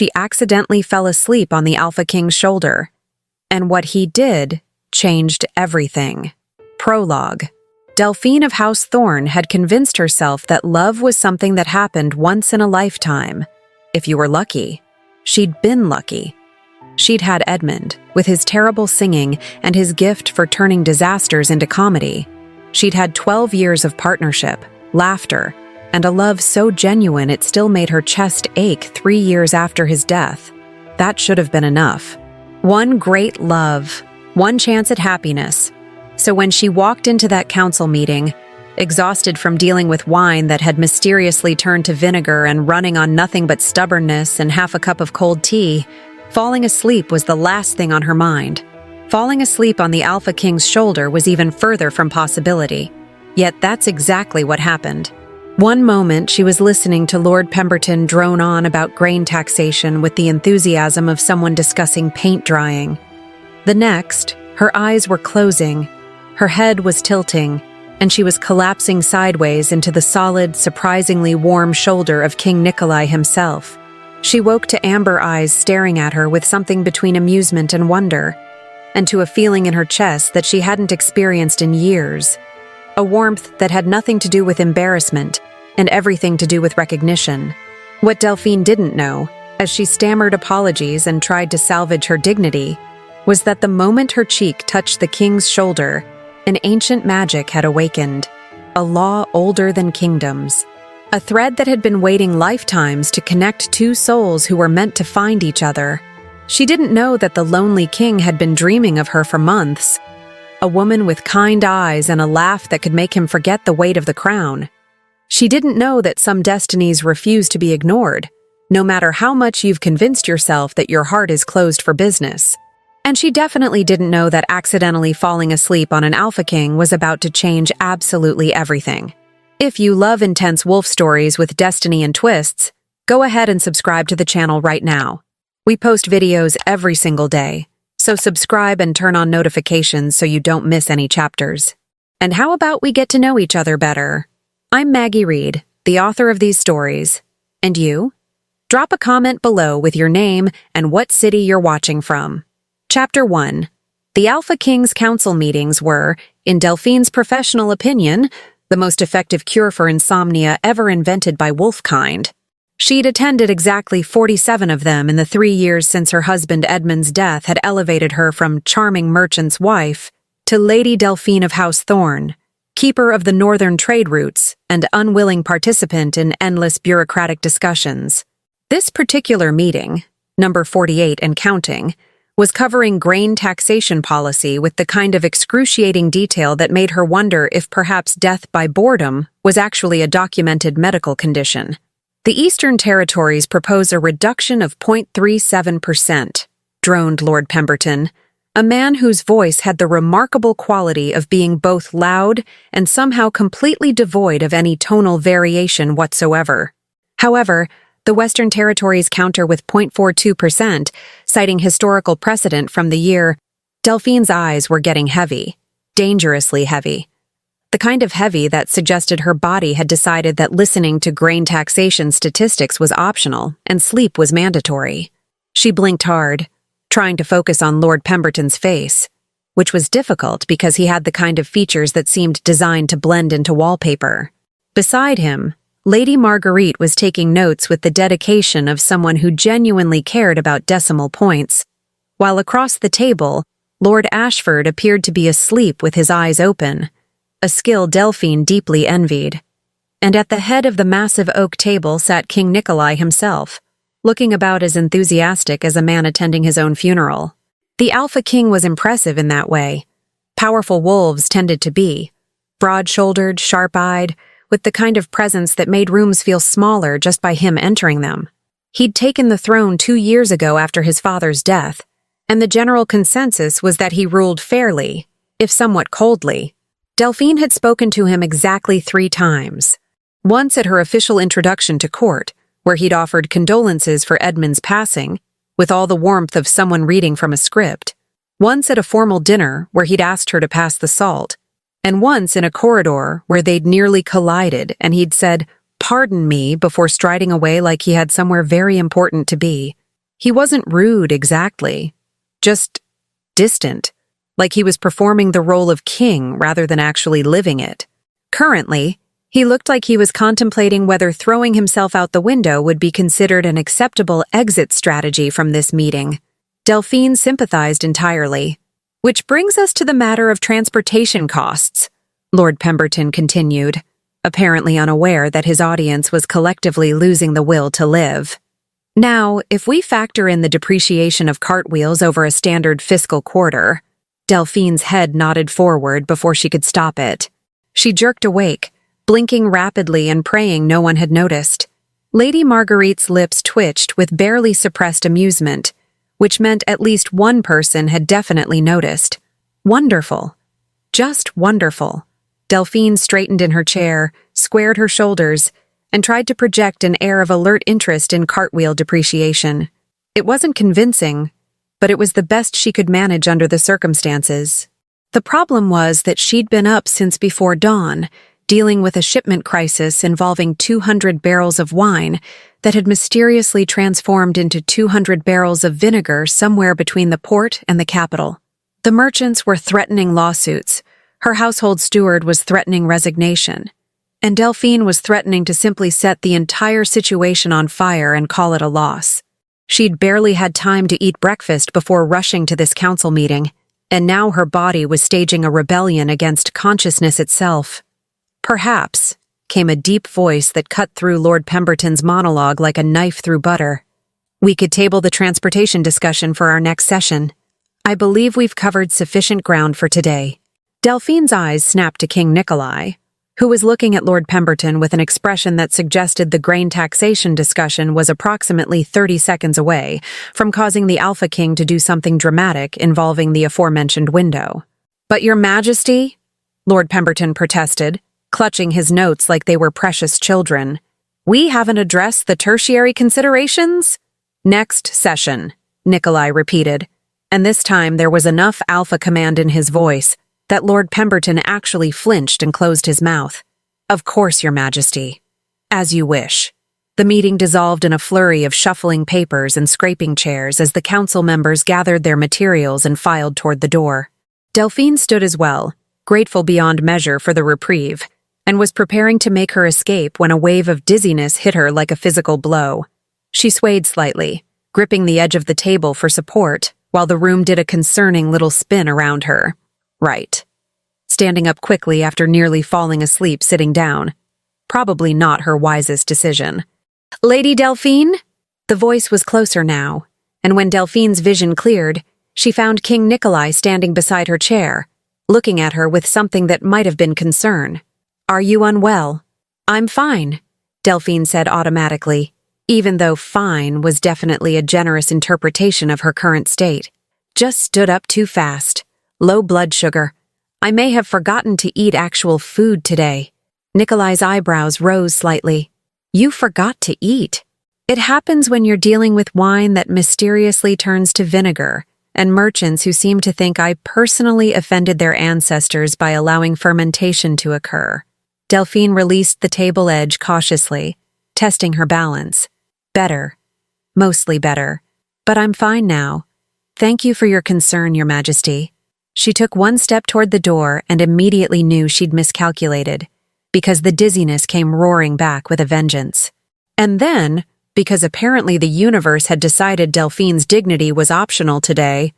she accidentally fell asleep on the Alpha King's shoulder. And what he did changed everything. Prologue. Delphine of House Thorn had convinced herself that love was something that happened once in a lifetime. If you were lucky. She'd been lucky. She'd had Edmund, with his terrible singing and his gift for turning disasters into comedy. She'd had 12 years of partnership, laughter, and a love so genuine it still made her chest ache 3 years after his death. That should have been enough. One great love, one chance at happiness. So when she walked into that council meeting, exhausted from dealing with wine that had mysteriously turned to vinegar and running on nothing but stubbornness and half a cup of cold tea, falling asleep was the last thing on her mind. Falling asleep on the Alpha King's shoulder was even further from possibility. Yet that's exactly what happened. One moment she was listening to Lord Pemberton drone on about grain taxation with the enthusiasm of someone discussing paint drying. The next, her eyes were closing, her head was tilting, and she was collapsing sideways into the solid, surprisingly warm shoulder of King Nikolai himself. She woke to amber eyes staring at her with something between amusement and wonder, and to a feeling in her chest that she hadn't experienced in years. A warmth that had nothing to do with embarrassment and everything to do with recognition. What Delphine didn't know, as she stammered apologies and tried to salvage her dignity, was that the moment her cheek touched the king's shoulder, an ancient magic had awakened, a law older than kingdoms, a thread that had been waiting lifetimes to connect two souls who were meant to find each other. She didn't know that the lonely king had been dreaming of her for months, a woman with kind eyes and a laugh that could make him forget the weight of the crown. She didn't know that some destinies refuse to be ignored, no matter how much you've convinced yourself that your heart is closed for business. And she definitely didn't know that accidentally falling asleep on an Alpha King was about to change absolutely everything. If you love intense wolf stories with destiny and twists, go ahead and subscribe to the channel right now. We post videos every single day, so subscribe and turn on notifications so you don't miss any chapters. And how about we get to know each other better? I'm Maggie Reed, the author of these stories. And you? Drop a comment below with your name and what city you're watching from. Chapter 1. The Alpha King's council meetings were, in Delphine's professional opinion, the most effective cure for insomnia ever invented by wolfkind. She'd attended exactly 47 of them in the 3 years since her husband Edmund's death had elevated her from charming merchant's wife to Lady Delphine of House Thorn, keeper of the northern trade routes and unwilling participant in endless bureaucratic discussions. This particular meeting, number 48 and counting, was covering grain taxation policy with the kind of excruciating detail that made her wonder if perhaps death by boredom was actually a documented medical condition. The Eastern Territories propose a reduction of 0.37%, droned Lord Pemberton, a man whose voice had the remarkable quality of being both loud and somehow completely devoid of any tonal variation whatsoever. However, the Western Territories counter with 0.42%, citing historical precedent from the year. Delphine's eyes were getting heavy, dangerously heavy. The kind of heavy that suggested her body had decided that listening to grain taxation statistics was optional and sleep was mandatory. She blinked hard, trying to focus on Lord Pemberton's face, which was difficult because he had the kind of features that seemed designed to blend into wallpaper. Beside him, Lady Marguerite was taking notes with the dedication of someone who genuinely cared about decimal points, while across the table, Lord Ashford appeared to be asleep with his eyes open, a skill Delphine deeply envied. And at the head of the massive oak table sat King Nikolai himself, looking about as enthusiastic as a man attending his own funeral. The Alpha King was impressive in that way. Powerful wolves tended to be, broad-shouldered, sharp-eyed, with the kind of presence that made rooms feel smaller just by him entering them. He'd taken the throne 2 years ago after his father's death, and the general consensus was that he ruled fairly, if somewhat coldly. Delphine had spoken to him exactly 3 times. Once at her official introduction to court, where he'd offered condolences for Edmund's passing, with all the warmth of someone reading from a script. Once at a formal dinner, where he'd asked her to pass the salt. And once in a corridor where they'd nearly collided and he'd said, "Pardon me," before striding away like he had somewhere very important to be. He wasn't rude exactly, just distant, like he was performing the role of king rather than actually living it. Currently, he looked like he was contemplating whether throwing himself out the window would be considered an acceptable exit strategy from this meeting. Delphine sympathized entirely. Which brings us to the matter of transportation costs, Lord Pemberton continued, apparently unaware that his audience was collectively losing the will to live. Now, if we factor in the depreciation of cartwheels over a standard fiscal quarter, Delphine's head nodded forward before she could stop it. She jerked awake, blinking rapidly and praying no one had noticed. Lady Marguerite's lips twitched with barely suppressed amusement, which meant at least one person had definitely noticed. Wonderful. Just wonderful. Delphine straightened in her chair, squared her shoulders, and tried to project an air of alert interest in cartwheel depreciation. It wasn't convincing, but it was the best she could manage under the circumstances. The problem was that she'd been up since before dawn, dealing with a shipment crisis involving 200 barrels of wine that had mysteriously transformed into 200 barrels of vinegar somewhere between the port and the capital. The merchants were threatening lawsuits, her household steward was threatening resignation, and Delphine was threatening to simply set the entire situation on fire and call it a loss. She'd barely had time to eat breakfast before rushing to this council meeting, and now her body was staging a rebellion against consciousness itself. Perhaps, came a deep voice that cut through Lord Pemberton's monologue like a knife through butter. We could table the transportation discussion for our next session. I believe we've covered sufficient ground for today. Delphine's eyes snapped to King Nikolai, who was looking at Lord Pemberton with an expression that suggested the grain taxation discussion was approximately 30 seconds away from causing the Alpha King to do something dramatic involving the aforementioned window. But Your Majesty, Lord Pemberton protested, clutching his notes like they were precious children. We haven't addressed the tertiary considerations? Next session, Nikolai repeated, and this time there was enough alpha command in his voice that Lord Pemberton actually flinched and closed his mouth. Of course, Your Majesty. As you wish. The meeting dissolved in a flurry of shuffling papers and scraping chairs as the council members gathered their materials and filed toward the door. Delphine stood as well, grateful beyond measure for the reprieve, and was preparing to make her escape when a wave of dizziness hit her like a physical blow. She swayed slightly, gripping the edge of the table for support, while the room did a concerning little spin around her. Right. Standing up quickly after nearly falling asleep sitting down. Probably not her wisest decision. Lady Delphine? The voice was closer now, and when Delphine's vision cleared, she found King Nikolai standing beside her chair, looking at her with something that might have been concern. Are you unwell? I'm fine, Delphine said automatically, even though fine was definitely a generous interpretation of her current state. Just stood up too fast. Low blood sugar. I may have forgotten to eat actual food today. Nikolai's eyebrows rose slightly. You forgot to eat. It happens when you're dealing with wine that mysteriously turns to vinegar, and merchants who seem to think I personally offended their ancestors by allowing fermentation to occur. Delphine released the table edge cautiously, testing her balance. Better. Mostly better. But I'm fine now. Thank you for your concern, Your Majesty. She took one step toward the door and immediately knew she'd miscalculated, because the dizziness came roaring back with a vengeance. And then, because apparently the universe had decided Delphine's dignity was optional today,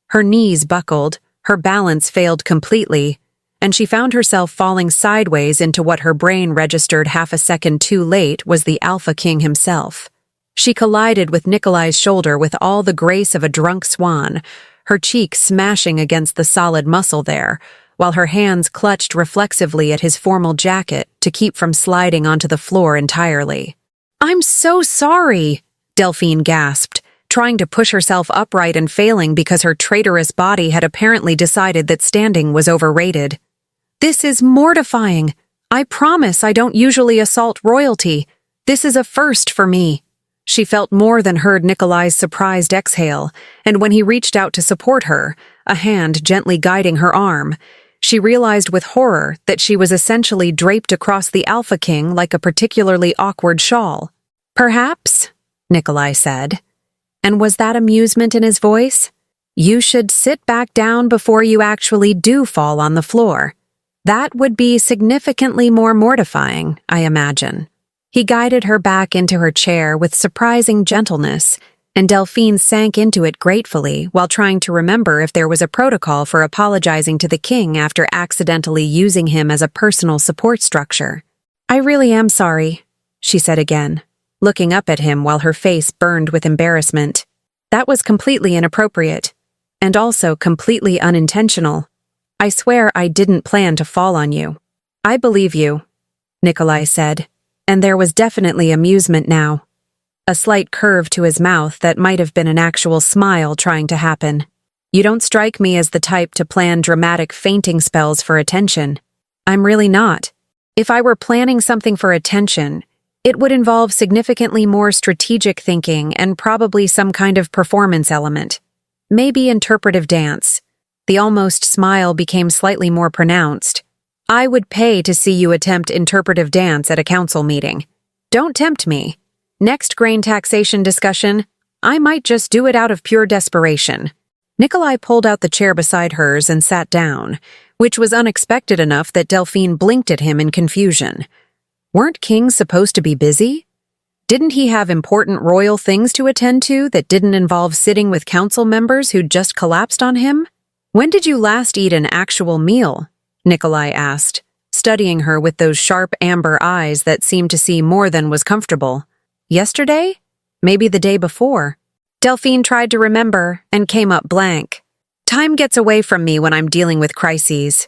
her knees buckled, her balance failed completely, and she found herself falling sideways into what her brain registered half a second too late was the Alpha King himself. She collided with Nikolai's shoulder with all the grace of a drunk swan, her cheek smashing against the solid muscle there, while her hands clutched reflexively at his formal jacket to keep from sliding onto the floor entirely. I'm so sorry, Delphine gasped, trying to push herself upright and failing because her traitorous body had apparently decided that standing was overrated. This is mortifying. I promise I don't usually assault royalty. This is a first for me. She felt more than heard Nikolai's surprised exhale, and when he reached out to support her, a hand gently guiding her arm, she realized with horror that she was essentially draped across the Alpha King like a particularly awkward shawl. Perhaps, Nikolai said. And was that amusement in his voice? You should sit back down before you actually do fall on the floor. That would be significantly more mortifying, I imagine. He guided her back into her chair with surprising gentleness, and Delphine sank into it gratefully while trying to remember if there was a protocol for apologizing to the king after accidentally using him as a personal support structure. I really am sorry, she said again, looking up at him while her face burned with embarrassment. That was completely inappropriate, and also completely unintentional. I swear I didn't plan to fall on you. I believe you, Nikolai said, and there was definitely amusement now. A slight curve to his mouth that might have been an actual smile trying to happen. You don't strike me as the type to plan dramatic fainting spells for attention. I'm really not. If I were planning something for attention, it would involve significantly more strategic thinking and probably some kind of performance element. Maybe interpretive dance. The almost smile became slightly more pronounced. I would pay to see you attempt interpretive dance at a council meeting. Don't tempt me. Next grain taxation discussion, I might just do it out of pure desperation. Nikolai pulled out the chair beside hers and sat down, which was unexpected enough that Delphine blinked at him in confusion. Weren't kings supposed to be busy? Didn't he have important royal things to attend to that didn't involve sitting with council members who'd just collapsed on him? When did you last eat an actual meal? Nikolai asked, studying her with those sharp amber eyes that seemed to see more than was comfortable. Yesterday? Maybe the day before. Delphine tried to remember and came up blank. Time gets away from me when I'm dealing with crises.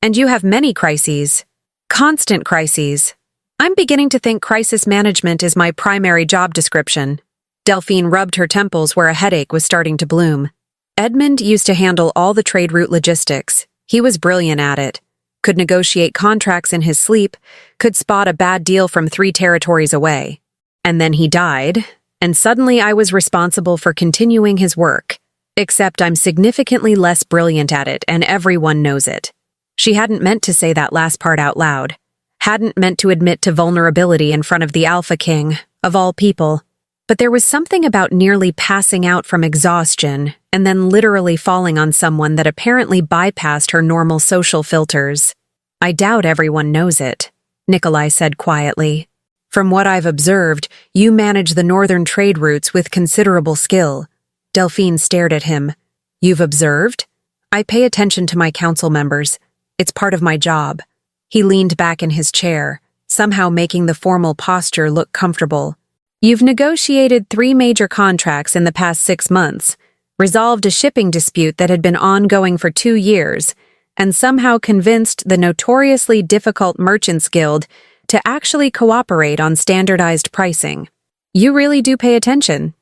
And you have many crises. Constant crises. I'm beginning to think crisis management is my primary job description. Delphine rubbed her temples where a headache was starting to bloom. Edmund used to handle all the trade route logistics. He was brilliant at it. Could negotiate contracts in his sleep, could spot a bad deal from 3 territories away. And then he died, and suddenly I was responsible for continuing his work. Except I'm significantly less brilliant at it, and everyone knows it. She hadn't meant to say that last part out loud. Hadn't meant to admit to vulnerability in front of the Alpha King, of all people. But there was something about nearly passing out from exhaustion and then literally falling on someone that apparently bypassed her normal social filters. I doubt everyone knows it, Nikolai said quietly. From what I've observed, you manage the northern trade routes with considerable skill. Delphine stared at him. You've observed? I pay attention to my council members. It's part of my job. He leaned back in his chair, somehow making the formal posture look comfortable. You've negotiated 3 major contracts in the past 6 months, resolved a shipping dispute that had been ongoing for 2 years, and somehow convinced the notoriously difficult Merchants Guild to actually cooperate on standardized pricing. You really do pay attention.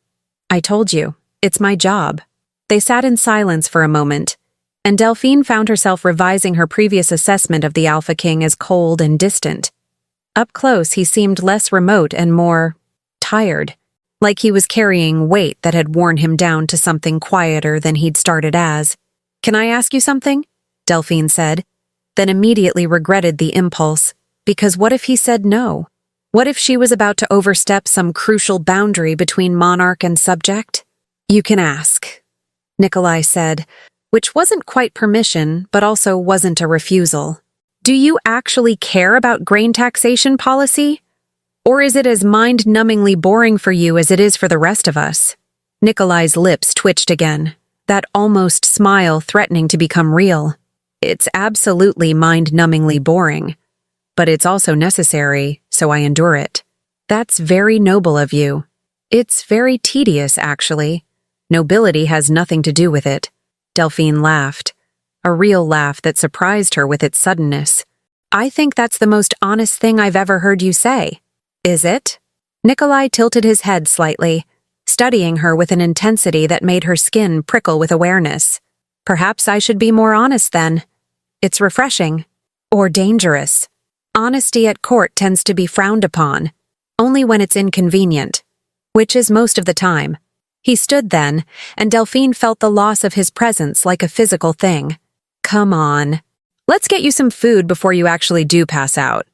I told you, it's my job. They sat in silence for a moment, and Delphine found herself revising her previous assessment of the Alpha King as cold and distant. Up close, he seemed less remote and more tired, like he was carrying weight that had worn him down to something quieter than he'd started as. Can I ask you something? Delphine said, then immediately regretted the impulse. Because what if he said no? What if she was about to overstep some crucial boundary between monarch and subject? You can ask, Nikolai said, which wasn't quite permission, but also wasn't a refusal. Do you actually care about grain taxation policy? Or is it as mind-numbingly boring for you as it is for the rest of us? Nikolai's lips twitched again, that almost smile threatening to become real. It's absolutely mind-numbingly boring. But it's also necessary, so I endure it. That's very noble of you. It's very tedious, actually. Nobility has nothing to do with it. Delphine laughed, a real laugh that surprised her with its suddenness. I think that's the most honest thing I've ever heard you say. Is it? Nikolai tilted his head slightly, studying her with an intensity that made her skin prickle with awareness. Perhaps I should be more honest then. It's refreshing. Or dangerous. Honesty at court tends to be frowned upon, only when it's inconvenient, which is most of the time. He stood then, and Delphine felt the loss of his presence like a physical thing. Come on. Let's get you some food before you actually do pass out.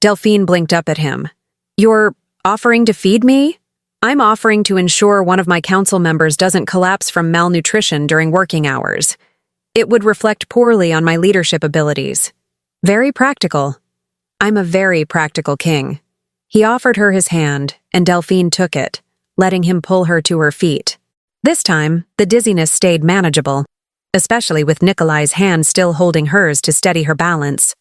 Delphine blinked up at him. You're offering to feed me? I'm offering to ensure one of my council members doesn't collapse from malnutrition during working hours. It would reflect poorly on my leadership abilities. Very practical. I'm a very practical king. He offered her his hand, and Delphine took it, letting him pull her to her feet. This time, the dizziness stayed manageable, especially with Nikolai's hand still holding hers to steady her balance.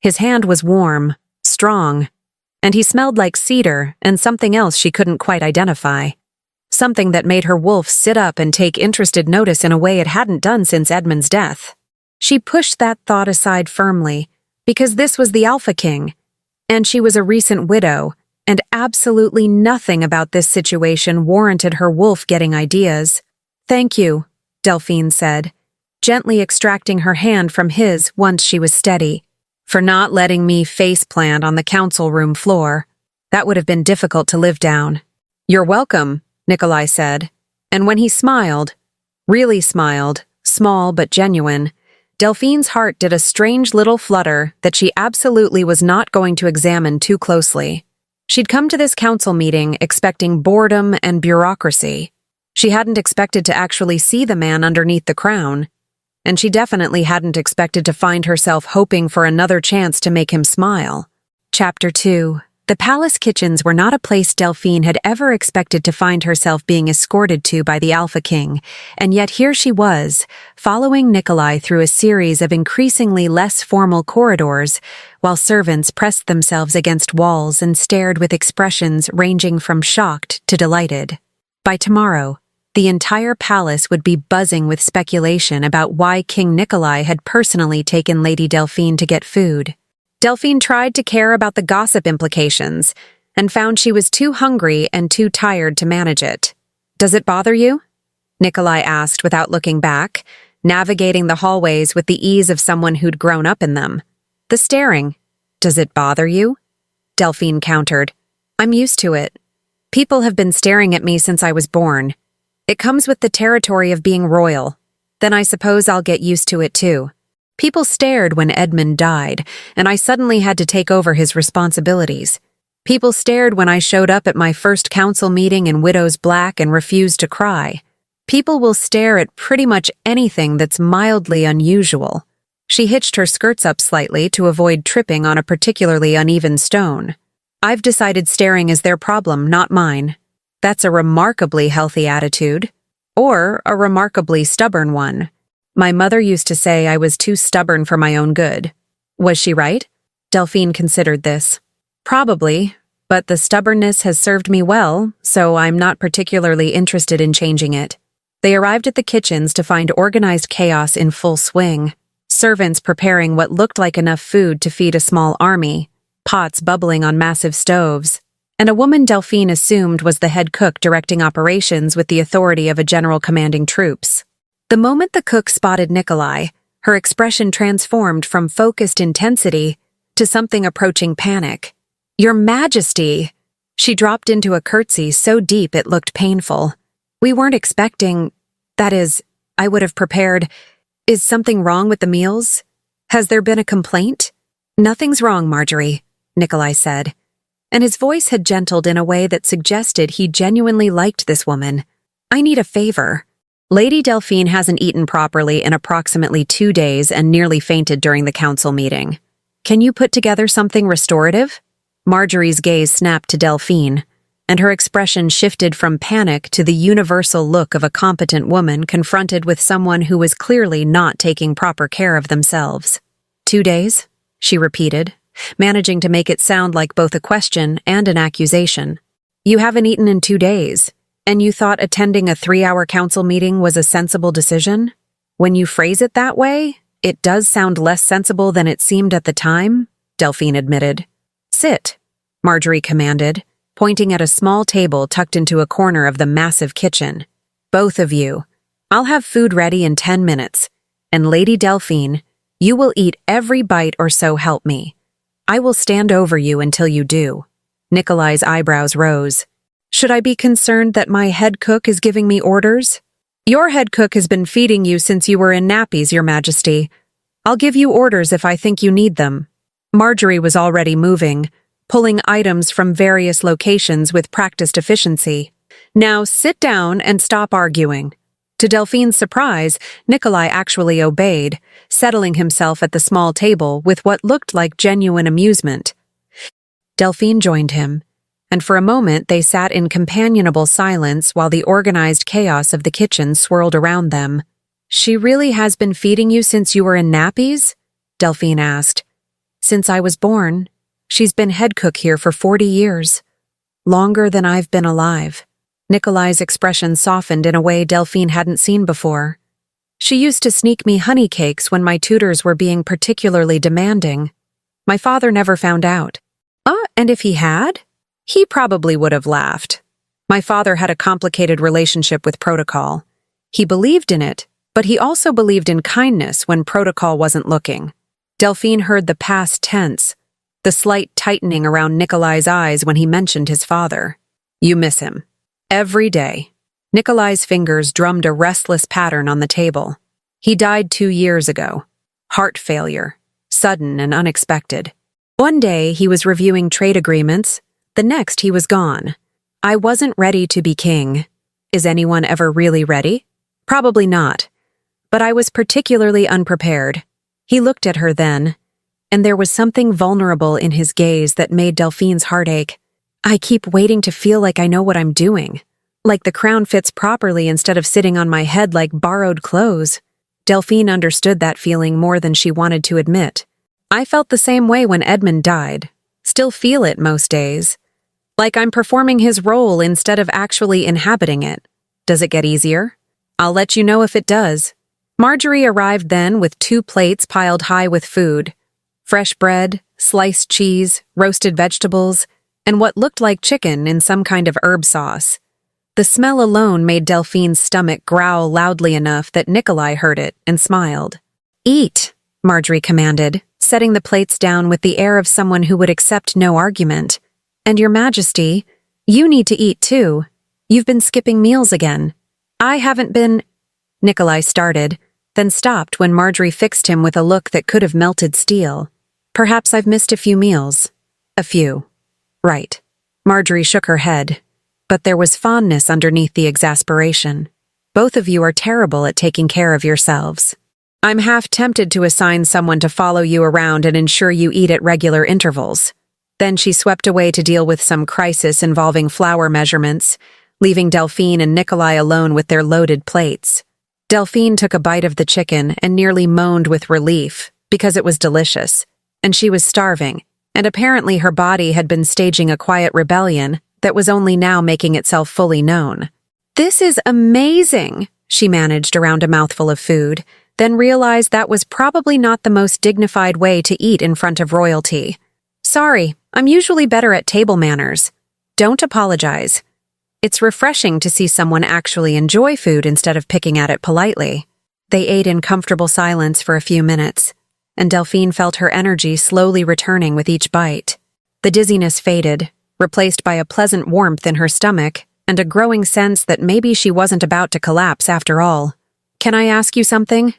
His hand was warm, strong, and he smelled like cedar and something else she couldn't quite identify. Something that made her wolf sit up and take interested notice in a way it hadn't done since Edmund's death. She pushed that thought aside firmly, because this was the Alpha King, and she was a recent widow, and absolutely nothing about this situation warranted her wolf getting ideas. "Thank you," Delphine said, gently extracting her hand from his once she was steady, "for not letting me faceplant on the council room floor. That would have been difficult to live down." "You're welcome," Nikolai said, and when he smiled, really smiled, small but genuine, Delphine's heart did a strange little flutter that she absolutely was not going to examine too closely. She'd come to this council meeting expecting boredom and bureaucracy. She hadn't expected to actually see the man underneath the crown, and she definitely hadn't expected to find herself hoping for another chance to make him smile. Chapter 2. The palace kitchens were not a place Delphine had ever expected to find herself being escorted to by the Alpha King, and yet here she was, following Nikolai through a series of increasingly less formal corridors, while servants pressed themselves against walls and stared with expressions ranging from shocked to delighted. By tomorrow, the entire palace would be buzzing with speculation about why King Nikolai had personally taken Lady Delphine to get food. Delphine tried to care about the gossip implications and found she was too hungry and too tired to manage it. "Does it bother you?" Nikolai asked without looking back, navigating the hallways with the ease of someone who'd grown up in them. "The staring. Does it bother you?" Delphine countered. "I'm used to it. People have been staring at me since I was born. It comes with the territory of being royal. Then I suppose I'll get used to it too. People stared when Edmund died, and I suddenly had to take over his responsibilities. People stared when I showed up at my first council meeting in Widow's Black and refused to cry. People will stare at pretty much anything that's mildly unusual." She hitched her skirts up slightly to avoid tripping on a particularly uneven stone. "I've decided staring is their problem, not mine. That's a remarkably healthy attitude. Or a remarkably stubborn one. My mother used to say I was too stubborn for my own good. Was she right?" Delphine considered this. "Probably, but the stubbornness has served me well, so I'm not particularly interested in changing it." They arrived at the kitchens to find organized chaos in full swing. Servants preparing what looked like enough food to feed a small army, pots bubbling on massive stoves, and a woman Delphine assumed was the head cook directing operations with the authority of a general commanding troops. The moment the cook spotted Nikolai, her expression transformed from focused intensity to something approaching panic. "Your Majesty!" She dropped into a curtsy so deep it looked painful. "We weren't expecting— that is, I would have prepared— Is something wrong with the meals? Has there been a complaint?" "Nothing's wrong, Marjorie," Nikolai said, and his voice had gentled in a way that suggested he genuinely liked this woman. "I need a favor. Lady Delphine hasn't eaten properly in approximately 2 days and nearly fainted during the council meeting. Can you put together something restorative?" Marjorie's gaze snapped to Delphine, and her expression shifted from panic to the universal look of a competent woman confronted with someone who was clearly not taking proper care of themselves. 2 days? She repeated, managing to make it sound like both a question and an accusation. "You haven't eaten in 2 days. And you thought attending a 3-hour council meeting was a sensible decision? When you phrase it that way, it does sound less sensible than it seemed at the time," Delphine admitted. "Sit," Marjorie commanded, pointing at a small table tucked into a corner of the massive kitchen. "Both of you. I'll have food ready in 10 minutes, and Lady Delphine, you will eat every bite or so help me. I will stand over you until you do." Nikolai's eyebrows rose. "Should I be concerned that my head cook is giving me orders?" "Your head cook has been feeding you since you were in nappies, Your Majesty. I'll give you orders if I think you need them." Marjorie was already moving, pulling items from various locations with practiced efficiency. Now sit down and stop arguing." To Delphine's surprise, Nikolai actually obeyed, settling himself at the small table with what looked like genuine amusement. Delphine joined him, and for a moment they sat in companionable silence while the organized chaos of the kitchen swirled around them. "She really has been feeding you since you were in nappies?" Delphine asked. "Since I was born. She's been head cook here for 40 years. Longer than I've been alive." Nikolai's expression softened in a way Delphine hadn't seen before. "She used to sneak me honey cakes when my tutors were being particularly demanding. My father never found out. And if he had? He probably would have laughed. My father had a complicated relationship with protocol. He believed in it, but he also believed in kindness when protocol wasn't looking." Delphine heard the past tense, the slight tightening around Nikolai's eyes when he mentioned his father. "You miss him. Every day." Nikolai's fingers drummed a restless pattern on the table. "He died 2 years ago. Heart failure. Sudden and unexpected. One day he was reviewing trade agreements, the next he was gone. I wasn't ready to be king. Is anyone ever really ready? Probably not. But I was particularly unprepared." He looked at her then, and there was something vulnerable in his gaze that made Delphine's heart ache. "I keep waiting to feel like I know what I'm doing. Like the crown fits properly instead of sitting on my head like borrowed clothes." Delphine understood that feeling more than she wanted to admit. "I felt the same way when Edmund died. Still feel it most days. Like I'm performing his role instead of actually inhabiting it. Does it get easier? I'll let you know if it does." Marjorie arrived then with 2 plates piled high with food. Fresh bread, sliced cheese, roasted vegetables, and what looked like chicken in some kind of herb sauce. The smell alone made Delphine's stomach growl loudly enough that Nikolai heard it and smiled. "Eat," Marjorie commanded, setting the plates down with the air of someone who would accept no argument. "And Your Majesty, you need to eat too. You've been skipping meals again." "I haven't been—" Nikolai started, then stopped when Marjorie fixed him with a look that could have melted steel. "Perhaps I've missed a few meals." "A few. Right." Marjorie shook her head, but there was fondness underneath the exasperation. "Both of you are terrible at taking care of yourselves. I'm half tempted to assign someone to follow you around and ensure you eat at regular intervals." Then she swept away to deal with some crisis involving flour measurements, leaving Delphine and Nikolai alone with their loaded plates. Delphine took a bite of the chicken and nearly moaned with relief, because it was delicious, and she was starving, and apparently her body had been staging a quiet rebellion that was only now making itself fully known. "This is amazing," she managed around a mouthful of food, then realized that was probably not the most dignified way to eat in front of royalty. "Sorry, I'm usually better at table manners. Don't apologize. It's refreshing to see someone actually enjoy food instead of picking at it politely." They ate in comfortable silence for a few minutes, and Delphine felt her energy slowly returning with each bite. The dizziness faded, replaced by a pleasant warmth in her stomach and a growing sense that maybe she wasn't about to collapse after all. "Can I ask you something?"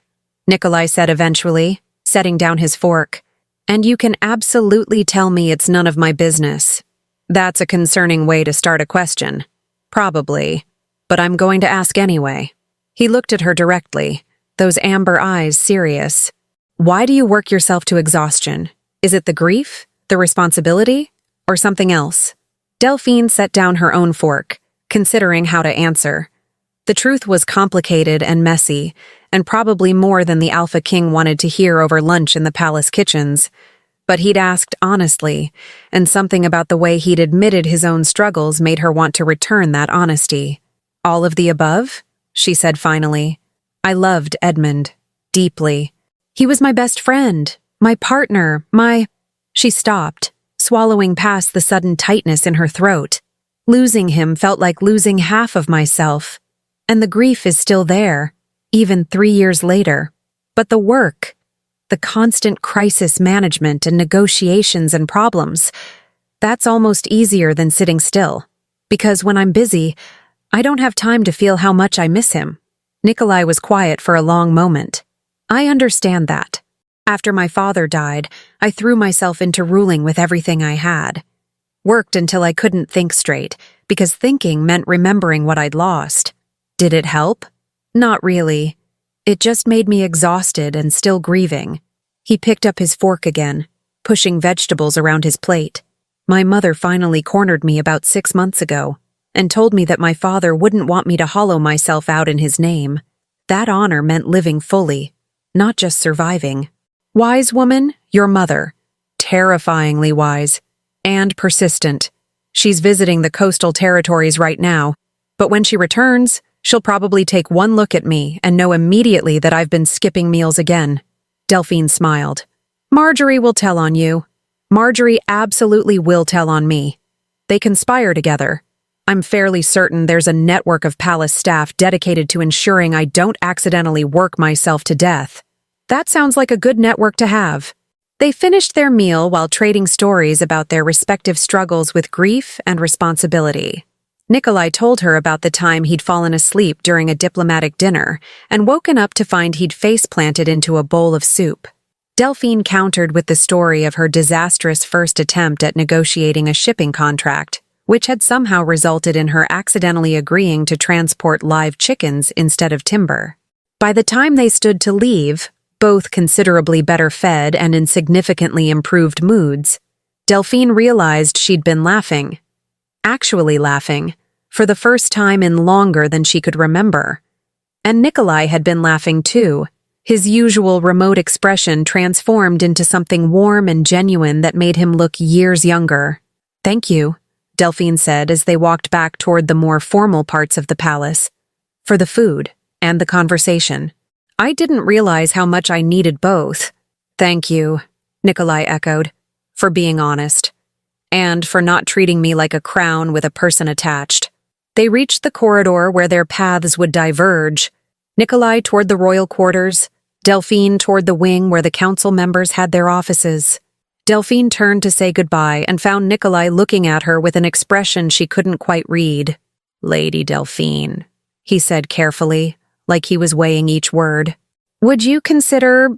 Nikolai said eventually, setting down his fork. "And you can absolutely tell me it's none of my business." That's a concerning way to start a question. Probably, but I'm going to ask anyway. He looked at her directly, those amber eyes serious. "Why do you work yourself to exhaustion? Is it the grief, the responsibility, or something else?" Delphine set down her own fork, considering how to answer. The truth was complicated and messy, and probably more than the Alpha King wanted to hear over lunch in the palace kitchens. But he'd asked honestly, and something about the way he'd admitted his own struggles made her want to return that honesty. "All of the above?" she said finally. "I loved Edmund. Deeply. He was my best friend, my partner, my—" She stopped, swallowing past the sudden tightness in her throat. Losing him felt like losing half of myself. And the grief is still there, even 3 years later. But the work, the constant crisis management and negotiations and problems, that's almost easier than sitting still. Because when I'm busy, I don't have time to feel how much I miss him." Nikolai was quiet for a long moment. "I understand that. After my father died, I threw myself into ruling with everything I had. Worked until I couldn't think straight, because thinking meant remembering what I'd lost. Did it help? Not really. It just made me exhausted and still grieving. He picked up his fork again, pushing vegetables around his plate. My mother finally cornered me about 6 months ago and told me that my father wouldn't want me to hollow myself out in his name. That honor meant living fully, not just surviving. Wise woman, your mother. Terrifyingly wise. And persistent. She's visiting the coastal territories right now, but when she returns, she'll probably take one look at me and know immediately that I've been skipping meals again. Delphine smiled. Marjorie will tell on you. Marjorie absolutely will tell on me. They conspire together. I'm fairly certain there's a network of palace staff dedicated to ensuring I don't accidentally work myself to death. That sounds like a good network to have. They finished their meal while trading stories about their respective struggles with grief and responsibility. Nikolai told her about the time he'd fallen asleep during a diplomatic dinner and woken up to find he'd face-planted into a bowl of soup. Delphine countered with the story of her disastrous first attempt at negotiating a shipping contract, which had somehow resulted in her accidentally agreeing to transport live chickens instead of timber. By the time they stood to leave, both considerably better fed and in significantly improved moods, Delphine realized she'd been laughing. Actually laughing, for the first time in longer than she could remember. And Nikolai had been laughing too, his usual remote expression transformed into something warm and genuine that made him look years younger. Thank you, Delphine said as they walked back toward the more formal parts of the palace, for the food and the conversation. I didn't realize how much I needed both. Thank you, Nikolai echoed, for being honest, and for not treating me like a crown with a person attached. They reached the corridor where their paths would diverge, Nikolai toward the royal quarters, Delphine toward the wing where the council members had their offices. Delphine turned to say goodbye and found Nikolai looking at her with an expression she couldn't quite read. Lady Delphine, he said carefully, like he was weighing each word. Would you consider,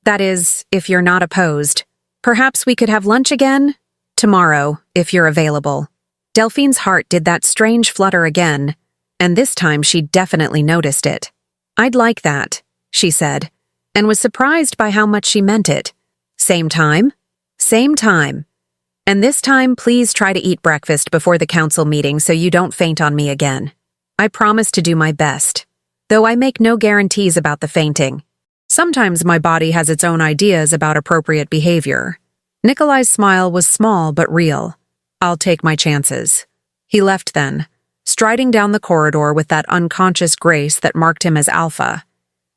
that is, if you're not opposed, perhaps we could have lunch again? Tomorrow, if you're available. Delphine's heart did that strange flutter again, and this time she definitely noticed it. I'd like that, she said, and was surprised by how much she meant it. Same time? Same time. And this time, please try to eat breakfast before the council meeting so you don't faint on me again. I promise to do my best, though I make no guarantees about the fainting. Sometimes my body has its own ideas about appropriate behavior. Nikolai's smile was small but real. I'll take my chances. He left then, striding down the corridor with that unconscious grace that marked him as alpha.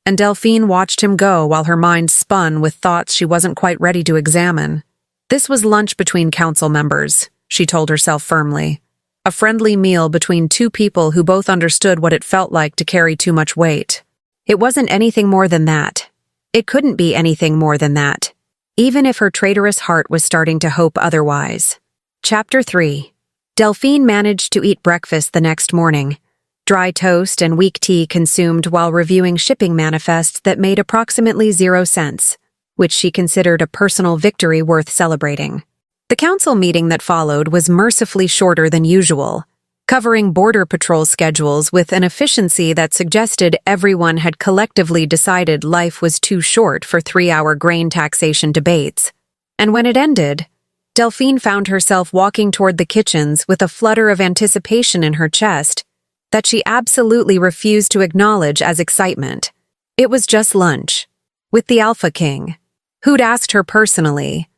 And Delphine watched him go while her mind spun with thoughts she wasn't quite ready to examine. This was lunch between council members, she told herself firmly. A friendly meal between two people who both understood what it felt like to carry too much weight. It wasn't anything more than that. It couldn't be anything more than that, even if her traitorous heart was starting to hope otherwise. Chapter 3. Delphine managed to eat breakfast the next morning. Dry toast and weak tea consumed while reviewing shipping manifests that made approximately 0 cents, which she considered a personal victory worth celebrating. The council meeting that followed was mercifully shorter than usual, covering border patrol schedules with an efficiency that suggested everyone had collectively decided life was too short for 3-hour grain taxation debates. And when it ended, Delphine found herself walking toward the kitchens with a flutter of anticipation in her chest that she absolutely refused to acknowledge as excitement. It was just lunch, with the Alpha King, who'd asked her personally,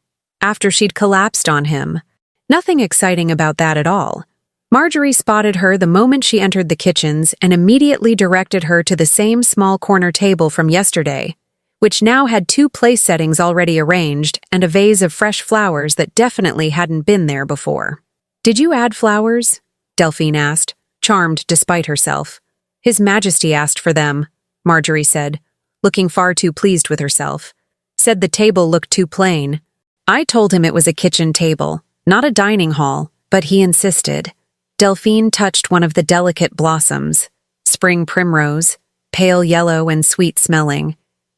after she'd collapsed on him. Nothing exciting about that at all. Marjorie spotted her the moment she entered the kitchens and immediately directed her to the same small corner table from yesterday, which now had 2 place settings already arranged and a vase of fresh flowers that definitely hadn't been there before. Did you add flowers? Delphine asked, charmed despite herself. His Majesty asked for them, Marjorie said, looking far too pleased with herself. Said the table looked too plain. I told him it was a kitchen table, not a dining hall, but he insisted. Delphine touched one of the delicate blossoms, spring primrose, pale yellow and sweet-smelling,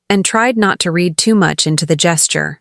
and tried not to read too much into the gesture.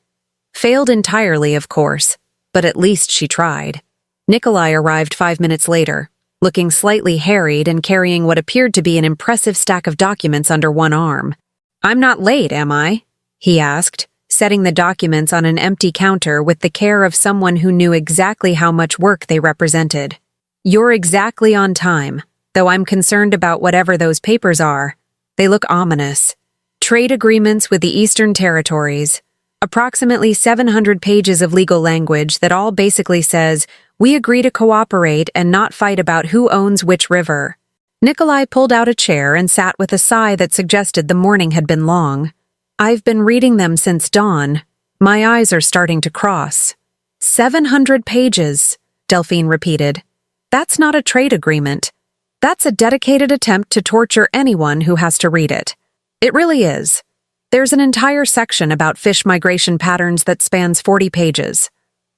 Failed entirely, of course, but at least she tried. Nikolai arrived 5 minutes later, looking slightly harried and carrying what appeared to be an impressive stack of documents under one arm. "I'm not late, am I?" he asked, setting the documents on an empty counter with the care of someone who knew exactly how much work they represented. "You're exactly on time, though I'm concerned about whatever those papers are. They look ominous. Trade agreements with the Eastern Territories. Approximately 700 pages of legal language that all basically says, we agree to cooperate and not fight about who owns which river." Nikolai pulled out a chair and sat with a sigh that suggested the morning had been long. "I've been reading them since dawn. My eyes are starting to cross." 700 pages, Delphine repeated. "That's not a trade agreement. That's a dedicated attempt to torture anyone who has to read it. It really is. There's an entire section about fish migration patterns that spans 40 pages.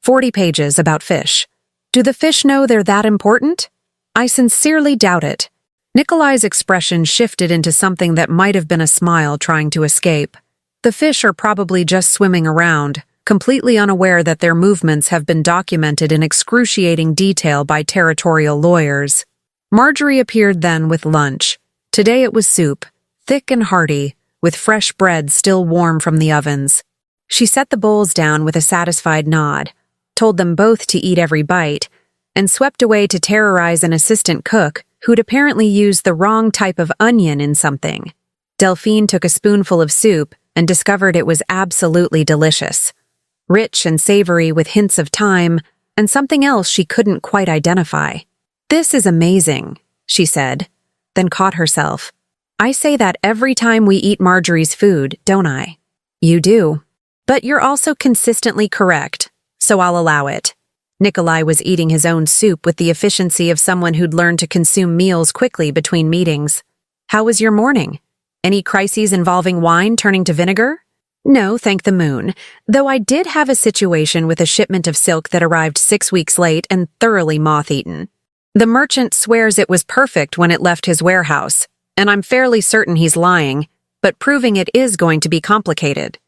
40 pages about fish. Do the fish know they're that important? I sincerely doubt it." Nikolai's expression shifted into something that might have been a smile trying to escape. The fish are probably just swimming around, completely unaware that their movements have been documented in excruciating detail by territorial lawyers. Marjorie appeared then with lunch. Today it was soup, thick and hearty, with fresh bread still warm from the ovens. She set the bowls down with a satisfied nod, told them both to eat every bite, and swept away to terrorize an assistant cook who'd apparently used the wrong type of onion in something. Delphine took a spoonful of soup and discovered it was absolutely delicious. Rich and savory with hints of thyme, and something else she couldn't quite identify. "This is amazing," she said, then caught herself. "I say that every time we eat Marjorie's food, don't I?" "You do. But you're also consistently correct, so I'll allow it." Nikolai was eating his own soup with the efficiency of someone who'd learned to consume meals quickly between meetings. "How was your morning? Any crises involving wine turning to vinegar?" "No, thank the moon, though I did have a situation with a shipment of silk that arrived 6 weeks late and thoroughly moth-eaten. The merchant swears it was perfect when it left his warehouse, and I'm fairly certain he's lying, but proving it is going to be complicated."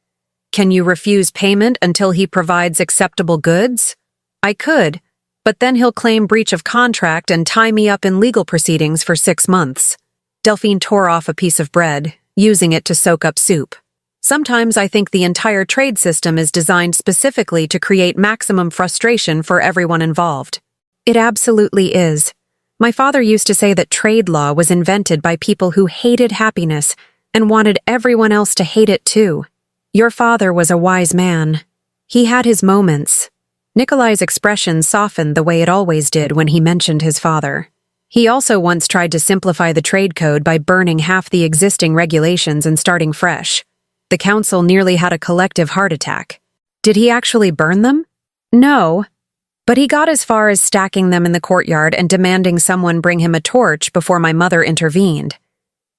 "Can you refuse payment until he provides acceptable goods?" "I could, but then he'll claim breach of contract and tie me up in legal proceedings for 6 months. Delphine tore off a piece of bread, using it to soak up soup. "Sometimes I think the entire trade system is designed specifically to create maximum frustration for everyone involved." "It absolutely is. My father used to say that trade law was invented by people who hated happiness and wanted everyone else to hate it too. Your father was a wise man. He had his moments." Nikolai's expression softened the way it always did when he mentioned his father. He also once tried to simplify the trade code by burning half the existing regulations and starting fresh. The council nearly had a collective heart attack. "Did he actually burn them?" "No, but he got as far as stacking them in the courtyard and demanding someone bring him a torch before my mother intervened.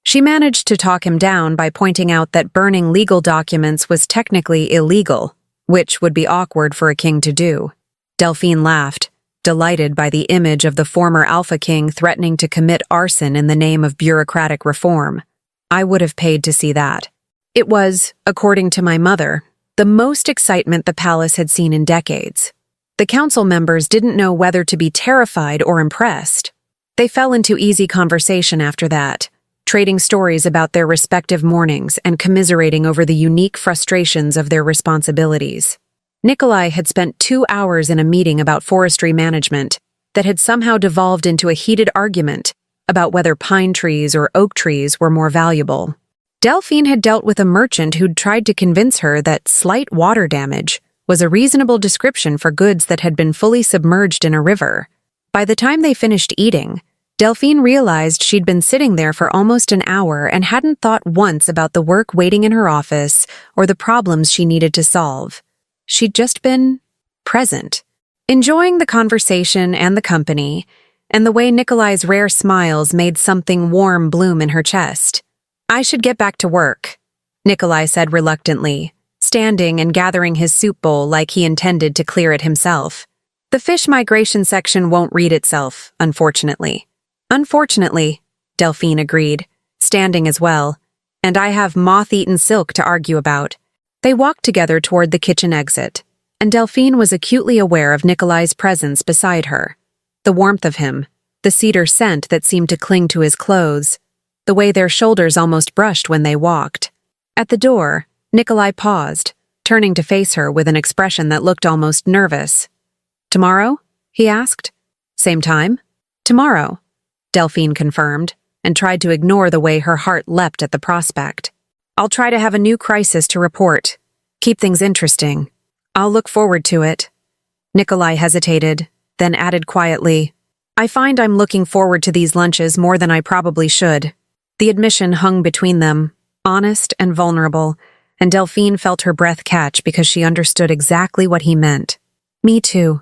She managed to talk him down by pointing out that burning legal documents was technically illegal, which would be awkward for a king to do." Delphine laughed, delighted by the image of the former Alpha King threatening to commit arson in the name of bureaucratic reform. "I would have paid to see that." It was, according to my mother, the most excitement the palace had seen in decades. The council members didn't know whether to be terrified or impressed. They fell into easy conversation after that, trading stories about their respective mornings and commiserating over the unique frustrations of their responsibilities. Nikolai had spent 2 hours in a meeting about forestry management that had somehow devolved into a heated argument about whether pine trees or oak trees were more valuable. Delphine had dealt with a merchant who'd tried to convince her that slight water damage was a reasonable description for goods that had been fully submerged in a river. By the time they finished eating, Delphine realized she'd been sitting there for almost an hour and hadn't thought once about the work waiting in her office or the problems she needed to solve. She'd just been present, enjoying the conversation and the company, and the way Nikolai's rare smiles made something warm bloom in her chest. "I should get back to work," Nikolai said reluctantly, standing and gathering his soup bowl like he intended to clear it himself. "The fish migration section won't read itself, unfortunately." "Unfortunately," Delphine agreed, standing as well, "and I have moth-eaten silk to argue about." They walked together toward the kitchen exit, and Delphine was acutely aware of Nikolai's presence beside her. The warmth of him, the the cedar scent that seemed to cling to his clothes, the way their shoulders almost brushed when they walked. At the door, Nikolai paused, turning to face her with an expression that looked almost nervous. "Tomorrow?" he asked. "Same time?" "Tomorrow," Delphine confirmed, and tried to ignore the way her heart leapt at the prospect. "I'll try to have a new crisis to report. Keep things interesting. I'll look forward to it." Nikolai hesitated, then added quietly, "I find I'm looking forward to these lunches more than I probably should." The admission hung between them, honest and vulnerable, and Delphine felt her breath catch because she understood exactly what he meant. "Me too,"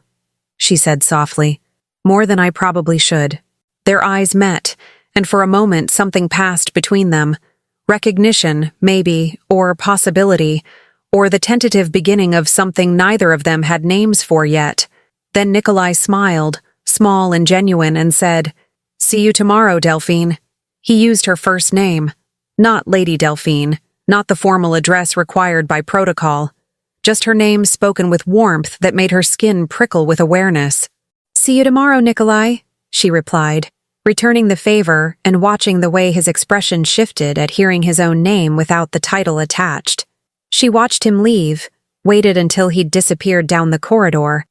she said softly. "More than I probably should." Their eyes met, and for a moment something passed between them. Recognition, maybe, or possibility, or the tentative beginning of something neither of them had names for yet. Then Nikolai smiled, small and genuine, and said, "See you tomorrow, Delphine." He used her first name, not Lady Delphine, not the formal address required by protocol, just her name spoken with warmth that made her skin prickle with awareness. "See you tomorrow, Nikolai," she replied, returning the favor and watching the way his expression shifted at hearing his own name without the title attached. She watched him leave, waited until he'd disappeared down the corridor,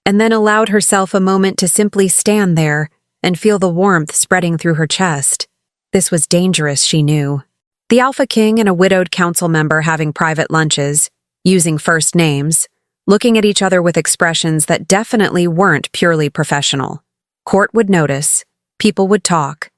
and then allowed herself a moment to simply stand there and feel the warmth spreading through her chest. This was dangerous, she knew. The Alpha King and a widowed council member having private lunches, using first names, looking at each other with expressions that definitely weren't purely professional. Court would notice, people would talk,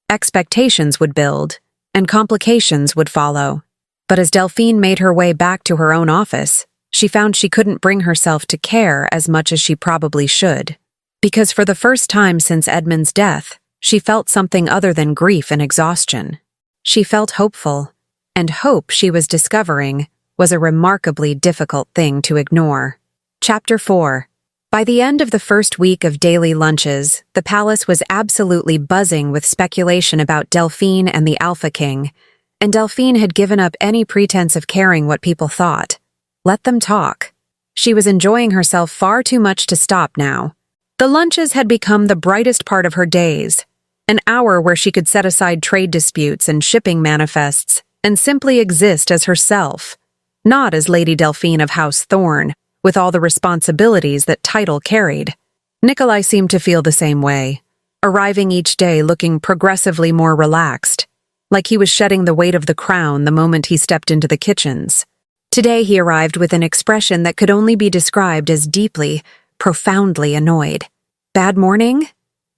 expectations would build, and complications would follow. But as Delphine made her way back to her own office, she found she couldn't bring herself to care as much as she probably should. Because for the first time since Edmund's death, she felt something other than grief and exhaustion. She felt hopeful, and hope, she was discovering, was a remarkably difficult thing to ignore. Chapter 4. By the end of the first week of daily lunches, the palace was absolutely buzzing with speculation about Delphine and the Alpha King, and Delphine had given up any pretense of caring what people thought. Let them talk. She was enjoying herself far too much to stop now. The lunches had become the brightest part of her days, an hour where she could set aside trade disputes and shipping manifests and simply exist as herself, not as Lady Delphine of House Thorn, with all the responsibilities that title carried. Nikolai seemed to feel the same way, arriving each day looking progressively more relaxed, like he was shedding the weight of the crown the moment he stepped into the kitchens. Today he arrived with an expression that could only be described as deeply, profoundly annoyed. "Bad morning?"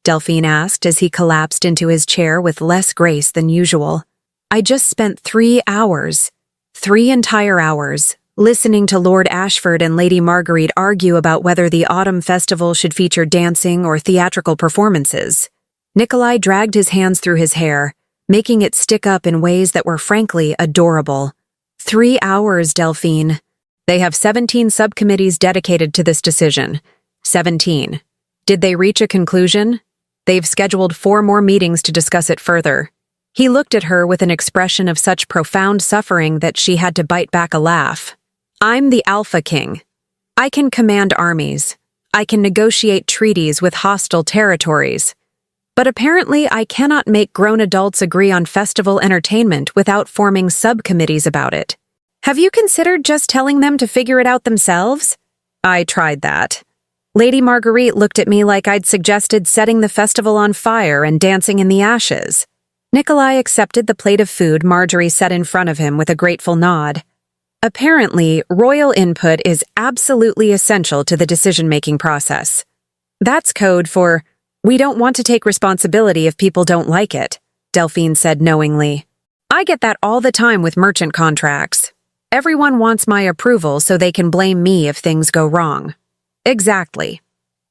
Delphine asked as he collapsed into his chair with less grace than usual. "I just spent 3 hours, 3 entire hours, listening to Lord Ashford and Lady Marguerite argue about whether the autumn festival should feature dancing or theatrical performances." Nikolai dragged his hands through his hair, making it stick up in ways that were frankly adorable. 3 hours, Delphine. They have 17 subcommittees dedicated to this decision. 17. Did they reach a conclusion? They've scheduled 4 more meetings to discuss it further. He looked at her with an expression of such profound suffering that she had to bite back a laugh. "I'm the Alpha King. I can command armies. I can negotiate treaties with hostile territories. But apparently I cannot make grown adults agree on festival entertainment without forming subcommittees about it. Have you considered just telling them to figure it out themselves?" "I tried that." Lady Marguerite looked at me like I'd suggested setting the festival on fire and dancing in the ashes. Nikolai accepted the plate of food Marjorie set in front of him with a grateful nod. Apparently, royal input is absolutely essential to the decision-making process. That's code for, "We don't want to take responsibility if people don't like it," Delphine said knowingly. "I get that all the time with merchant contracts. Everyone wants my approval so they can blame me if things go wrong." "Exactly.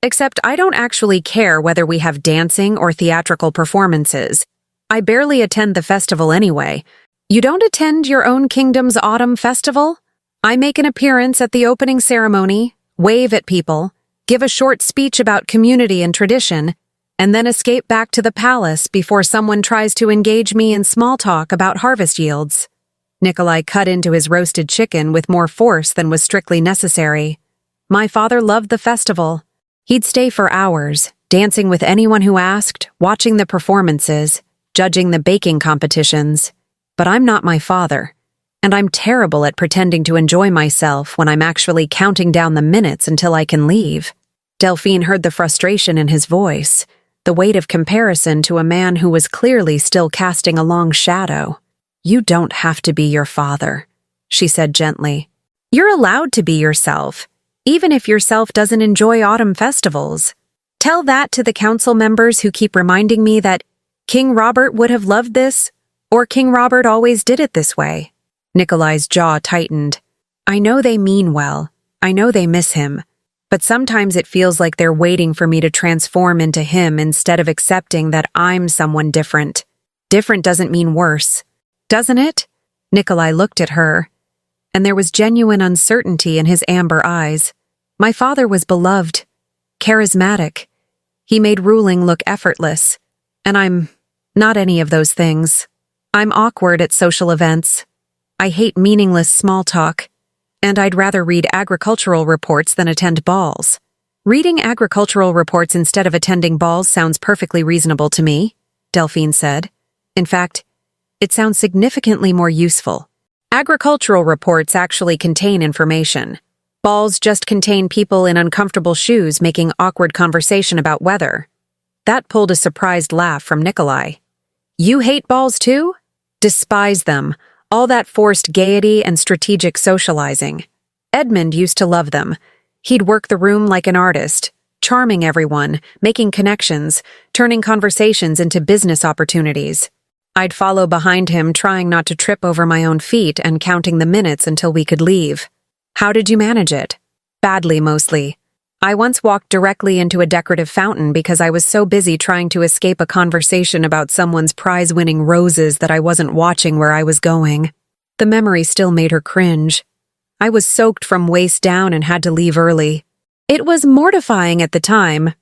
Except I don't actually care whether we have dancing or theatrical performances. I barely attend the festival anyway. You don't attend your own kingdom's autumn festival? I make an appearance at the opening ceremony, wave at people, give a short speech about community and tradition, and then escape back to the palace before someone tries to engage me in small talk about harvest yields." Nikolai cut into his roasted chicken with more force than was strictly necessary. "My father loved the festival. He'd stay for hours, dancing with anyone who asked, watching the performances, judging the baking competitions. But I'm not my father, and I'm terrible at pretending to enjoy myself when I'm actually counting down the minutes until I can leave. Delphine heard the frustration in his voice, the weight of comparison to a man who was clearly still casting a long shadow. "You don't have to be your father," she said gently. "You're allowed to be yourself, even if yourself doesn't enjoy autumn festivals. Tell that to the council members who keep reminding me that King Robert would have loved this, or King Robert always did it this way." Nikolai's jaw tightened. "I know they mean well. I know they miss him. But sometimes it feels like they're waiting for me to transform into him instead of accepting that I'm someone different. Different doesn't mean worse, doesn't it?" Nikolai looked at her, and there was genuine uncertainty in his amber eyes. "My father was beloved, charismatic. He made ruling look effortless, and I'm not any of those things. I'm awkward at social events. I hate meaningless small talk. And I'd rather read agricultural reports than attend balls." "Reading agricultural reports instead of attending balls sounds perfectly reasonable to me," Delphine said. "In fact, it sounds significantly more useful. Agricultural reports actually contain information. Balls just contain people in uncomfortable shoes making awkward conversation about weather." That pulled a surprised laugh from Nikolai. "You hate balls too?" "Despise them. All that forced gaiety and strategic socializing. Edmund used to love them. He'd work the room like an artist, charming everyone, making connections, turning conversations into business opportunities. I'd follow behind him, trying not to trip over my own feet and counting the minutes until we could leave." "How did you manage it?" "Badly, mostly. I once walked directly into a decorative fountain because I was so busy trying to escape a conversation about someone's prize-winning roses that I wasn't watching where I was going." The memory still made her cringe. "I was soaked from waist down and had to leave early. It was mortifying at the time,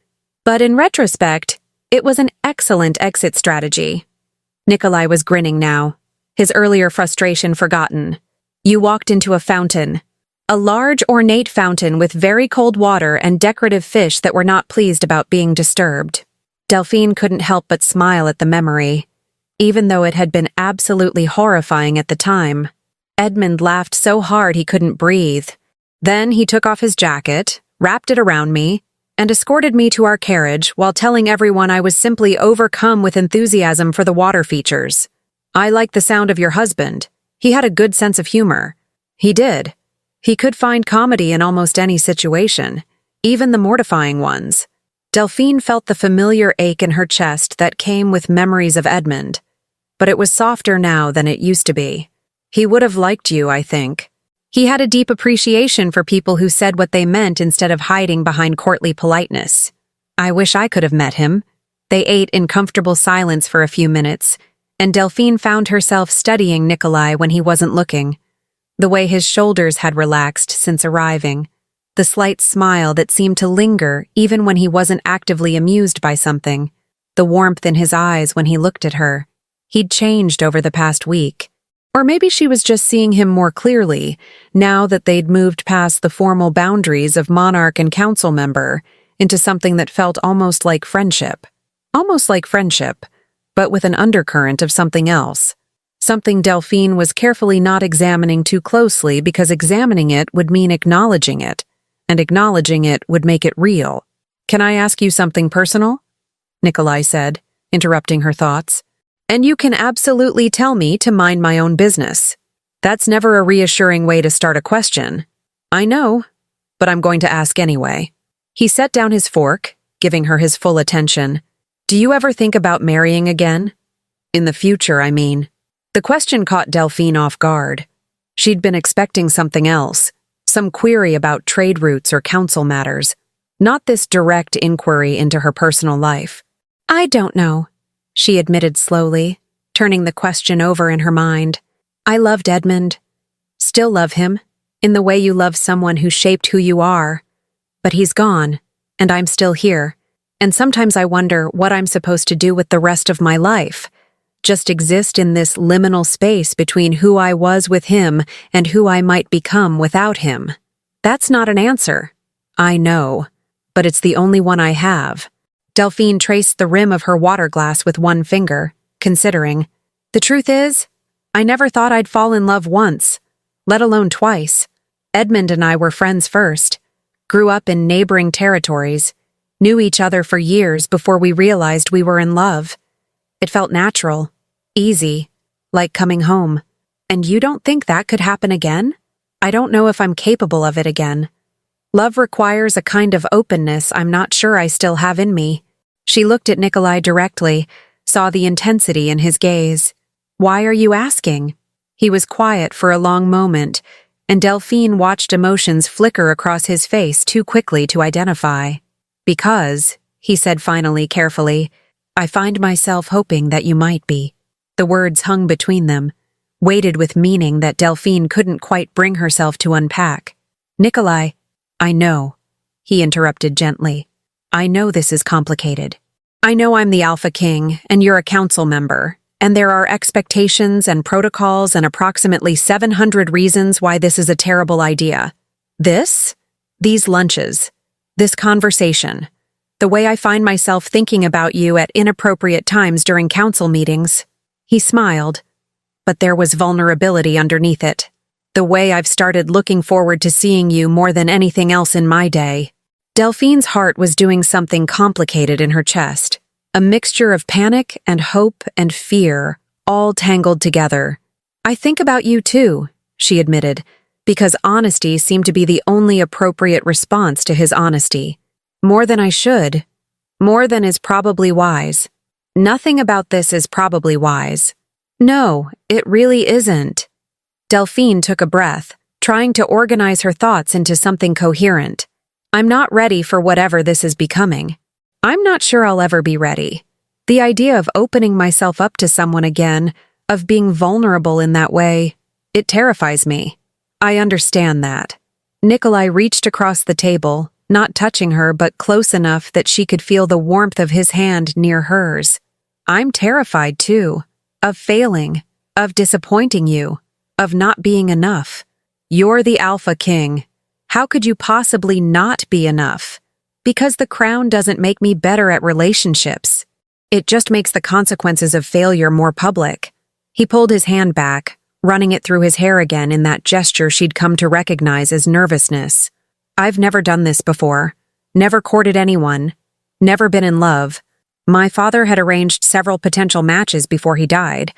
but in retrospect, it was an excellent exit strategy." Nikolai was grinning now, his earlier frustration forgotten. "You walked into a fountain. A large, ornate fountain with very cold water and decorative fish that were not pleased about being disturbed." Delphine couldn't help but smile at the memory, even though it had been absolutely horrifying at the time. Edmund laughed so hard he couldn't breathe. Then he took off his jacket, wrapped it around me, and escorted me to our carriage while telling everyone I was simply overcome with enthusiasm for the water features. "I like the sound of your husband. He had a good sense of humor." "He did. He could find comedy in almost any situation, even the mortifying ones." Delphine felt the familiar ache in her chest that came with memories of Edmund, but it was softer now than it used to be. "He would have liked you, I think. He had a deep appreciation for people who said what they meant instead of hiding behind courtly politeness. I wish I could have met him." They ate in comfortable silence for a few minutes, and Delphine found herself studying Nikolai when he wasn't looking. The way his shoulders had relaxed since arriving, the slight smile that seemed to linger even when he wasn't actively amused by something, the warmth in his eyes when he looked at her. He'd changed over the past week. Or maybe she was just seeing him more clearly, now that they'd moved past the formal boundaries of monarch and council member into something that felt almost like friendship. Almost like friendship, but with an undercurrent of something else. Something Delphine was carefully not examining too closely because examining it would mean acknowledging it, and acknowledging it would make it real. "Can I ask you something personal?" Nikolai said, interrupting her thoughts. "And you can absolutely tell me to mind my own business." That's never a reassuring way to start a question. "I know, but I'm going to ask anyway." He set down his fork, giving her his full attention. "Do you ever think about marrying again? In the future, I mean." The question caught Delphine off guard. She'd been expecting something else, some query about trade routes or council matters, not this direct inquiry into her personal life. "I don't know," she admitted slowly, turning the question over in her mind. "I loved Edmund. Still love him, in the way you love someone who shaped who you are. But he's gone, and I'm still here, and sometimes I wonder what I'm supposed to do with the rest of my life. Just exist in this liminal space between who I was with him and who I might become without him. That's not an answer. I know, but it's the only one I have." Delphine traced the rim of her water glass with one finger, considering. The truth is, I never thought I'd fall in love once, let alone twice. Edmund and I were friends first, grew up in neighboring territories, knew each other for years before we realized we were in love. It felt natural, easy, like coming home. And you don't think that could happen again? I don't know if I'm capable of it again. Love requires a kind of openness I'm not sure I still have in me. She looked at Nikolai directly, saw the intensity in his gaze. Why are you asking? He was quiet for a long moment, and Delphine watched emotions flicker across his face too quickly to identify. Because, he said finally carefully, I find myself hoping that you might be. The words hung between them, weighted with meaning that Delphine couldn't quite bring herself to unpack. Nikolai, I know, he interrupted gently. I know this is complicated. I know I'm the Alpha King, and you're a council member, and there are expectations and protocols and approximately 700 reasons why this is a terrible idea. These lunches, this conversation, the way I find myself thinking about you at inappropriate times during council meetings. He smiled, but there was vulnerability underneath it. The way I've started looking forward to seeing you more than anything else in my day. Delphine's heart was doing something complicated in her chest, a mixture of panic and hope and fear, all tangled together. I think about you too, she admitted, because honesty seemed to be the only appropriate response to his honesty. More than I should. More than is probably wise. Nothing about this is probably wise. No, it really isn't. Delphine took a breath, trying to organize her thoughts into something coherent. I'm not ready for whatever this is becoming. I'm not sure I'll ever be ready. The idea of opening myself up to someone again, of being vulnerable in that way, it terrifies me. I understand that. Nikolai reached across the table, not touching her but close enough that she could feel the warmth of his hand near hers. I'm terrified too, of failing, of disappointing you, of not being enough. You're the Alpha King. How could you possibly not be enough? Because the crown doesn't make me better at relationships. It just makes the consequences of failure more public. He pulled his hand back, running it through his hair again in that gesture she'd come to recognize as nervousness. I've never done this before. Never courted anyone. Never been in love. My father had arranged several potential matches before he died,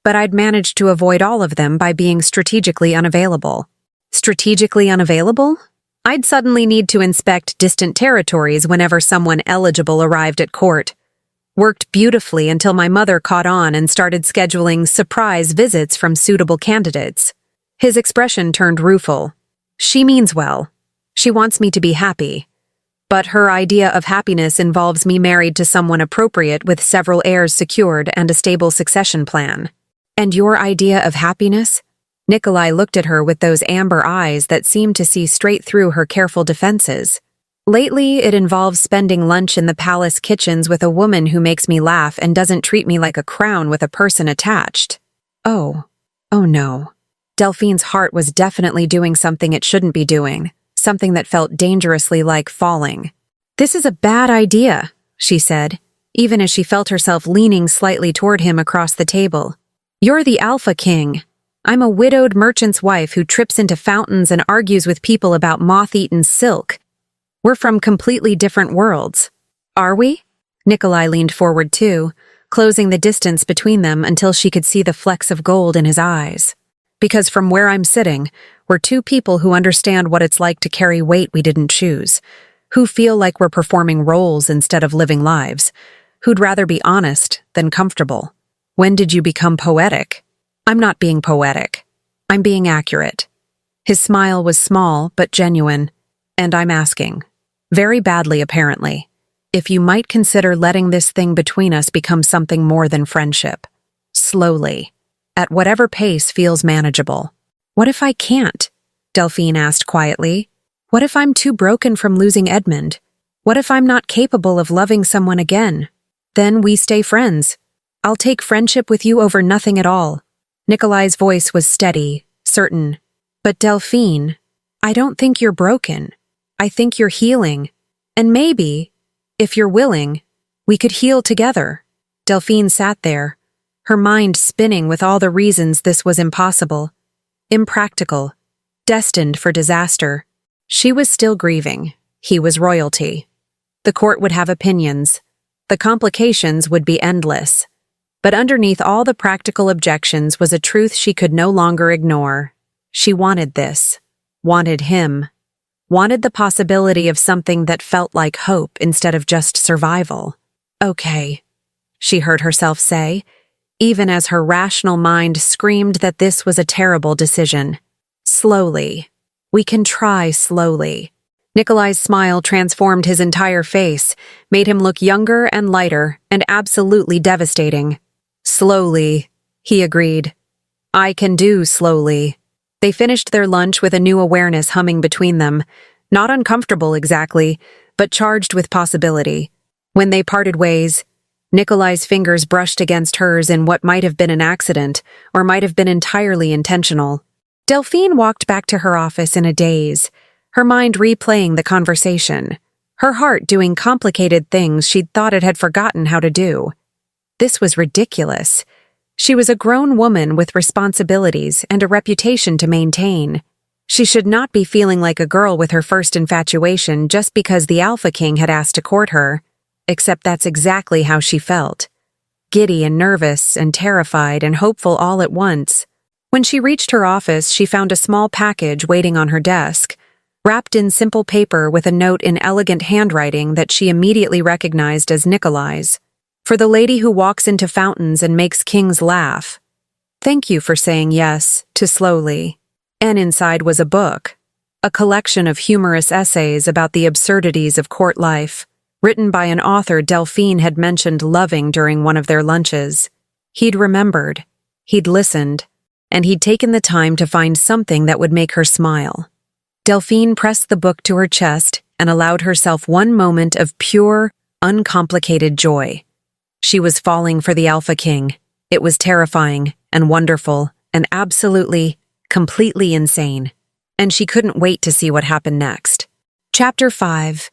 but I'd managed to avoid all of them by being strategically unavailable. Strategically unavailable? I'd suddenly need to inspect distant territories whenever someone eligible arrived at court. Worked beautifully until my mother caught on and started scheduling surprise visits from suitable candidates. His expression turned rueful. She means well. She wants me to be happy. But her idea of happiness involves me married to someone appropriate with several heirs secured and a stable succession plan. And your idea of happiness? Nikolai looked at her with those amber eyes that seemed to see straight through her careful defenses. Lately, it involves spending lunch in the palace kitchens with a woman who makes me laugh and doesn't treat me like a crown with a person attached. Oh no. Delphine's heart was definitely doing something it shouldn't be doing, something that felt dangerously like falling. This is a bad idea, she said, even as she felt herself leaning slightly toward him across the table. You're the Alpha King. I'm a widowed merchant's wife who trips into fountains and argues with people about moth-eaten silk. We're from completely different worlds. Are we? Nikolai leaned forward too, closing the distance between them until she could see the flecks of gold in his eyes. Because from where I'm sitting, we're two people who understand what it's like to carry weight we didn't choose, who feel like we're performing roles instead of living lives, who'd rather be honest than comfortable. When did you become poetic? I'm not being poetic. I'm being accurate. His smile was small but genuine, and I'm asking, very badly apparently, if you might consider letting this thing between us become something more than friendship. Slowly. At whatever pace feels manageable. What if I can't? Delphine asked quietly. What if I'm too broken from losing Edmund? What if I'm not capable of loving someone again? Then we stay friends. I'll take friendship with you over nothing at all. Nikolai's voice was steady, certain. But Delphine, I don't think you're broken. I think you're healing. And maybe, if you're willing, We could heal together. Delphine sat there, her mind spinning with all the reasons this was impossible, impractical, destined for disaster. She was still grieving. He was royalty. The court would have opinions. The complications would be endless. But underneath all the practical objections was a truth she could no longer ignore. She wanted this, wanted him, wanted the possibility of something that felt like hope instead of just survival. Okay, she heard herself say, even as her rational mind screamed that this was a terrible decision. Slowly. We can try slowly. Nikolai's smile transformed his entire face, made him look younger and lighter, and absolutely devastating. Slowly, he agreed. I can do slowly. They finished their lunch with a new awareness humming between them, not uncomfortable exactly, but charged with possibility. When they parted ways, Nikolai's fingers brushed against hers in what might have been an accident, or might have been entirely intentional. Delphine walked back to her office in a daze, her mind replaying the conversation, her heart doing complicated things she'd thought it had forgotten how to do. This was ridiculous. She was a grown woman with responsibilities and a reputation to maintain. She should not be feeling like a girl with her first infatuation just because the Alpha King had asked to court her. Except that's exactly how she felt. Giddy and nervous and terrified and hopeful all at once. When she reached her office, she found a small package waiting on her desk, wrapped in simple paper with a note in elegant handwriting that she immediately recognized as Nikolai's. For the lady who walks into fountains and makes kings laugh. Thank you for saying yes to slowly. And inside was a book, a collection of humorous essays about the absurdities of court life, written by an author Delphine had mentioned loving during one of their lunches. He'd remembered, he'd listened, and he'd taken the time to find something that would make her smile. Delphine pressed the book to her chest and allowed herself one moment of pure, uncomplicated joy. She was falling for the Alpha King. It was terrifying and wonderful and absolutely, completely insane. And she couldn't wait to see what happened next. Chapter 5.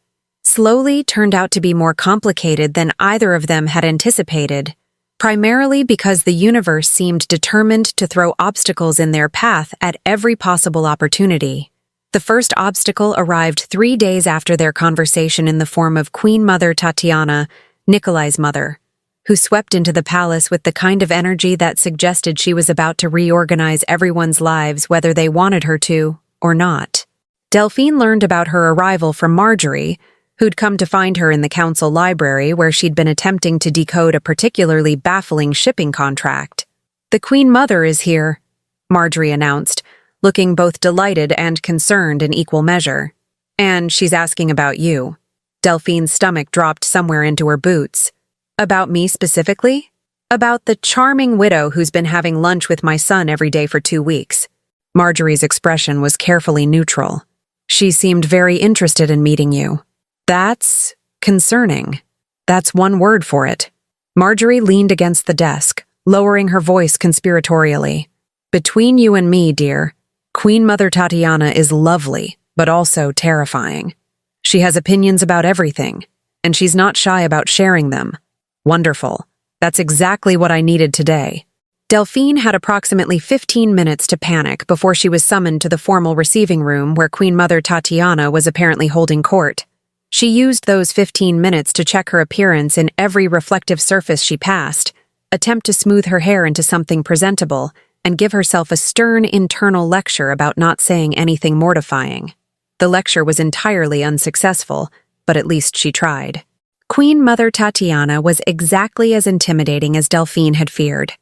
Slowly turned out to be more complicated than either of them had anticipated, primarily because the universe seemed determined to throw obstacles in their path at every possible opportunity. The first obstacle arrived 3 days after their conversation in the form of Queen Mother Tatiana, Nikolai's mother, who swept into the palace with the kind of energy that suggested she was about to reorganize everyone's lives whether they wanted her to or not. Delphine learned about her arrival from Marjorie, who'd come to find her in the council library where she'd been attempting to decode a particularly baffling shipping contract. The Queen Mother is here, Marjorie announced, looking both delighted and concerned in equal measure. And she's asking about you. Delphine's stomach dropped somewhere into her boots. About me specifically? About the charming widow who's been having lunch with my son every day for 2 weeks. Marjorie's expression was carefully neutral. She seemed very interested in meeting you. That's concerning. That's one word for it. Marjorie leaned against the desk, lowering her voice conspiratorially. Between you and me, dear, Queen Mother Tatiana is lovely, but also terrifying. She has opinions about everything, and she's not shy about sharing them. Wonderful. That's exactly what I needed today. Delphine had approximately 15 minutes to panic before she was summoned to the formal receiving room where Queen Mother Tatiana was apparently holding court. She used those 15 minutes to check her appearance in every reflective surface she passed, attempt to smooth her hair into something presentable, and give herself a stern internal lecture about not saying anything mortifying. The lecture was entirely unsuccessful, but at least she tried. Queen Mother Tatiana was exactly as intimidating as Delphine had feared.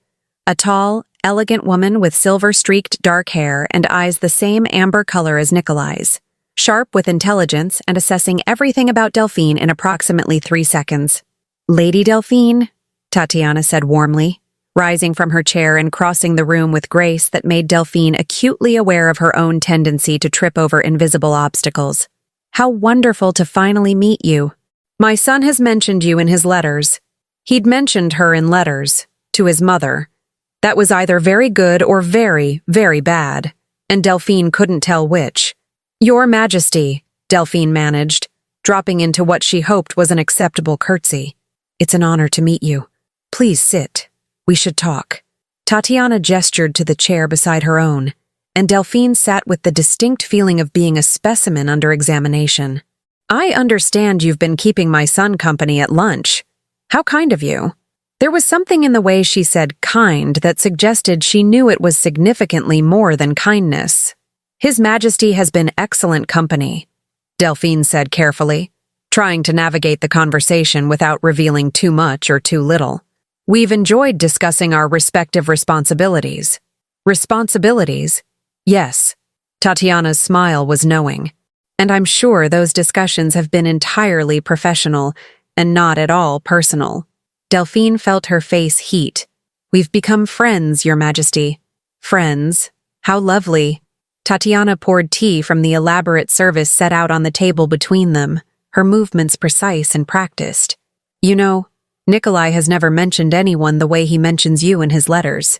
A tall, elegant woman with silver-streaked dark hair and eyes the same amber color as Nikolai's. Sharp with intelligence and assessing everything about Delphine in approximately 3 seconds. Lady Delphine, Tatiana said warmly, rising from her chair and crossing the room with grace that made Delphine acutely aware of her own tendency to trip over invisible obstacles. How wonderful to finally meet you. My son has mentioned you in his letters. He'd mentioned her in letters, to his mother. That was either very good or very, very bad, and Delphine couldn't tell which. Your Majesty, Delphine managed, dropping into what she hoped was an acceptable curtsy. It's an honor to meet you. Please sit. We should talk. Tatiana gestured to the chair beside her own, and Delphine sat with the distinct feeling of being a specimen under examination. I understand you've been keeping my son company at lunch. How kind of you. There was something in the way she said kind that suggested she knew it was significantly more than kindness. His Majesty has been excellent company, Delphine said carefully, trying to navigate the conversation without revealing too much or too little. We've enjoyed discussing our respective responsibilities. Responsibilities? Yes. Tatiana's smile was knowing. And I'm sure those discussions have been entirely professional and not at all personal. Delphine felt her face heat. We've become friends, Your Majesty. Friends? How lovely. Tatiana poured tea from the elaborate service set out on the table between them, her movements precise and practiced. You know, Nikolai has never mentioned anyone the way he mentions you in his letters.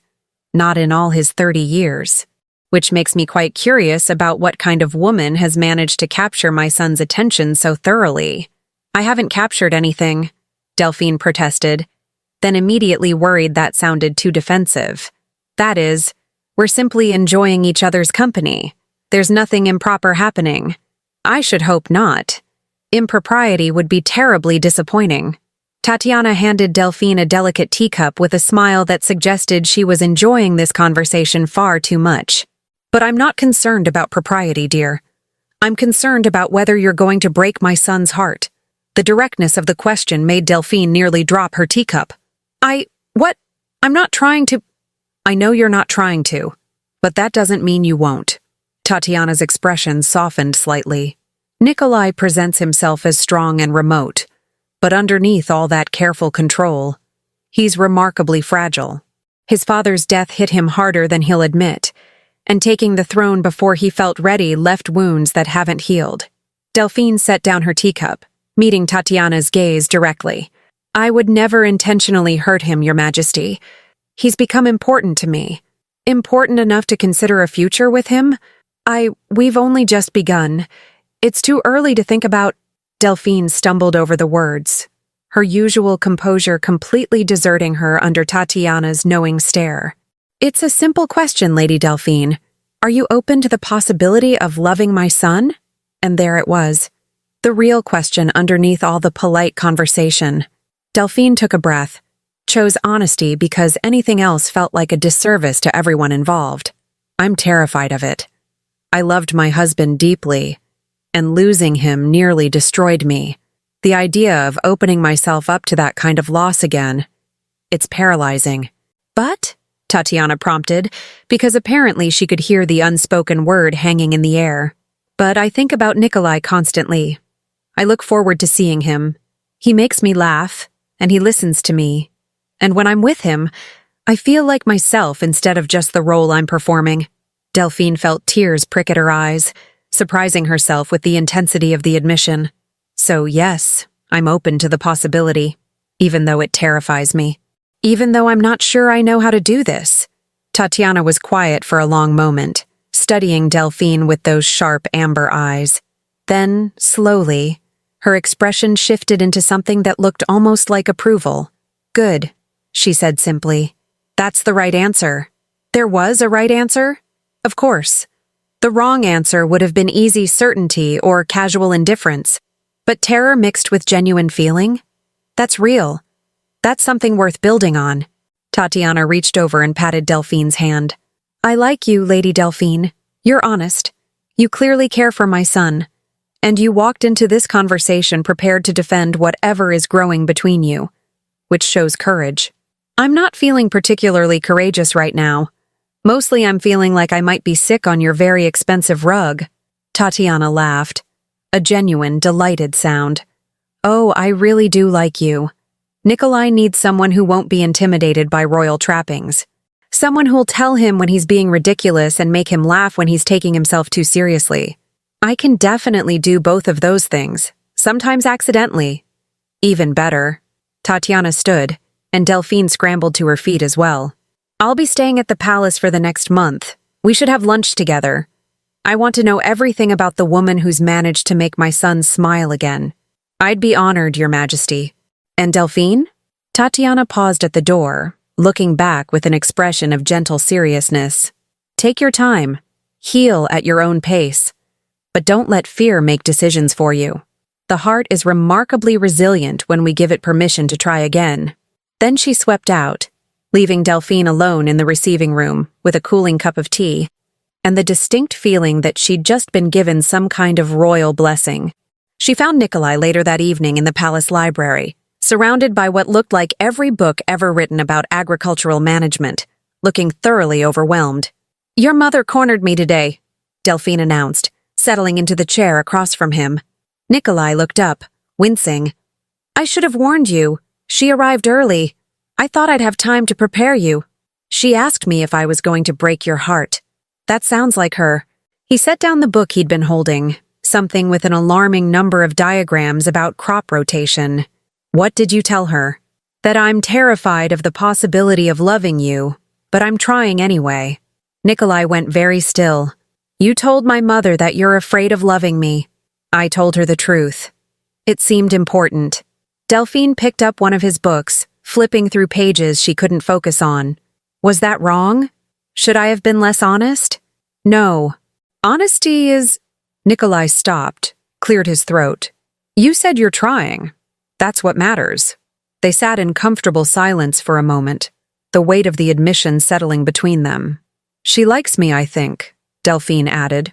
Not in all his 30 years. Which makes me quite curious about what kind of woman has managed to capture my son's attention so thoroughly. I haven't captured anything, Delphine protested, then immediately worried that sounded too defensive. That is, we're simply enjoying each other's company. There's nothing improper happening. I should hope not. Impropriety would be terribly disappointing. Tatiana handed Delphine a delicate teacup with a smile that suggested she was enjoying this conversation far too much. But I'm not concerned about propriety, dear. I'm concerned about whether you're going to break my son's heart. The directness of the question made Delphine nearly drop her teacup. What? I'm not trying to— I know you're not trying to, but that doesn't mean you won't. Tatiana's expression softened slightly. Nikolai presents himself as strong and remote, but underneath all that careful control, he's remarkably fragile. His father's death hit him harder than he'll admit, and taking the throne before he felt ready left wounds that haven't healed. Delphine set down her teacup, meeting Tatiana's gaze directly. I would never intentionally hurt him, Your Majesty. He's become important to me. Important enough to consider a future with him? We've only just begun. It's too early to think about— Delphine stumbled over the words, her usual composure completely deserting her under Tatiana's knowing stare. It's a simple question, Lady Delphine. Are you open to the possibility of loving my son? And there it was. The real question underneath all the polite conversation. Delphine took a breath, chose honesty because anything else felt like a disservice to everyone involved. I'm terrified of it. I loved my husband deeply, and losing him nearly destroyed me. The idea of opening myself up to that kind of loss again, it's paralyzing. But, Tatiana prompted, because apparently she could hear the unspoken word hanging in the air. But I think about Nikolai constantly. I look forward to seeing him. He makes me laugh, and he listens to me. And when I'm with him, I feel like myself instead of just the role I'm performing. Delphine felt tears prick at her eyes, surprising herself with the intensity of the admission. So yes, I'm open to the possibility, even though it terrifies me. Even though I'm not sure I know how to do this. Tatiana was quiet for a long moment, studying Delphine with those sharp amber eyes. Then, slowly, her expression shifted into something that looked almost like approval. Good, she said simply. That's the right answer. There was a right answer? Of course. The wrong answer would have been easy certainty or casual indifference. But terror mixed with genuine feeling? That's real. That's something worth building on. Tatiana reached over and patted Delphine's hand. I like you, Lady Delphine. You're honest. You clearly care for my son. And you walked into this conversation prepared to defend whatever is growing between you, which shows courage. I'm not feeling particularly courageous right now. Mostly I'm feeling like I might be sick on your very expensive rug. Tatiana laughed. A genuine, delighted sound. Oh, I really do like you. Nikolai needs someone who won't be intimidated by royal trappings. Someone who'll tell him when he's being ridiculous and make him laugh when he's taking himself too seriously. I can definitely do both of those things, sometimes accidentally. Even better. Tatiana stood, and Delphine scrambled to her feet as well. I'll be staying at the palace for the next month. We should have lunch together. I want to know everything about the woman who's managed to make my son smile again. I'd be honored, Your Majesty. And Delphine? Tatiana paused at the door, looking back with an expression of gentle seriousness. Take your time. Heal at your own pace. But don't let fear make decisions for you. The heart is remarkably resilient when we give it permission to try again. Then she swept out, leaving Delphine alone in the receiving room with a cooling cup of tea, and the distinct feeling that she'd just been given some kind of royal blessing. She found Nikolai later that evening in the palace library, surrounded by what looked like every book ever written about agricultural management, looking thoroughly overwhelmed. "Your mother cornered me today," Delphine announced, settling into the chair across from him. Nikolai looked up, wincing. "I should have warned you. She arrived early. I thought I'd have time to prepare you. She asked me if I was going to break your heart." "That sounds like her." He set down the book he'd been holding, something with an alarming number of diagrams about crop rotation. "What did you tell her?" "That I'm terrified of the possibility of loving you, but I'm trying anyway." Nikolai went very still. "You told my mother that you're afraid of loving me." I told her the truth. It seemed important. Delphine picked up one of his books, flipping through pages she couldn't focus on. "Was that wrong? Should I have been less honest?" "No. Honesty is—" Nikolai stopped, cleared his throat. "You said you're trying. That's what matters." They sat in comfortable silence for a moment, the weight of the admission settling between them. "She likes me, I think," Delphine added.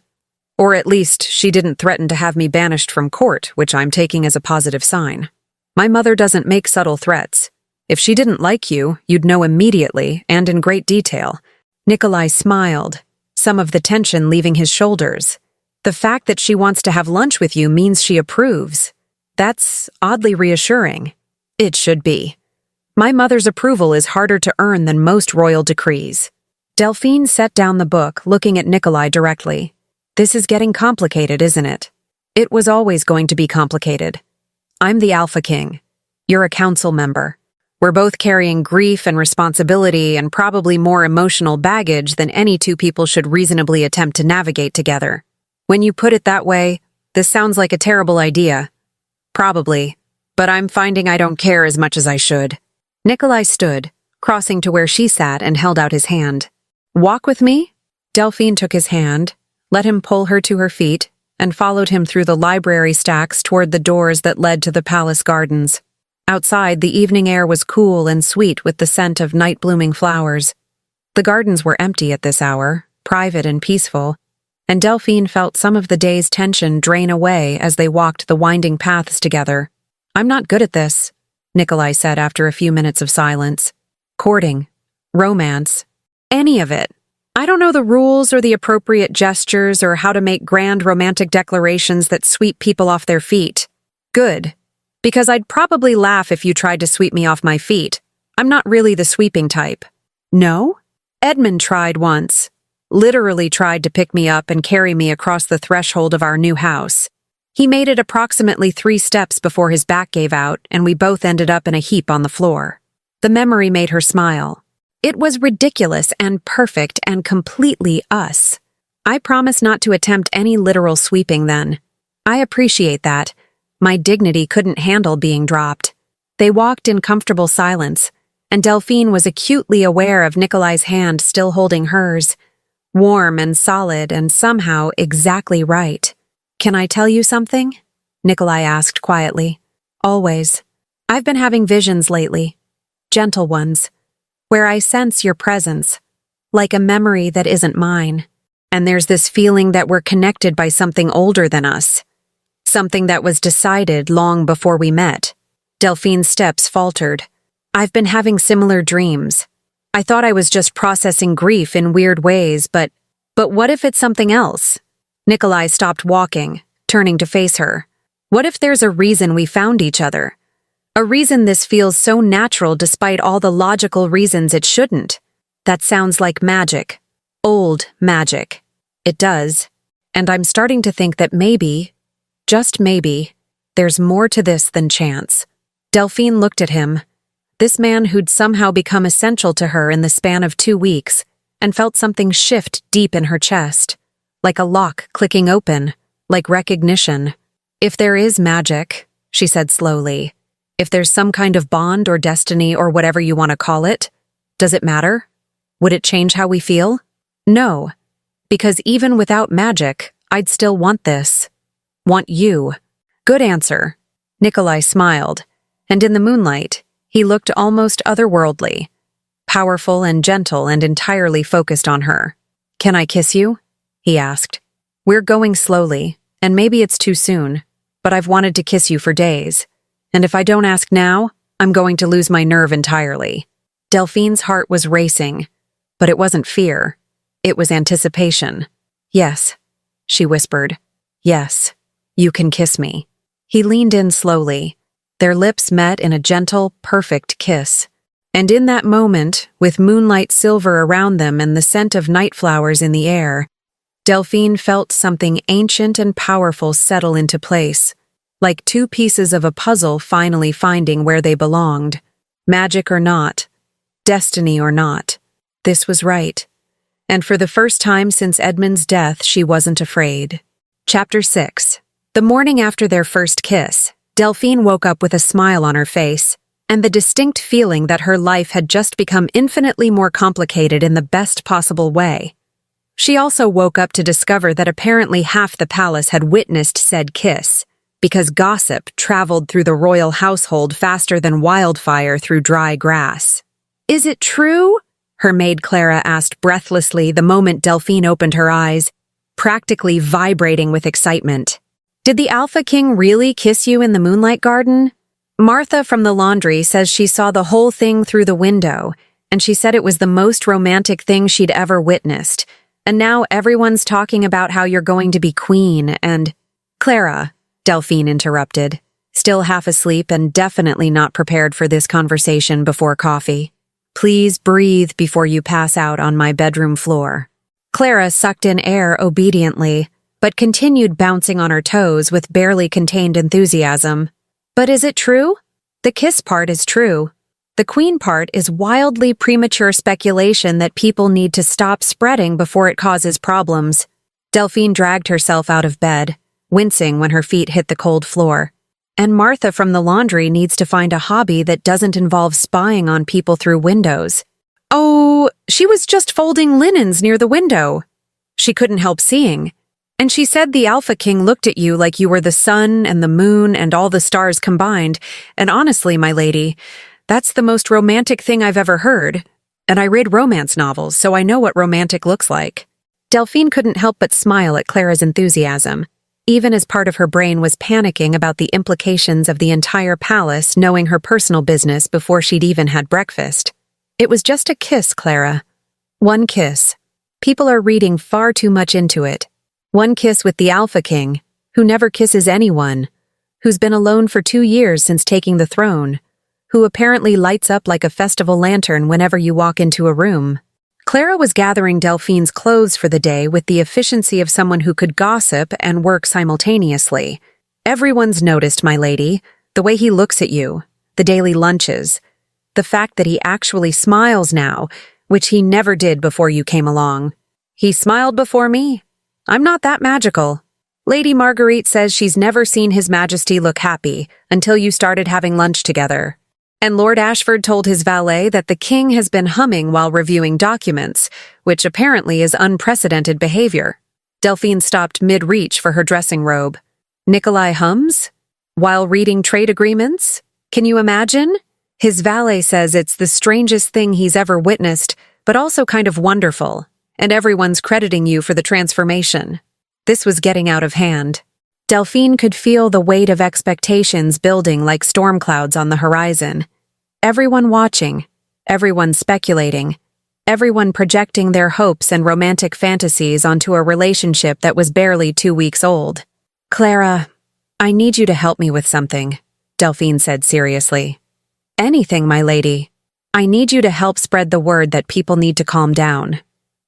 "Or at least she didn't threaten to have me banished from court, which I'm taking as a positive sign. My mother doesn't make subtle threats. If she didn't like you, you'd know immediately and in great detail." Nikolai smiled, some of the tension leaving his shoulders. "The fact that she wants to have lunch with you means she approves. That's oddly reassuring." "It should be. My mother's approval is harder to earn than most royal decrees." Delphine set down the book, looking at Nikolai directly. "This is getting complicated, isn't it?" "It was always going to be complicated. I'm the Alpha King. You're a council member. We're both carrying grief and responsibility and probably more emotional baggage than any two people should reasonably attempt to navigate together. When you put it that way, this sounds like a terrible idea. Probably, but I'm finding I don't care as much as I should." Nikolai stood, crossing to where she sat and held out his hand. "Walk with me?" Delphine took his hand, let him pull her to her feet, and followed him through the library stacks toward the doors that led to the palace gardens. Outside, the evening air was cool and sweet with the scent of night-blooming flowers. The gardens were empty at this hour, private and peaceful, and Delphine felt some of the day's tension drain away as they walked the winding paths together. "I'm not good at this," Nikolai said after a few minutes of silence. "Courting, romance, any of it. I don't know the rules or the appropriate gestures or how to make grand romantic declarations that sweep people off their feet." "Good, because I'd probably laugh if you tried to sweep me off my feet. I'm not really the sweeping type." "No?" "Edmund tried once. Literally tried to pick me up and carry me across the threshold of our new house. He made it approximately 3 steps before his back gave out, and we both ended up in a heap on the floor." The memory made her smile. "It was ridiculous and perfect and completely us. I promise not to attempt any literal sweeping then. I appreciate that. My dignity couldn't handle being dropped." They walked in comfortable silence, and Delphine was acutely aware of Nikolai's hand still holding hers, warm and solid and somehow exactly right. "Can I tell you something?" Nikolai asked quietly. "Always. I've been having visions lately. Gentle ones, where I sense your presence, like a memory that isn't mine. And there's this feeling that we're connected by something older than us. Something that was decided long before we met." Delphine's steps faltered. "I've been having similar dreams. I thought I was just processing grief in weird ways, but what if it's something else?" Nikolai stopped walking, turning to face her. "What if there's a reason we found each other? A reason this feels so natural despite all the logical reasons it shouldn't? That sounds like magic. Old magic. It does. And I'm starting to think that maybe, just maybe, there's more to this than chance." Delphine looked at him, this man who'd somehow become essential to her in the span of 2 weeks, and felt something shift deep in her chest, like a lock clicking open, like recognition. "If there is magic," she said slowly, If there's some kind of bond or destiny or whatever you want to call it, does it matter? Would it change how we feel? No, because even without magic, I'd still want this. Want you. Good answer. Nikolai smiled, and in the moonlight, he looked almost otherworldly, powerful and gentle and entirely focused on her. Can I kiss you? He asked. We're going slowly, and maybe it's too soon, but I've wanted to kiss you for days. And if I don't ask now, I'm going to lose my nerve entirely. Delphine's heart was racing, but it wasn't fear. It was anticipation. Yes, she whispered. Yes, you can kiss me. He leaned in slowly. Their lips met in a gentle, perfect kiss. And in that moment, with moonlight silver around them and the scent of night flowers in the air, Delphine felt something ancient and powerful settle into place, like two pieces of a puzzle finally finding where they belonged. Magic or not, destiny or not, this was right. And for the first time since Edmund's death, she wasn't afraid. Chapter 6. The morning after their first kiss, Delphine woke up with a smile on her face, and the distinct feeling that her life had just become infinitely more complicated in the best possible way. She also woke up to discover that apparently half the palace had witnessed said kiss, because gossip traveled through the royal household faster than wildfire through dry grass. Is it true? Her maid Clara asked breathlessly the moment Delphine opened her eyes, practically vibrating with excitement. Did the Alpha King really kiss you in the moonlight garden? Martha from the laundry says she saw the whole thing through the window, and she said it was the most romantic thing she'd ever witnessed. And now everyone's talking about how you're going to be queen and— Clara, Delphine interrupted, still half asleep and definitely not prepared for this conversation before coffee. Please breathe before you pass out on my bedroom floor. Clara sucked in air obediently, but continued bouncing on her toes with barely contained enthusiasm. But is it true? The kiss part is true. The queen part is wildly premature speculation that people need to stop spreading before it causes problems. Delphine dragged herself out of bed, wincing when her feet hit the cold floor. And Martha from the laundry needs to find a hobby that doesn't involve spying on people through windows. Oh, she was just folding linens near the window. She couldn't help seeing. And she said the Alpha King looked at you like you were the sun and the moon and all the stars combined. And honestly, my lady, that's the most romantic thing I've ever heard. And I read romance novels, so I know what romantic looks like. Delphine couldn't help but smile at Clara's enthusiasm, even as part of her brain was panicking about the implications of the entire palace knowing her personal business before she'd even had breakfast. It was just a kiss, Clara. One kiss. People are reading far too much into it. One kiss with the Alpha King, who never kisses anyone, who's been alone for 2 years since taking the throne, who apparently lights up like a festival lantern whenever you walk into a room. Clara was gathering Delphine's clothes for the day with the efficiency of someone who could gossip and work simultaneously. Everyone's noticed, my lady, the way he looks at you, the daily lunches, the fact that he actually smiles now, which he never did before you came along. He smiled before me. I'm not that magical. Lady Marguerite says she's never seen His Majesty look happy until you started having lunch together. And Lord Ashford told his valet that the king has been humming while reviewing documents, which apparently is unprecedented behavior. Delphine stopped mid-reach for her dressing robe. Nikolai hums? While reading trade agreements? Can you imagine? His valet says it's the strangest thing he's ever witnessed, but also kind of wonderful, and everyone's crediting you for the transformation. This was getting out of hand. Delphine could feel the weight of expectations building like storm clouds on the horizon. Everyone watching, everyone speculating, everyone projecting their hopes and romantic fantasies onto a relationship that was barely 2 weeks old. Clara, I need you to help me with something, Delphine said seriously. Anything, my lady. I need you to help spread the word that people need to calm down.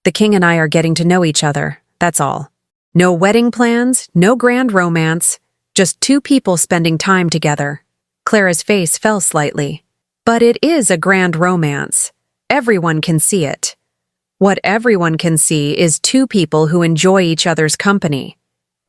The king and I are getting to know each other, that's all. No wedding plans, no grand romance, just 2 people spending time together. Clara's face fell slightly. But it is a grand romance. Everyone can see it. What everyone can see is 2 people who enjoy each other's company.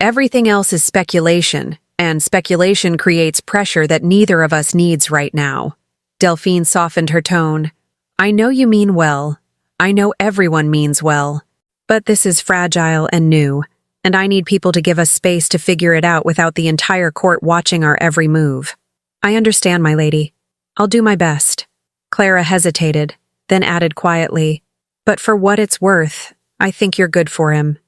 Everything else is speculation, and speculation creates pressure that neither of us needs right now. Delphine softened her tone. I know you mean well. I know everyone means well. But this is fragile and new, and I need people to give us space to figure it out without the entire court watching our every move. I understand, my lady. I'll do my best. Clara hesitated, then added quietly, but for what it's worth, I think you're good for him.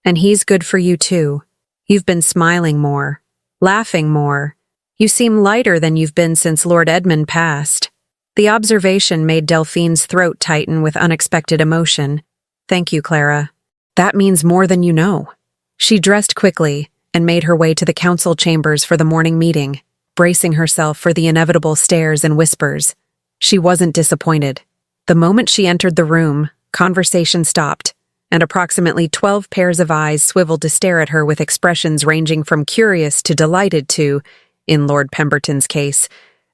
And he's good for you too. You've been smiling more, laughing more. You seem lighter than you've been since Lord Edmund passed. The observation made Delphine's throat tighten with unexpected emotion. Thank you, Clara. That means more than you know. She dressed quickly and made her way to the council chambers for the morning meeting, bracing herself for the inevitable stares and whispers. She wasn't disappointed. The moment she entered the room, conversation stopped, and approximately 12 pairs of eyes swiveled to stare at her with expressions ranging from curious to delighted to, in Lord Pemberton's case,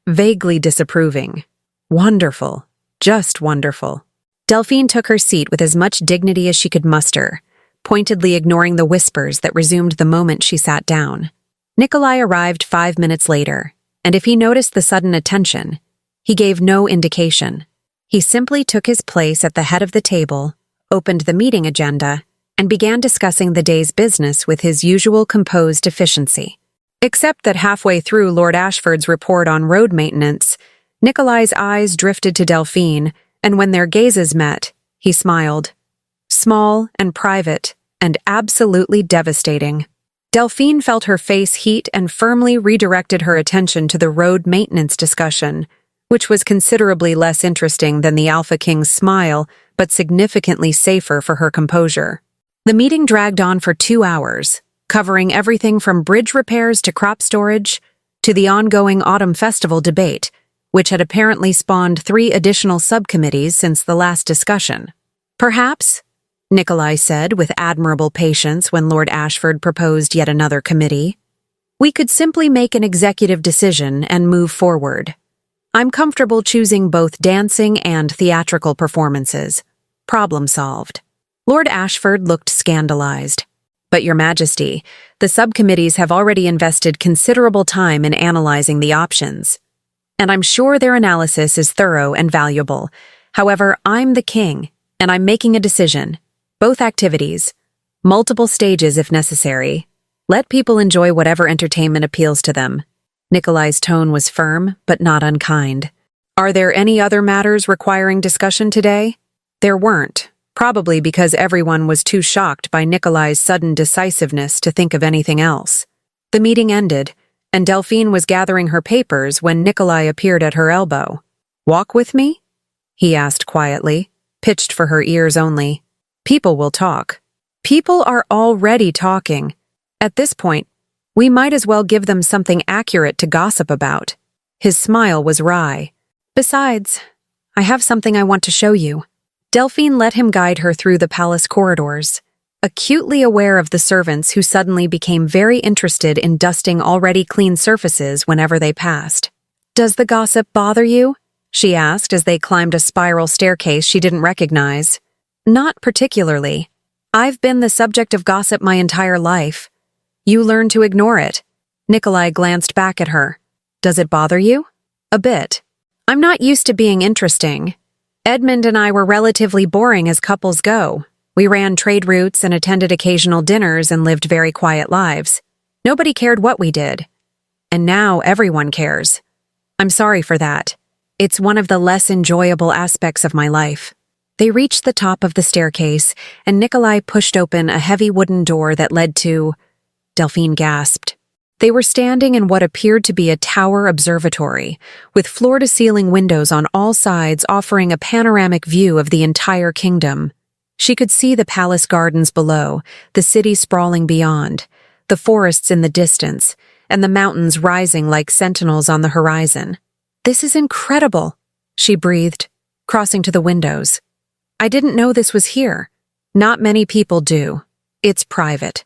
vaguely disapproving. Wonderful. Just wonderful. Delphine took her seat with as much dignity as she could muster, pointedly ignoring the whispers that resumed the moment she sat down. Nikolai arrived 5 minutes later, and if he noticed the sudden attention, he gave no indication. He simply took his place at the head of the table, opened the meeting agenda, and began discussing the day's business with his usual composed efficiency. Except that halfway through Lord Ashford's report on road maintenance, Nikolai's eyes drifted to Delphine, and when their gazes met, he smiled. Small and private, and absolutely devastating. Delphine felt her face heat and firmly redirected her attention to the road maintenance discussion, which was considerably less interesting than the Alpha King's smile, but significantly safer for her composure. The meeting dragged on for 2 hours, covering everything from bridge repairs to crop storage, to the ongoing autumn festival debate, which had apparently spawned 3 additional subcommittees since the last discussion. Perhaps, Nikolai said with admirable patience when Lord Ashford proposed yet another committee, we could simply make an executive decision and move forward. I'm comfortable choosing both dancing and theatrical performances. Problem solved. Lord Ashford looked scandalized. But Your Majesty, the subcommittees have already invested considerable time in analyzing the options. And I'm sure their analysis is thorough and valuable. However, I'm the king, and I'm making a decision. Both activities. Multiple stages if necessary. Let people enjoy whatever entertainment appeals to them. Nikolai's tone was firm, but not unkind. Are there any other matters requiring discussion today? There weren't, probably because everyone was too shocked by Nikolai's sudden decisiveness to think of anything else. The meeting ended, and Delphine was gathering her papers when Nikolai appeared at her elbow. Walk with me? He asked quietly, pitched for her ears only. People will talk. People are already talking. At this point, we might as well give them something accurate to gossip about. His smile was wry. Besides, I have something I want to show you. Delphine let him guide her through the palace corridors, acutely aware of the servants who suddenly became very interested in dusting already clean surfaces whenever they passed. Does the gossip bother you? She asked as they climbed a spiral staircase she didn't recognize. Not particularly. I've been the subject of gossip my entire life. You learn to ignore it. Nikolai glanced back at her. Does it bother you? A bit. I'm not used to being interesting. Edmund and I were relatively boring as couples go. We ran trade routes and attended occasional dinners and lived very quiet lives. Nobody cared what we did. And now everyone cares. I'm sorry for that. It's one of the less enjoyable aspects of my life. They reached the top of the staircase, and Nikolai pushed open a heavy wooden door that led to... Delphine gasped. They were standing in what appeared to be a tower observatory, with floor-to-ceiling windows on all sides offering a panoramic view of the entire kingdom. She could see the palace gardens below, the city sprawling beyond, the forests in the distance, and the mountains rising like sentinels on the horizon. This is incredible, she breathed, crossing to the windows. I didn't know this was here. Not many people do. It's private.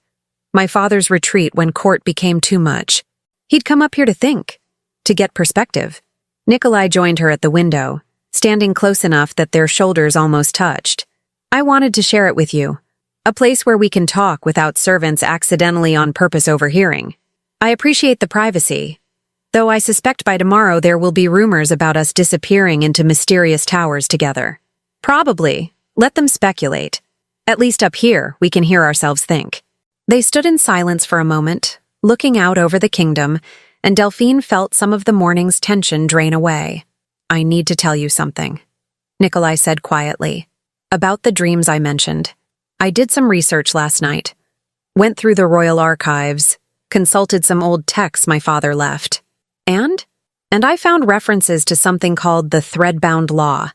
My father's retreat when court became too much. He'd come up here to think, to get perspective. Nikolai joined her at the window, standing close enough that their shoulders almost touched. I wanted to share it with you. A place where we can talk without servants accidentally on purpose overhearing. I appreciate the privacy, though I suspect by tomorrow there will be rumors about us disappearing into mysterious towers together. Probably. Let them speculate. At least up here, we can hear ourselves think. They stood in silence for a moment, looking out over the kingdom, and Delphine felt some of the morning's tension drain away. I need to tell you something, Nikolai said quietly. About the dreams I mentioned. I did some research last night. Went through the royal archives, consulted some old texts my father left. And I found references to something called the Threadbound law.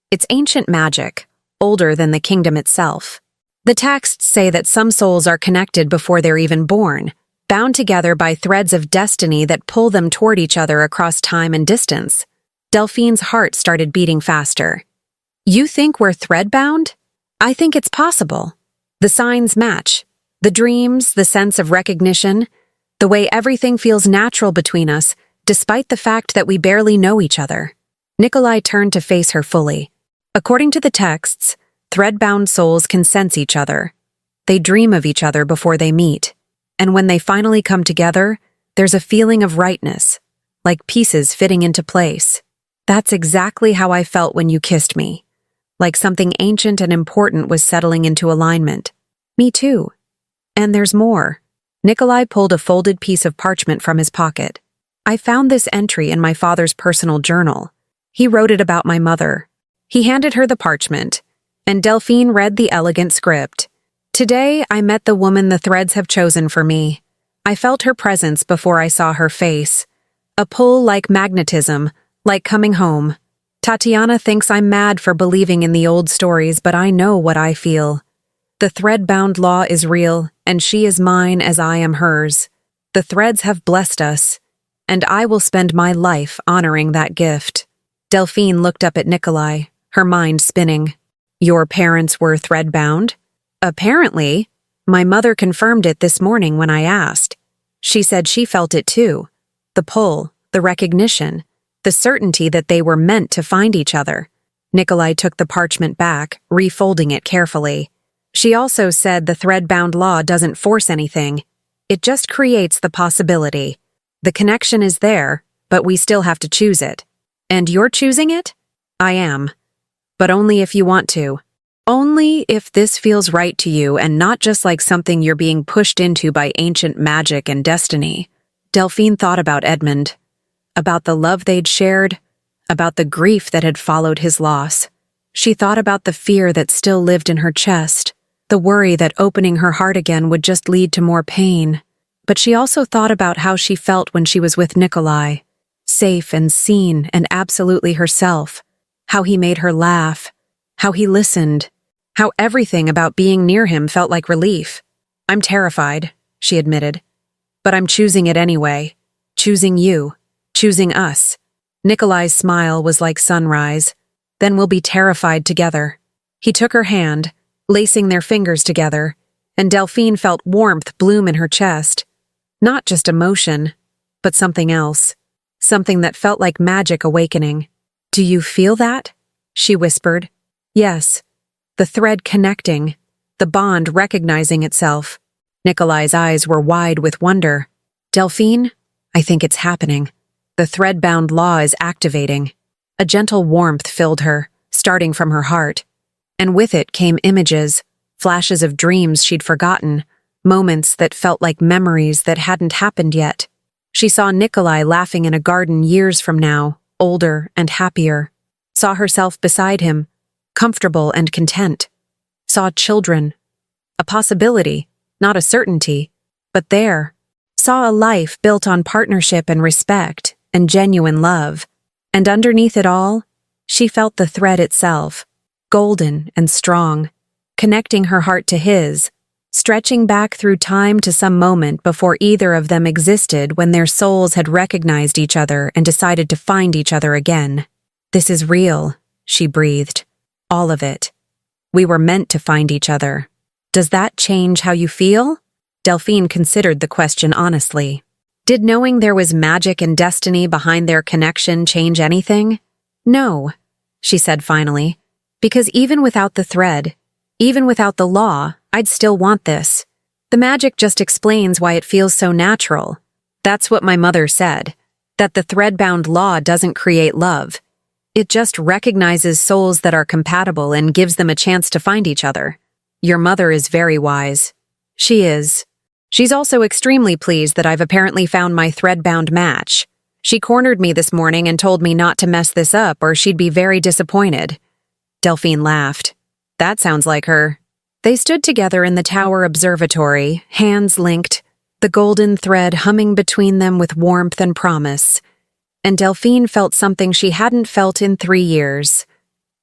It's ancient magic, older than the kingdom itself. The texts say that some souls are connected before they're even born, bound together by threads of destiny that pull them toward each other across time and distance. Delphine's heart started beating faster. You think we're threadbound? I think it's possible. The signs match. The dreams, the sense of recognition, the way everything feels natural between us, despite the fact that we barely know each other. Nikolai turned to face her fully. According to the texts, threadbound souls can sense each other. They dream of each other before they meet. And when they finally come together, there's a feeling of rightness, like pieces fitting into place. That's exactly how I felt when you kissed me. Like something ancient and important was settling into alignment. Me too. And there's more. Nikolai pulled a folded piece of parchment from his pocket. I found this entry in my father's personal journal. He wrote it about my mother. He handed her the parchment, and Delphine read the elegant script. Today, I met the woman the threads have chosen for me. I felt her presence before I saw her face. A pull like magnetism, like coming home. Tatiana thinks I'm mad for believing in the old stories, but I know what I feel. The thread-bound law is real, and she is mine as I am hers. The threads have blessed us, and I will spend my life honoring that gift. Delphine looked up at Nikolai, her mind spinning. Your parents were thread-bound? Apparently. My mother confirmed it this morning when I asked. She said she felt it too. The pull, the recognition, the certainty that they were meant to find each other. Nikolai took the parchment back, refolding it carefully. She also said the thread-bound law doesn't force anything. It just creates the possibility. The connection is there, but we still have to choose it. And you're choosing it? I am. But only if you want to. Only if this feels right to you and not just like something you're being pushed into by ancient magic and destiny. Delphine thought about Edmund. About the love they'd shared, about the grief that had followed his loss. She thought about the fear that still lived in her chest, the worry that opening her heart again would just lead to more pain. But she also thought about how she felt when she was with Nikolai, safe and seen and absolutely herself, how he made her laugh, how he listened, how everything about being near him felt like relief. I'm terrified, she admitted, but I'm choosing it anyway, choosing you. Choosing us. Nikolai's smile was like sunrise. Then we'll be terrified together. He took her hand, lacing their fingers together, and Delphine felt warmth bloom in her chest. Not just emotion, but something else. Something that felt like magic awakening. Do you feel that? She whispered. Yes. The thread connecting, the bond recognizing itself. Nikolai's eyes were wide with wonder. Delphine, I think it's happening. The thread-bound law is activating. A gentle warmth filled her, starting from her heart. And with it came images, flashes of dreams she'd forgotten, moments that felt like memories that hadn't happened yet. She saw Nikolai laughing in a garden years from now, older and happier. Saw herself beside him, comfortable and content. Saw children. A possibility, not a certainty, but there. Saw a life built on partnership and respect and genuine love. And underneath it all, she felt the thread itself, golden and strong, connecting her heart to his, stretching back through time to some moment before either of them existed when their souls had recognized each other and decided to find each other again. This is real, she breathed. All of it. We were meant to find each other. Does that change how you feel? Delphine considered the question honestly. Did knowing there was magic and destiny behind their connection change anything? No, she said finally, because even without the thread, even without the law, I'd still want this. The magic just explains why it feels so natural. That's what my mother said, that the Threadbound law doesn't create love. It just recognizes souls that are compatible and gives them a chance to find each other. Your mother is very wise. She is. She's also extremely pleased that I've apparently found my Threadbound match. She cornered me this morning and told me not to mess this up or she'd be very disappointed. Delphine laughed. That sounds like her. They stood together in the tower observatory, hands linked, the golden thread humming between them with warmth and promise. And Delphine felt something she hadn't felt in 3 years.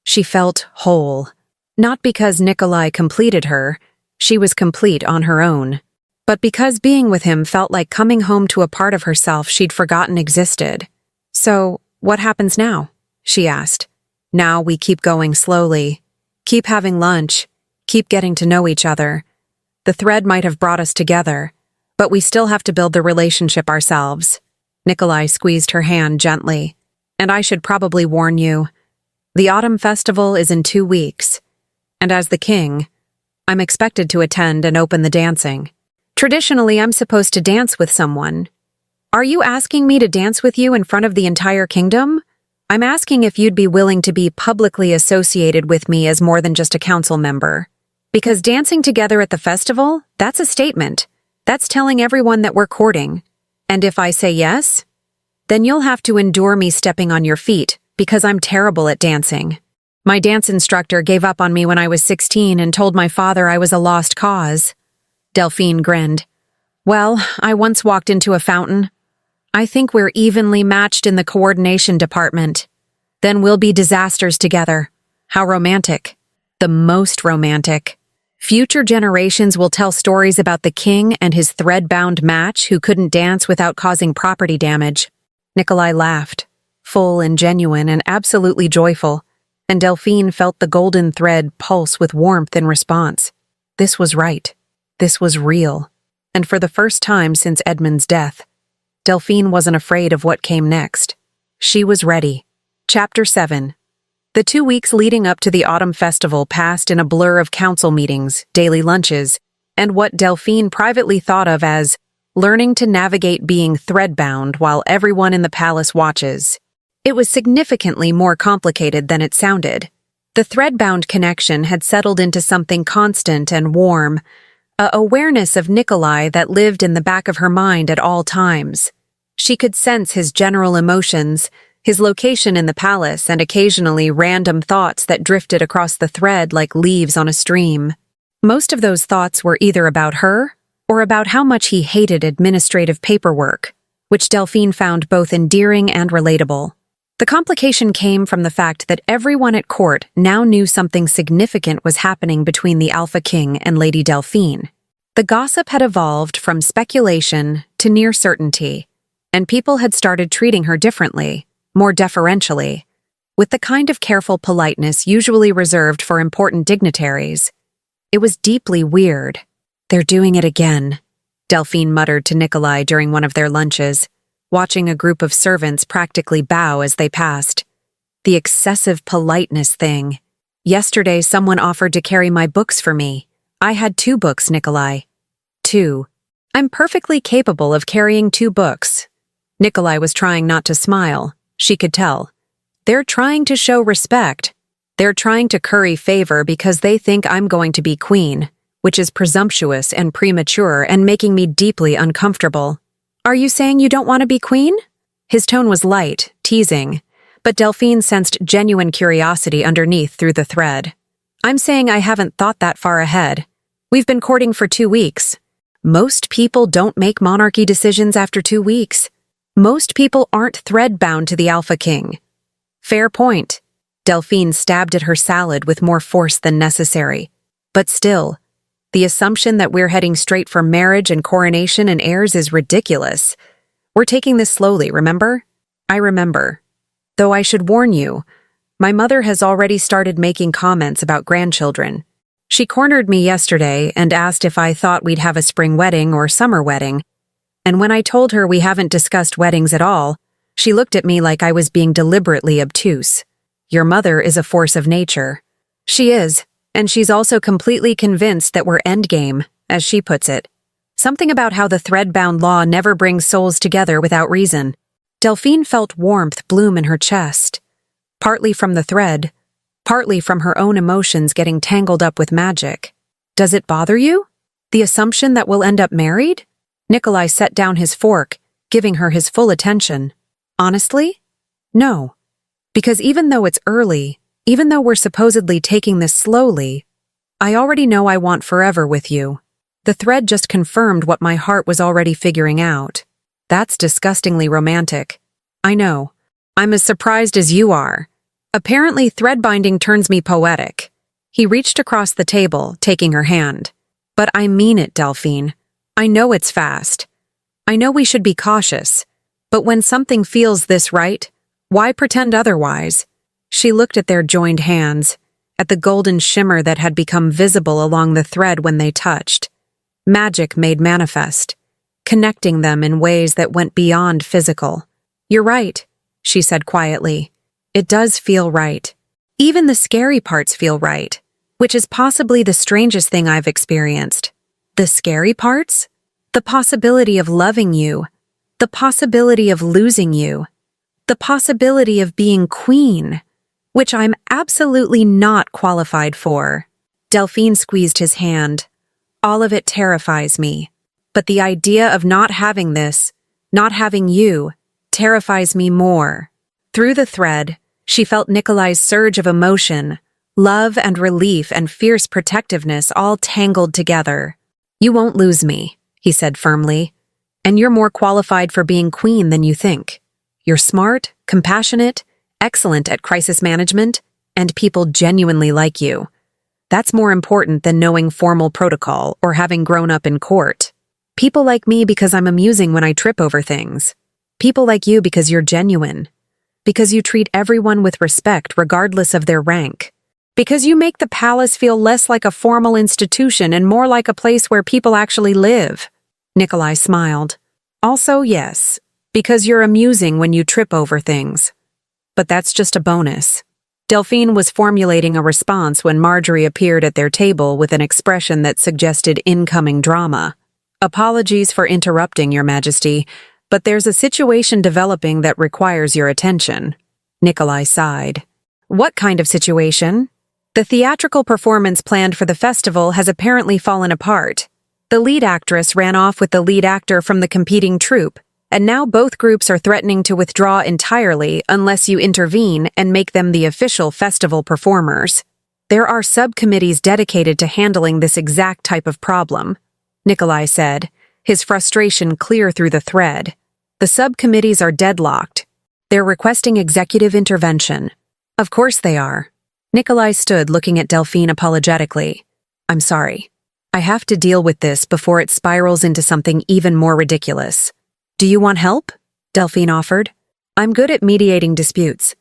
She felt whole. Not because Nikolai completed her, she was complete on her own, but because being with him felt like coming home to a part of herself she'd forgotten existed. So, what happens now? She asked. Now we keep going slowly. Keep having lunch. Keep getting to know each other. The thread might have brought us together, but we still have to build the relationship ourselves. Nikolai squeezed her hand gently. And I should probably warn you. The autumn festival is in 2 weeks. And as the king, I'm expected to attend and open the dancing. Traditionally, I'm supposed to dance with someone. Are you asking me to dance with you in front of the entire kingdom? I'm asking if you'd be willing to be publicly associated with me as more than just a council member. Because dancing together at the festival, that's a statement. That's telling everyone that we're courting. And if I say yes, then you'll have to endure me stepping on your feet, because I'm terrible at dancing. My dance instructor gave up on me when I was 16 and told my father I was a lost cause. Delphine grinned. Well, I once walked into a fountain. I think we're evenly matched in the coordination department. Then we'll be disasters together. How romantic. The most romantic. Future generations will tell stories about the king and his thread-bound match who couldn't dance without causing property damage. Nikolai laughed, full and genuine and absolutely joyful, and Delphine felt the golden thread pulse with warmth in response. This was right. This was real. And for the first time since Edmund's death, Delphine wasn't afraid of what came next. She was ready. Chapter 7. The 2 weeks leading up to the autumn festival passed in a blur of council meetings, daily lunches, and what Delphine privately thought of as learning to navigate being threadbound while everyone in the palace watches. It was significantly more complicated than it sounded. The threadbound connection had settled into something constant and warm, a awareness of Nikolai that lived in the back of her mind at all times. She could sense his general emotions, his location in the palace, and occasionally random thoughts that drifted across the thread like leaves on a stream. Most of those thoughts were either about her or about how much he hated administrative paperwork, which Delphine found both endearing and relatable. The complication came from the fact that everyone at court now knew something significant was happening between the Alpha King and Lady Delphine. The gossip had evolved from speculation to near certainty, and people had started treating her differently, more deferentially, with the kind of careful politeness usually reserved for important dignitaries. It was deeply weird. They're doing it again, Delphine muttered to Nikolai during one of their lunches, watching a group of servants practically bow as they passed. The excessive politeness thing. Yesterday, someone offered to carry my books for me. I had 2 books, Nikolai. 2. I'm perfectly capable of carrying 2 books. Nikolai was trying not to smile. She could tell. They're trying to show respect. They're trying to curry favor because they think I'm going to be queen, which is presumptuous and premature and making me deeply uncomfortable. Are you saying you don't want to be queen? His tone was light, teasing, but Delphine sensed genuine curiosity underneath through the thread. I'm saying I haven't thought that far ahead. We've been courting for 2 weeks. Most people don't make monarchy decisions after 2 weeks. Most people aren't thread-bound to the Alpha King. Fair point. Delphine stabbed at her salad with more force than necessary. But still, the assumption that we're heading straight for marriage and coronation and heirs is ridiculous. We're taking this slowly, remember? I remember. Though I should warn you, my mother has already started making comments about grandchildren. She cornered me yesterday and asked if I thought we'd have a spring wedding or summer wedding. And when I told her we haven't discussed weddings at all, she looked at me like I was being deliberately obtuse. Your mother is a force of nature. She is. And she's also completely convinced that we're endgame, as she puts it. Something about how the Threadbound law never brings souls together without reason. Delphine felt warmth bloom in her chest, partly from the thread, partly from her own emotions getting tangled up with magic. Does it bother you? The assumption that we'll end up married? Nikolai set down his fork, giving her his full attention. Honestly? No. Because even though it's early, even though we're supposedly taking this slowly, I already know I want forever with you. The thread just confirmed what my heart was already figuring out. That's disgustingly romantic. I know. I'm as surprised as you are. Apparently, thread binding turns me poetic. He reached across the table, taking her hand. But I mean it, Delphine. I know it's fast. I know we should be cautious. But when something feels this right, why pretend otherwise? She looked at their joined hands, at the golden shimmer that had become visible along the thread when they touched. Magic made manifest, connecting them in ways that went beyond physical. You're right, she said quietly. It does feel right. Even the scary parts feel right, which is possibly the strangest thing I've experienced. The scary parts? The possibility of loving you, the possibility of losing you, the possibility of being queen, which I'm absolutely not qualified for. Delphine squeezed his hand. All of it terrifies me. But the idea of not having this, not having you, terrifies me more. Through the thread, she felt Nikolai's surge of emotion, love and relief and fierce protectiveness all tangled together. You won't lose me, he said firmly. And you're more qualified for being queen than you think. You're smart, compassionate, excellent at crisis management, and people genuinely like you. That's more important than knowing formal protocol or having grown up in court. People like me because I'm amusing when I trip over things. People like you because you're genuine. Because you treat everyone with respect regardless of their rank. Because you make the palace feel less like a formal institution and more like a place where people actually live. Nikolai smiled. Also, yes, because you're amusing when you trip over things. But that's just a bonus. Delphine was formulating a response when Marjorie appeared at their table with an expression that suggested incoming drama. Apologies for interrupting, Your Majesty, but there's a situation developing that requires your attention. Nikolai sighed. What kind of situation? The theatrical performance planned for the festival has apparently fallen apart. The lead actress ran off with the lead actor from the competing troupe, and now both groups are threatening to withdraw entirely unless you intervene and make them the official festival performers. There are subcommittees dedicated to handling this exact type of problem, Nikolai said, his frustration clear through the thread. The subcommittees are deadlocked. They're requesting executive intervention. Of course they are. Nikolai stood looking at Delphine apologetically. I'm sorry. I have to deal with this before it spirals into something even more ridiculous. Do you want help? Delphine offered. I'm good at mediating disputes.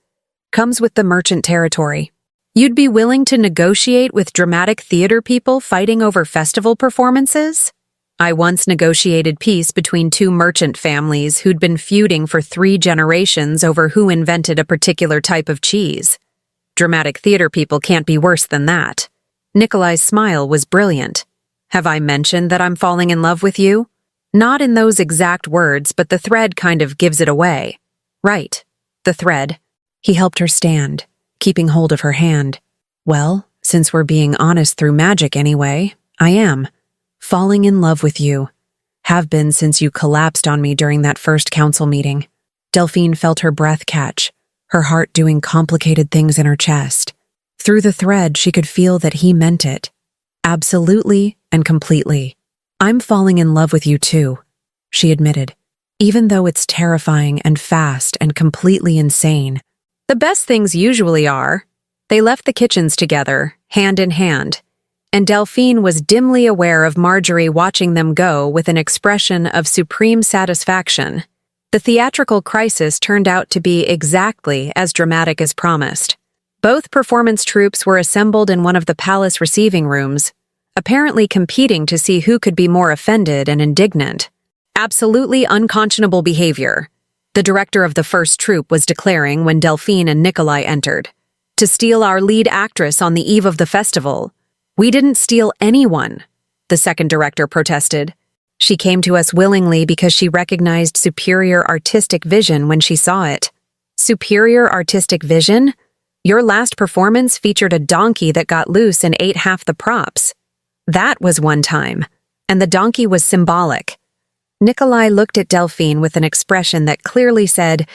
Comes with the merchant territory. You'd be willing to negotiate with dramatic theater people fighting over festival performances? I once negotiated peace between two merchant families who'd been feuding for 3 generations over who invented a particular type of cheese. Dramatic theater people can't be worse than that. Nikolai's smile was brilliant. Have I mentioned that I'm falling in love with you? Not in those exact words, but the thread kind of gives it away. Right, the thread. He helped her stand, keeping hold of her hand. Well, since we're being honest through magic anyway, I am. Falling in love with you. Have been since you collapsed on me during that first council meeting. Delphine felt her breath catch, her heart doing complicated things in her chest. Through the thread, she could feel that he meant it. Absolutely and completely. I'm falling in love with you too, she admitted, even though it's terrifying and fast and completely insane. The best things usually are. They left the kitchens together, hand in hand, and Delphine was dimly aware of Marjorie watching them go with an expression of supreme satisfaction. The theatrical crisis turned out to be exactly as dramatic as promised. Both performance troupes were assembled in one of the palace receiving rooms, apparently competing to see who could be more offended and indignant. Absolutely unconscionable behavior, the director of the first troupe was declaring when Delphine and Nikolai entered. To steal our lead actress on the eve of the festival. We didn't steal anyone, the second director protested. She came to us willingly because she recognized superior artistic vision when she saw it. Superior artistic vision? Your last performance featured a donkey that got loose and ate half the props. That was one time, and the donkey was symbolic. Nikolai looked at Delphine with an expression that clearly said,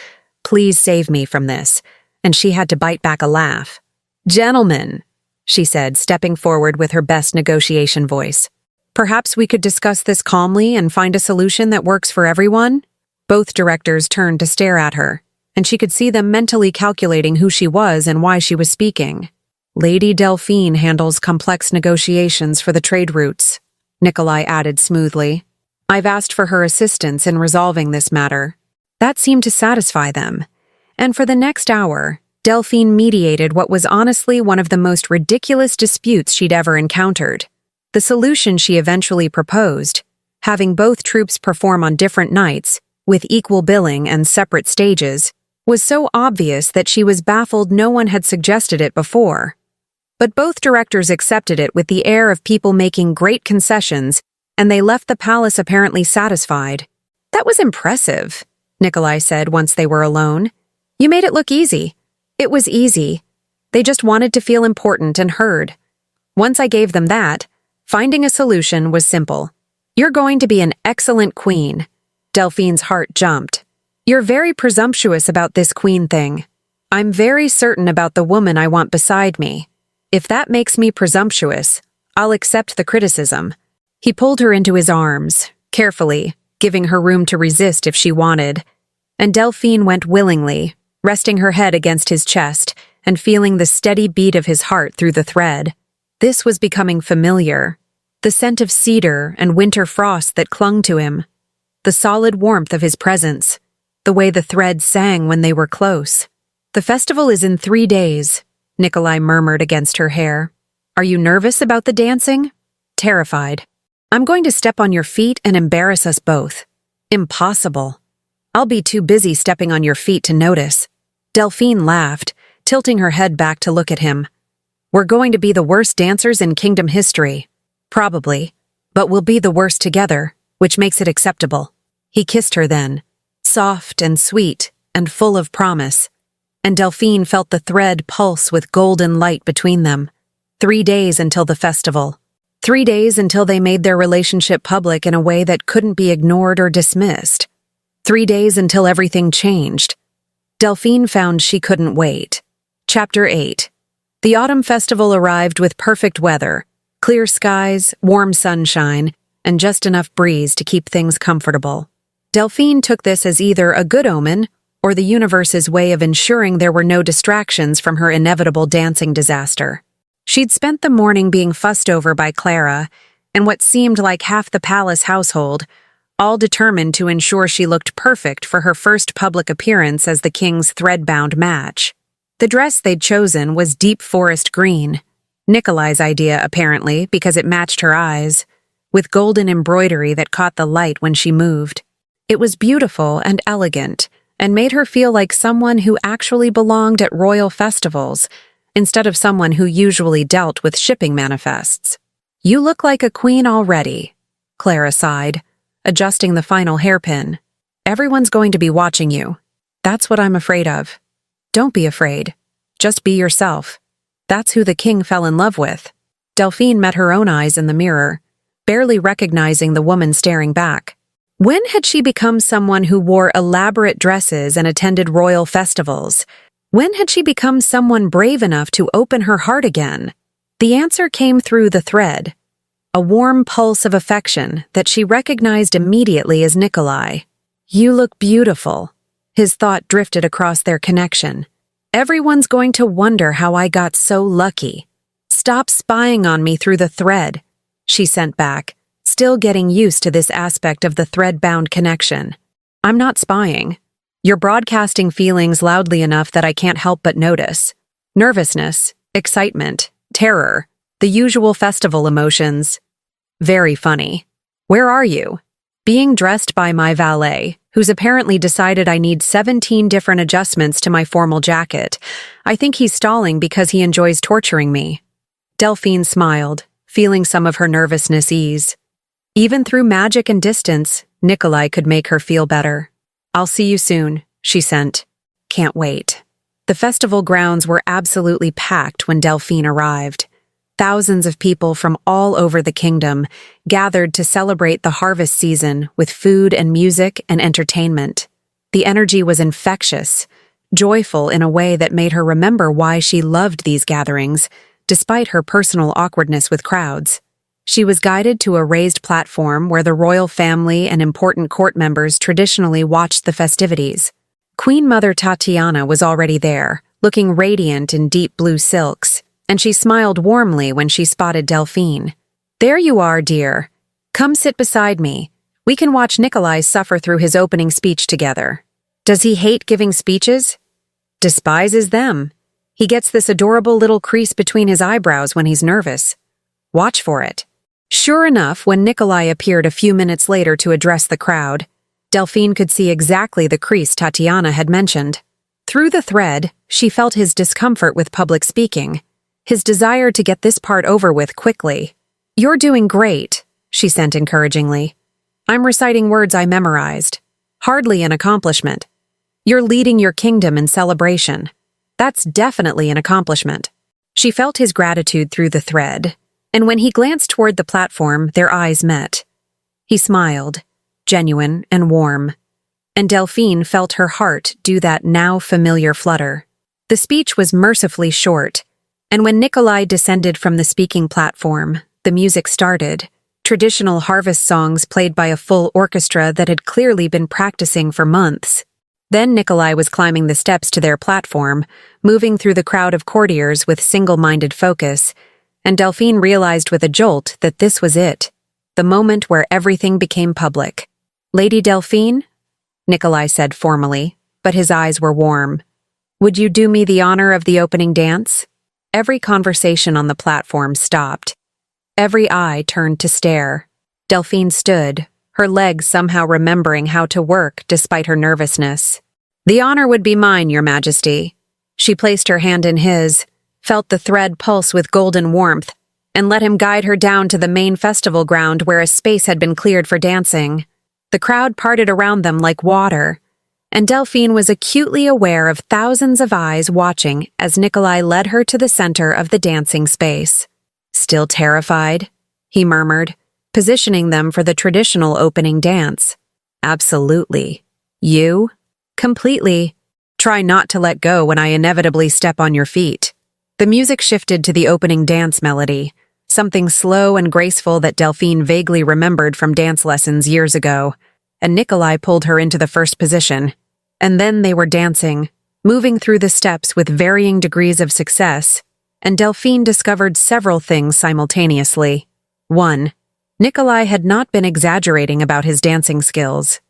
"Please save me from this," and she had to bite back a laugh. "Gentlemen," she said, stepping forward with her best negotiation voice. "Perhaps we could discuss this calmly and find a solution that works for everyone?" Both directors turned to stare at her, and she could see them mentally calculating who she was and why she was speaking. "Lady Delphine handles complex negotiations for the trade routes," Nikolai added smoothly. "I've asked for her assistance in resolving this matter." That seemed to satisfy them, and for the next hour, Delphine mediated what was honestly one of the most ridiculous disputes she'd ever encountered. The solution she eventually proposed, having both troops perform on different nights, with equal billing and separate stages, was so obvious that she was baffled no one had suggested it before. But both directors accepted it with the air of people making great concessions, and they left the palace apparently satisfied. "That was impressive," Nikolai said once they were alone. "You made it look easy." "It was easy. They just wanted to feel important and heard. Once I gave them that, finding a solution was simple. You're going to be an excellent queen." Delphine's heart jumped. "You're very presumptuous about this queen thing. I'm very certain about the woman I want beside me. If that makes me presumptuous, I'll accept the criticism." He pulled her into his arms, carefully, giving her room to resist if she wanted. And Delphine went willingly, resting her head against his chest and feeling the steady beat of his heart through the thread. This was becoming familiar. The scent of cedar and winter frost that clung to him. The solid warmth of his presence. The way the thread sang when they were close. "The festival is in 3 days," Nikolai murmured against her hair. "Are you nervous about the dancing?" "Terrified. I'm going to step on your feet and embarrass us both." "Impossible. I'll be too busy stepping on your feet to notice." Delphine laughed, tilting her head back to look at him. "We're going to be the worst dancers in kingdom history. Probably. But we'll be the worst together, which makes it acceptable." He kissed her then, soft and sweet and full of promise, and Delphine felt the thread pulse with golden light between them. 3 days until the festival. 3 days until they made their relationship public in a way that couldn't be ignored or dismissed. 3 days until everything changed. Delphine found she couldn't wait. Chapter 8. The autumn festival arrived with perfect weather, clear skies, warm sunshine, and just enough breeze to keep things comfortable. Delphine took this as either a good omen or the universe's way of ensuring there were no distractions from her inevitable dancing disaster. She'd spent the morning being fussed over by Clara and what seemed like half the palace household, all determined to ensure she looked perfect for her first public appearance as the king's Threadbound match. The dress they'd chosen was deep forest green, Nikolai's idea apparently because it matched her eyes, with golden embroidery that caught the light when she moved. It was beautiful and elegant, and made her feel like someone who actually belonged at royal festivals, instead of someone who usually dealt with shipping manifests. "You look like a queen already," Clara sighed, adjusting the final hairpin. "Everyone's going to be watching you. That's what I'm afraid of." "Don't be afraid. Just be yourself. That's who the king fell in love with." Delphine met her own eyes in the mirror, barely recognizing the woman staring back. When had she become someone who wore elaborate dresses and attended royal festivals? When had she become someone brave enough to open her heart again? The answer came through the thread. A warm pulse of affection that she recognized immediately as Nikolai. "You look beautiful." His thought drifted across their connection. "Everyone's going to wonder how I got so lucky. Stop spying on me through the thread," she sent back, still getting used to this aspect of the thread-bound connection. "I'm not spying. You're broadcasting feelings loudly enough that I can't help but notice. Nervousness, excitement, terror, the usual festival emotions. Very funny. Where are you?" "Being dressed by my valet, who's apparently decided I need 17 different adjustments to my formal jacket. I think he's stalling because he enjoys torturing me." Delphine smiled, feeling some of her nervousness ease. Even through magic and distance, Nikolai could make her feel better. "I'll see you soon," she sent. "Can't wait." The festival grounds were absolutely packed when Delphine arrived. Thousands of people from all over the kingdom gathered to celebrate the harvest season with food and music and entertainment. The energy was infectious, joyful in a way that made her remember why she loved these gatherings, despite her personal awkwardness with crowds. She was guided to a raised platform where the royal family and important court members traditionally watched the festivities. Queen Mother Tatiana was already there, looking radiant in deep blue silks, and she smiled warmly when she spotted Delphine. "There you are, dear. Come sit beside me. We can watch Nikolai suffer through his opening speech together. Does he hate giving speeches? Despises them. He gets this adorable little crease between his eyebrows when he's nervous. Watch for it." Sure enough, when Nikolai appeared a few minutes later to address the crowd, Delphine could see exactly the crease Tatiana had mentioned. Through the thread, she felt his discomfort with public speaking, his desire to get this part over with quickly. "You're doing great," she sent encouragingly. "I'm reciting words I memorized. Hardly an accomplishment. You're leading your kingdom in celebration. That's definitely an accomplishment." She felt his gratitude through the thread, and when he glanced toward the platform, their eyes met. He smiled, genuine and warm, and Delphine felt her heart do that now familiar flutter. The speech was mercifully short, and when Nikolai descended from the speaking platform, the music started, traditional harvest songs played by a full orchestra that had clearly been practicing for months. Then Nikolai was climbing the steps to their platform, moving through the crowd of courtiers with single-minded focus, and Delphine realized with a jolt that this was it, the moment where everything became public. "Lady Delphine?" Nikolai said formally, but his eyes were warm. "Would you do me the honor of the opening dance?" Every conversation on the platform stopped. Every eye turned to stare. Delphine stood, her legs somehow remembering how to work despite her nervousness. "The honor would be mine, Your Majesty." She placed her hand in his, felt the thread pulse with golden warmth, and let him guide her down to the main festival ground where a space had been cleared for dancing. The crowd parted around them like water, and Delphine was acutely aware of thousands of eyes watching as Nikolai led her to the center of the dancing space. "Still terrified?" he murmured, positioning them for the traditional opening dance. "Absolutely. You?" "Completely. Try not to let go when I inevitably step on your feet." The music shifted to the opening dance melody, something slow and graceful that Delphine vaguely remembered from dance lessons years ago, and Nikolai pulled her into the first position. And then they were dancing, moving through the steps with varying degrees of success, and Delphine discovered several things simultaneously. 1. Nikolai had not been exaggerating about his dancing skills.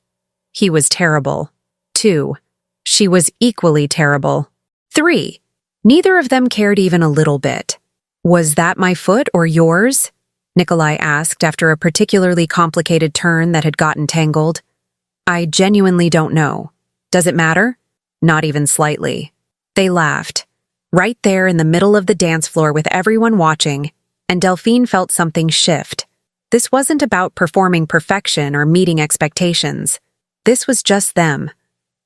He was terrible. 2. She was equally terrible. 3. Neither of them cared even a little bit. "Was that my foot or yours?" Nikolai asked after a particularly complicated turn that had gotten tangled. "I genuinely don't know. Does it matter?" "Not even slightly." They laughed, right there in the middle of the dance floor with everyone watching, and Delphine felt something shift. This wasn't about performing perfection or meeting expectations. This was just them.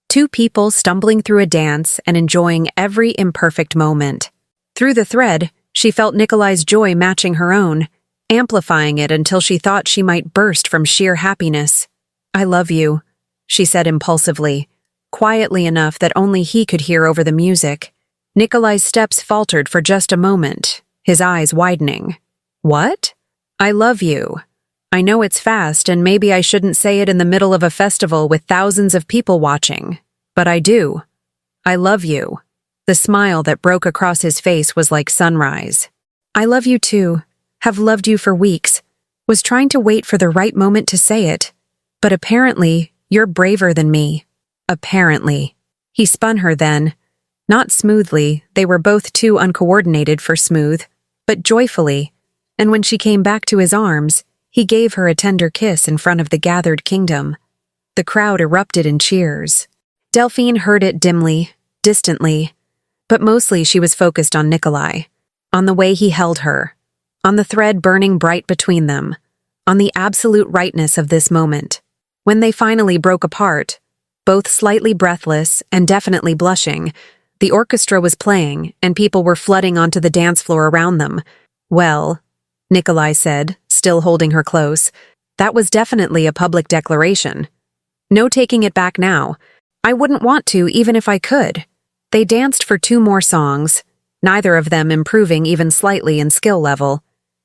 Two people stumbling through a dance and enjoying every imperfect moment. Through the thread, she felt Nikolai's joy matching her own, amplifying it until she thought she might burst from sheer happiness. "I love you," she said impulsively, quietly enough that only he could hear over the music. Nikolai's steps faltered for just a moment, his eyes widening. "What?" "I love you. I know it's fast and maybe I shouldn't say it in the middle of a festival with thousands of people watching, but I do. I love you." The smile that broke across his face was like sunrise. "I love you too. Have loved you for weeks. Was trying to wait for the right moment to say it. But apparently, you're braver than me." Apparently. He spun her then. Not smoothly, they were both too uncoordinated for smooth, but joyfully, and when she came back to his arms, he gave her a tender kiss in front of the gathered kingdom. The crowd erupted in cheers. Delphine heard it dimly, distantly, but mostly she was focused on Nikolai, on the way he held her, on the thread burning bright between them, on the absolute rightness of this moment. When they finally broke apart, both slightly breathless and definitely blushing, the orchestra was playing and people were flooding onto the dance floor around them. "Well," Nikolai said, still holding her close, "that was definitely a public declaration. No taking it back now. I wouldn't want to even if I could." They danced for 2 more songs, neither of them improving even slightly in skill level,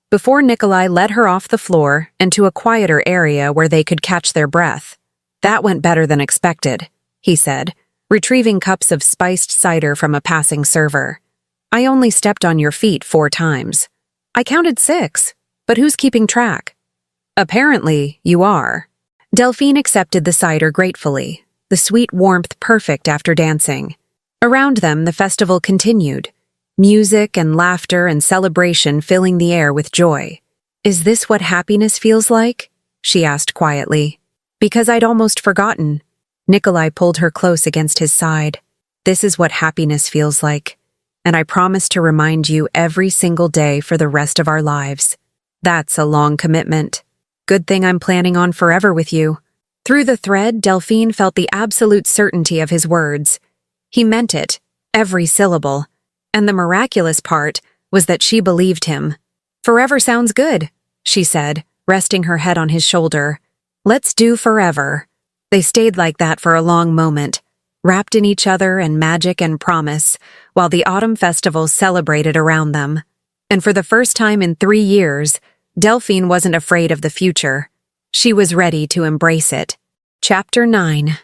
before Nikolai led her off the floor and to a quieter area where they could catch their breath. "That went better than expected," he said, retrieving cups of spiced cider from a passing server. "I only stepped on your feet 4 times. I counted 6, but who's keeping track?" "Apparently, you are." Delphine accepted the cider gratefully, the sweet warmth perfect after dancing. Around them, the festival continued, music and laughter and celebration filling the air with joy. "Is this what happiness feels like?" she asked quietly. "Because I'd almost forgotten." Nikolai pulled her close against his side. "This is what happiness feels like, and I promise to remind you every single day for the rest of our lives. That's a long commitment. Good thing I'm planning on forever with you." Through the thread, Delphine felt the absolute certainty of his words. He meant it, every syllable. And the miraculous part was that she believed him. "Forever sounds good," she said, resting her head on his shoulder. "Let's do forever." They stayed like that for a long moment, wrapped in each other and magic and promise, while the autumn festival celebrated around them. And for the first time in 3 years, Delphine wasn't afraid of the future. She was ready to embrace it. Chapter 9.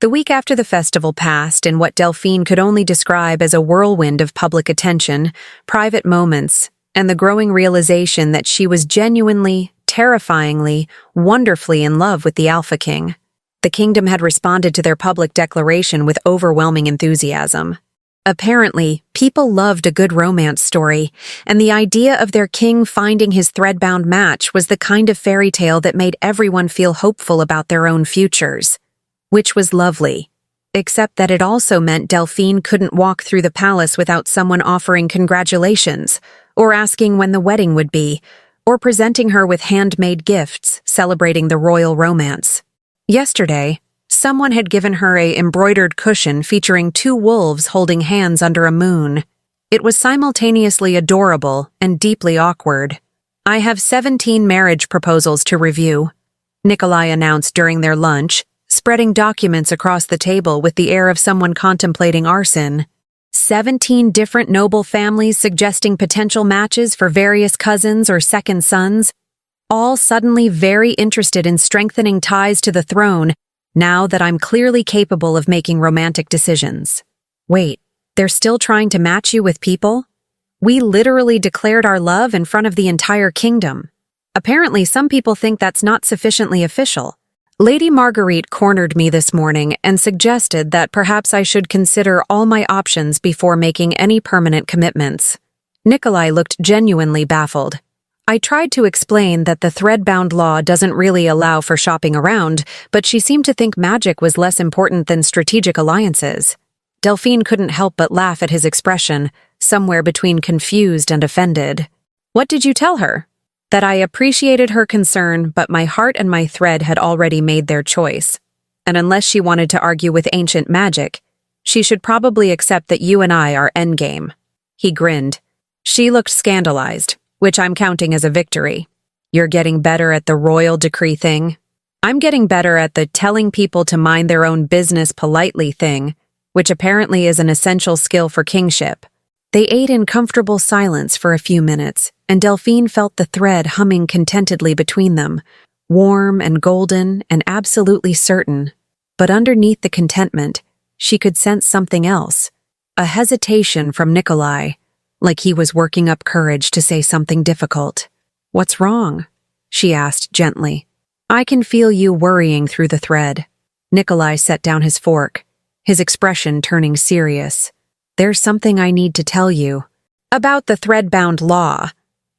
The week after the festival passed in what Delphine could only describe as a whirlwind of public attention, private moments, and the growing realization that she was genuinely, terrifyingly, wonderfully in love with the Alpha King. The kingdom had responded to their public declaration with overwhelming enthusiasm. Apparently, people loved a good romance story, and the idea of their king finding his threadbound match was the kind of fairy tale that made everyone feel hopeful about their own futures. Which was lovely, except that it also meant Delphine couldn't walk through the palace without someone offering congratulations, or asking when the wedding would be, or presenting her with handmade gifts celebrating the royal romance. Yesterday, someone had given her an embroidered cushion featuring 2 wolves holding hands under a moon. It was simultaneously adorable and deeply awkward. "I have 17 marriage proposals to review," Nikolai announced during their lunch, spreading documents across the table with the air of someone contemplating arson. 17 different noble families suggesting potential matches for various cousins or second sons, all suddenly very interested in strengthening ties to the throne now that I'm clearly capable of making romantic decisions. Wait, they're still trying to match you with people? We literally declared our love in front of the entire kingdom. Apparently, some people think that's not sufficiently official. Lady Marguerite cornered me this morning and suggested that perhaps I should consider all my options before making any permanent commitments. Nikolai looked genuinely baffled. I tried to explain that the Threadbound law doesn't really allow for shopping around, but she seemed to think magic was less important than strategic alliances. Delphine couldn't help but laugh at his expression, somewhere between confused and offended. "What did you tell her?" "That I appreciated her concern, but my heart and my thread had already made their choice. And unless she wanted to argue with ancient magic, she should probably accept that you and I are endgame." He grinned. She looked scandalized, which I'm counting as a victory. "You're getting better at the royal decree thing. I'm getting better at the telling people to mind their own business politely thing, which apparently is an essential skill for kingship." They ate in comfortable silence for a few minutes, and Delphine felt the thread humming contentedly between them, warm and golden and absolutely certain. But underneath the contentment, she could sense something else, a hesitation from Nikolai, like he was working up courage to say something difficult. "What's wrong?" she asked gently. "I can feel you worrying through the thread." Nikolai set down his fork, his expression turning serious. "There's something I need to tell you. About the Threadbound law.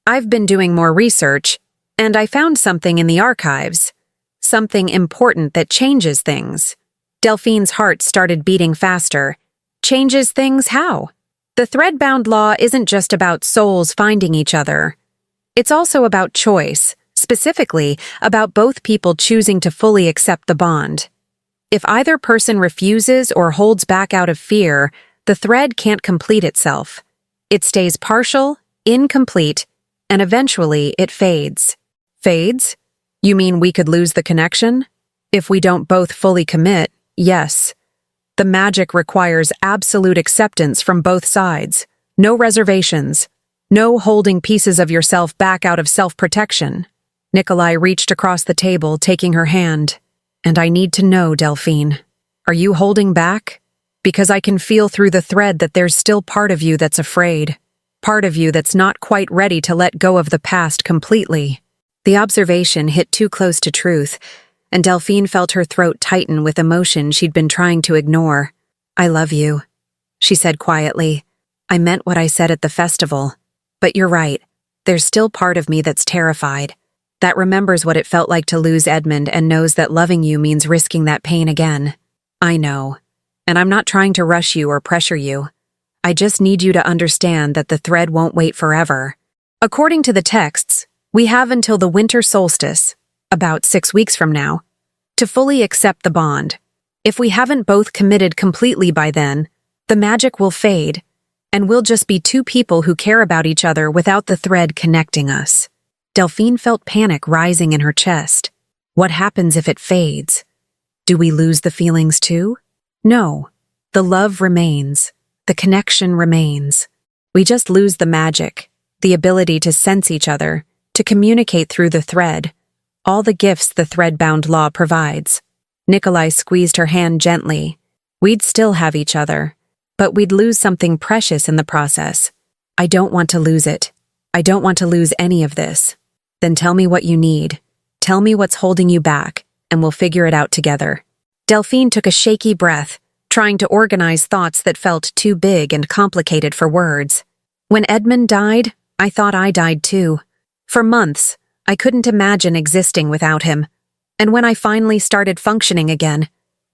I've been doing more research, and I found something in the archives. Something important that changes things." Delphine's heart started beating faster. "Changes things how?" "The Threadbound law isn't just about souls finding each other. It's also about choice, specifically about both people choosing to fully accept the bond. If either person refuses or holds back out of fear, the thread can't complete itself. It stays partial, incomplete, and eventually it fades. Fades? You mean we could lose the connection? If we don't both fully commit, yes. The magic requires absolute acceptance from both sides. No reservations. No holding pieces of yourself back out of self-protection. Nikolai reached across the table, taking her hand. And I need to know, Delphine. Are you holding back? Because I can feel through the thread that there's still part of you that's afraid. Part of you that's not quite ready to let go of the past completely. The observation hit too close to truth, and Delphine felt her throat tighten with emotion she'd been trying to ignore. I love you, she said quietly. I meant what I said at the festival. But you're right. There's still part of me that's terrified. That remembers what it felt like to lose Edmund and knows that loving you means risking that pain again. I know. And I'm not trying to rush you or pressure you. I just need you to understand that the thread won't wait forever. According to the texts, we have until the winter solstice, about 6 weeks from now, to fully accept the bond. If we haven't both committed completely by then, the magic will fade, and we'll just be two people who care about each other without the thread connecting us. Delphine felt panic rising in her chest. What happens if it fades? Do we lose the feelings too? No. The love remains. The connection remains. We just lose the magic, the ability to sense each other, to communicate through the thread, all the gifts the Threadbound law provides. Nikolai squeezed her hand gently. We'd still have each other, but we'd lose something precious in the process. I don't want to lose it. I don't want to lose any of this. Then tell me what you need. Tell me what's holding you back, and we'll figure it out together. Delphine took a shaky breath, trying to organize thoughts that felt too big and complicated for words. When Edmund died, I thought I died too. For months, I couldn't imagine existing without him. And when I finally started functioning again,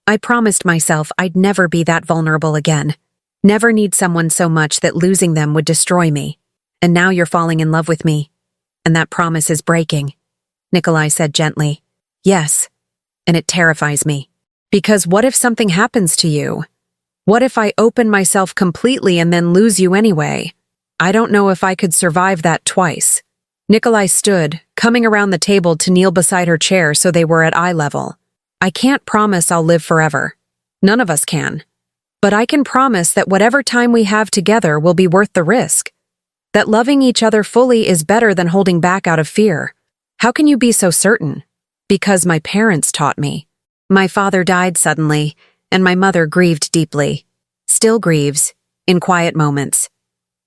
I promised myself I'd never be that vulnerable again. Never need someone so much that losing them would destroy me. And now you're falling in love with me. And that promise is breaking, Nikolai said gently. Yes, and it terrifies me. Because what if something happens to you? What if I open myself completely and then lose you anyway? I don't know if I could survive that twice. Nikolai stood, coming around the table to kneel beside her chair so they were at eye level. I can't promise I'll live forever. None of us can. But I can promise that whatever time we have together will be worth the risk. That loving each other fully is better than holding back out of fear. How can you be so certain? Because my parents taught me. My father died suddenly, and my mother grieved deeply. Still grieves, in quiet moments.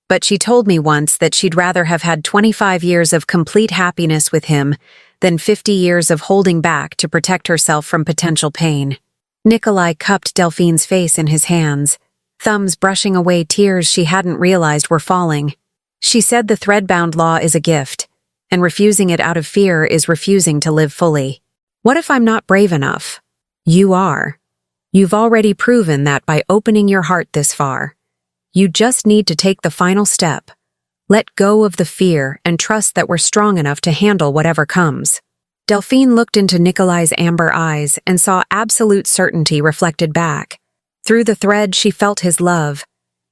But she told me once that she'd rather have had 25 years of complete happiness with him than 50 years of holding back to protect herself from potential pain. Nikolai cupped Delphine's face in his hands, thumbs brushing away tears she hadn't realized were falling. She said the Threadbound law is a gift, and refusing it out of fear is refusing to live fully. What if I'm not brave enough? You are. You've already proven that by opening your heart this far. You just need to take the final step. Let go of the fear and trust that we're strong enough to handle whatever comes. Delphine looked into Nikolai's amber eyes and saw absolute certainty reflected back. Through the thread she felt his love,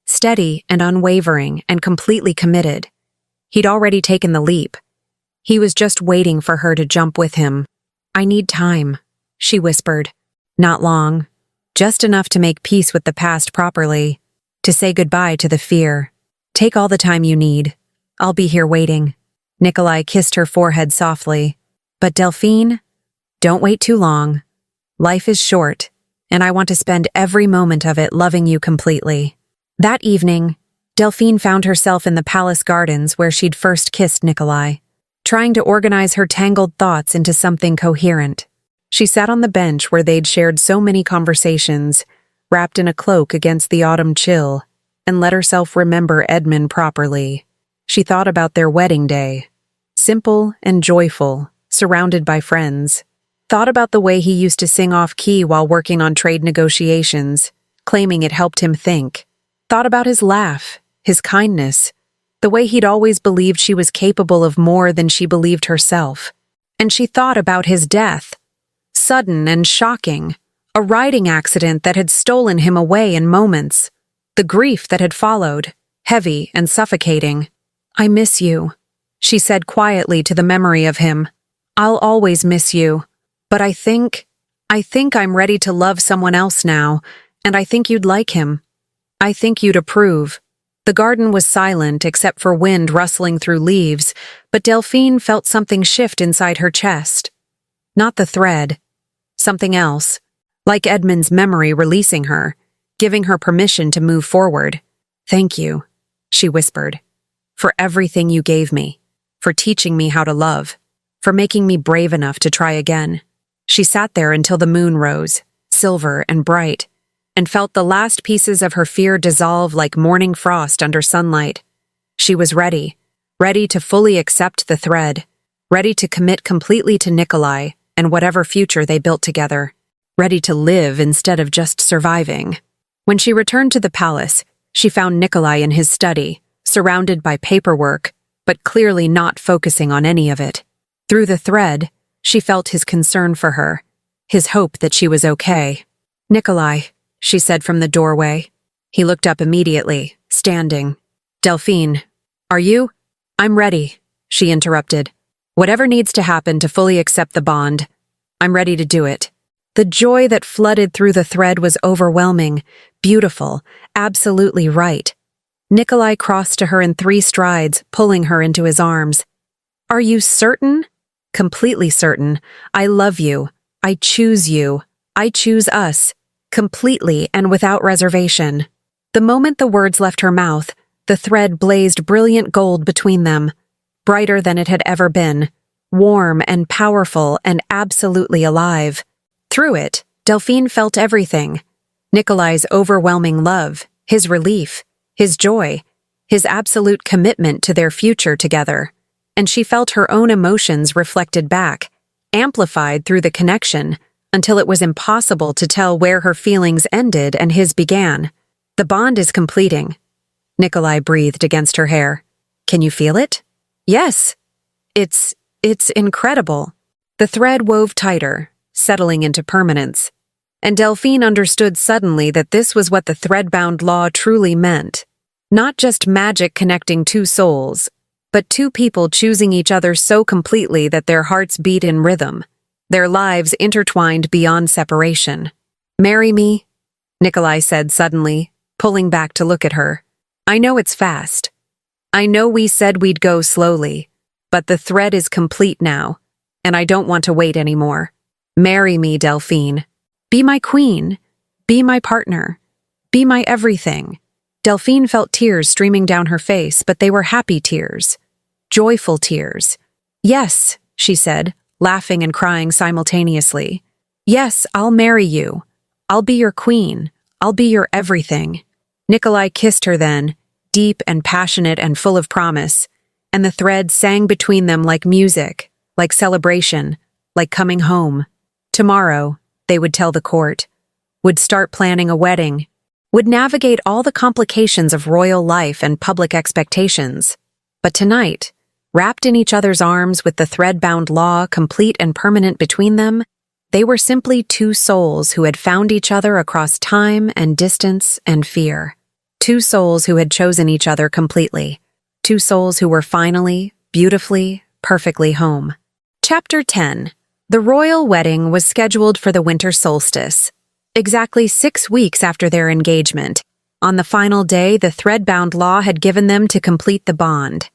steady and unwavering and completely committed. He'd already taken the leap. He was just waiting for her to jump with him. I need time, she whispered. Not long. Just enough to make peace with the past properly. To say goodbye to the fear. Take all the time you need. I'll be here waiting. Nikolai kissed her forehead softly. But Delphine, don't wait too long. Life is short, and I want to spend every moment of it loving you completely. That evening, Delphine found herself in the palace gardens where she'd first kissed Nikolai, trying to organize her tangled thoughts into something coherent. She sat on the bench where they'd shared so many conversations, wrapped in a cloak against the autumn chill, and let herself remember Edmund properly. She thought about their wedding day, simple and joyful, surrounded by friends. Thought about the way he used to sing off-key while working on trade negotiations, claiming it helped him think. Thought about his laugh, his kindness, the way he'd always believed she was capable of more than she believed herself. and she thought about his death. Sudden and shocking, a riding accident that had stolen him away in moments. The grief that had followed, heavy and suffocating. "I miss you," she said quietly to the memory of him. "I'll always miss you, but I think I'm ready to love someone else now, and I think you'd like him. I think you'd approve." The garden was silent except for wind rustling through leaves, but Delphine felt something shift inside her chest. Not the thread. Something else. Like Edmund's memory releasing her, giving her permission to move forward. "Thank you," she whispered, "for everything you gave me, for teaching me how to love, for making me brave enough to try again." She sat there until the moon rose, silver and bright, and felt the last pieces of her fear dissolve like morning frost under sunlight. She was ready to fully accept the thread, ready to commit completely to Nikolai and whatever future they built together, ready to live instead of just surviving. When she returned to the palace, she found Nikolai in his study, surrounded by paperwork, but clearly not focusing on any of it. Through the thread, she felt his concern for her, his hope that she was okay. "Nikolai," she said from the doorway. He looked up immediately, standing. "Delphine, are you?" "I'm ready," she interrupted. "Whatever needs to happen to fully accept the bond, I'm ready to do it." The joy that flooded through the thread was overwhelming, beautiful, absolutely right. Nikolai crossed to her in 3 strides, pulling her into his arms. "Are you certain?" "Completely certain. I love you. I choose you. I choose us. Completely and without reservation." The moment the words left her mouth, the thread blazed brilliant gold between them, brighter than it had ever been, warm and powerful and absolutely alive. Through it, Delphine felt everything. Nikolai's overwhelming love, his relief, his joy, his absolute commitment to their future together. And she felt her own emotions reflected back, amplified through the connection, until it was impossible to tell where her feelings ended and his began. "The bond is completing," Nikolai breathed against her hair. "Can you feel it?" "Yes. It's incredible." The thread wove tighter, settling into permanence. And Delphine understood suddenly that this was what the Threadbound law truly meant. Not just magic connecting 2 souls, but 2 people choosing each other so completely that their hearts beat in rhythm, their lives intertwined beyond separation. "Marry me?" Nikolai said suddenly, pulling back to look at her. "I know it's fast. I know we said we'd go slowly, but the thread is complete now, and I don't want to wait anymore. Marry me, Delphine. Be my queen. Be my partner. Be my everything." Delphine felt tears streaming down her face, but they were happy tears. Joyful tears. "Yes," she said, laughing and crying simultaneously. "Yes, I'll marry you. I'll be your queen. I'll be your everything." Nikolai kissed her then, deep and passionate and full of promise, and the thread sang between them like music, like celebration, like coming home. Tomorrow, they would tell the court, would start planning a wedding, would navigate all the complications of royal life and public expectations. But tonight, wrapped in each other's arms with the thread-bound law complete and permanent between them, they were simply 2 souls who had found each other across time and distance and fear. 2 souls who had chosen each other completely. 2 souls who were finally, beautifully, perfectly home. Chapter 10. The royal wedding was scheduled for the winter solstice. Exactly 6 weeks after their engagement, on the final day the Threadbound law had given them to complete the bond.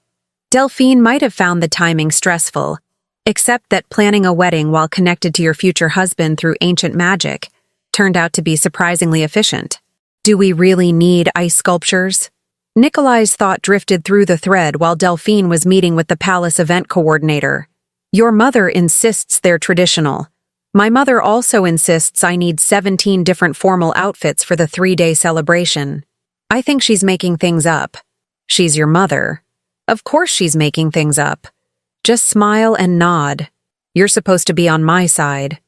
Delphine might have found the timing stressful, except that planning a wedding while connected to your future husband through ancient magic turned out to be surprisingly efficient. Do we really need ice sculptures? Nikolai's thought drifted through the thread while Delphine was meeting with the palace event coordinator. "Your mother insists they're traditional. My mother also insists I need 17 different formal outfits for the 3-day celebration. I think she's making things up." "She's your mother. Of course she's making things up. Just smile and nod. You're supposed to be on my side.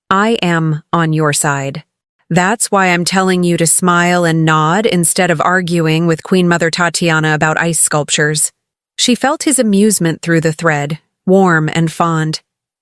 I am on your side. That's why I'm telling you to smile and nod instead of arguing with Queen Mother Tatiana about ice sculptures." She felt his amusement through the thread, warm and fond.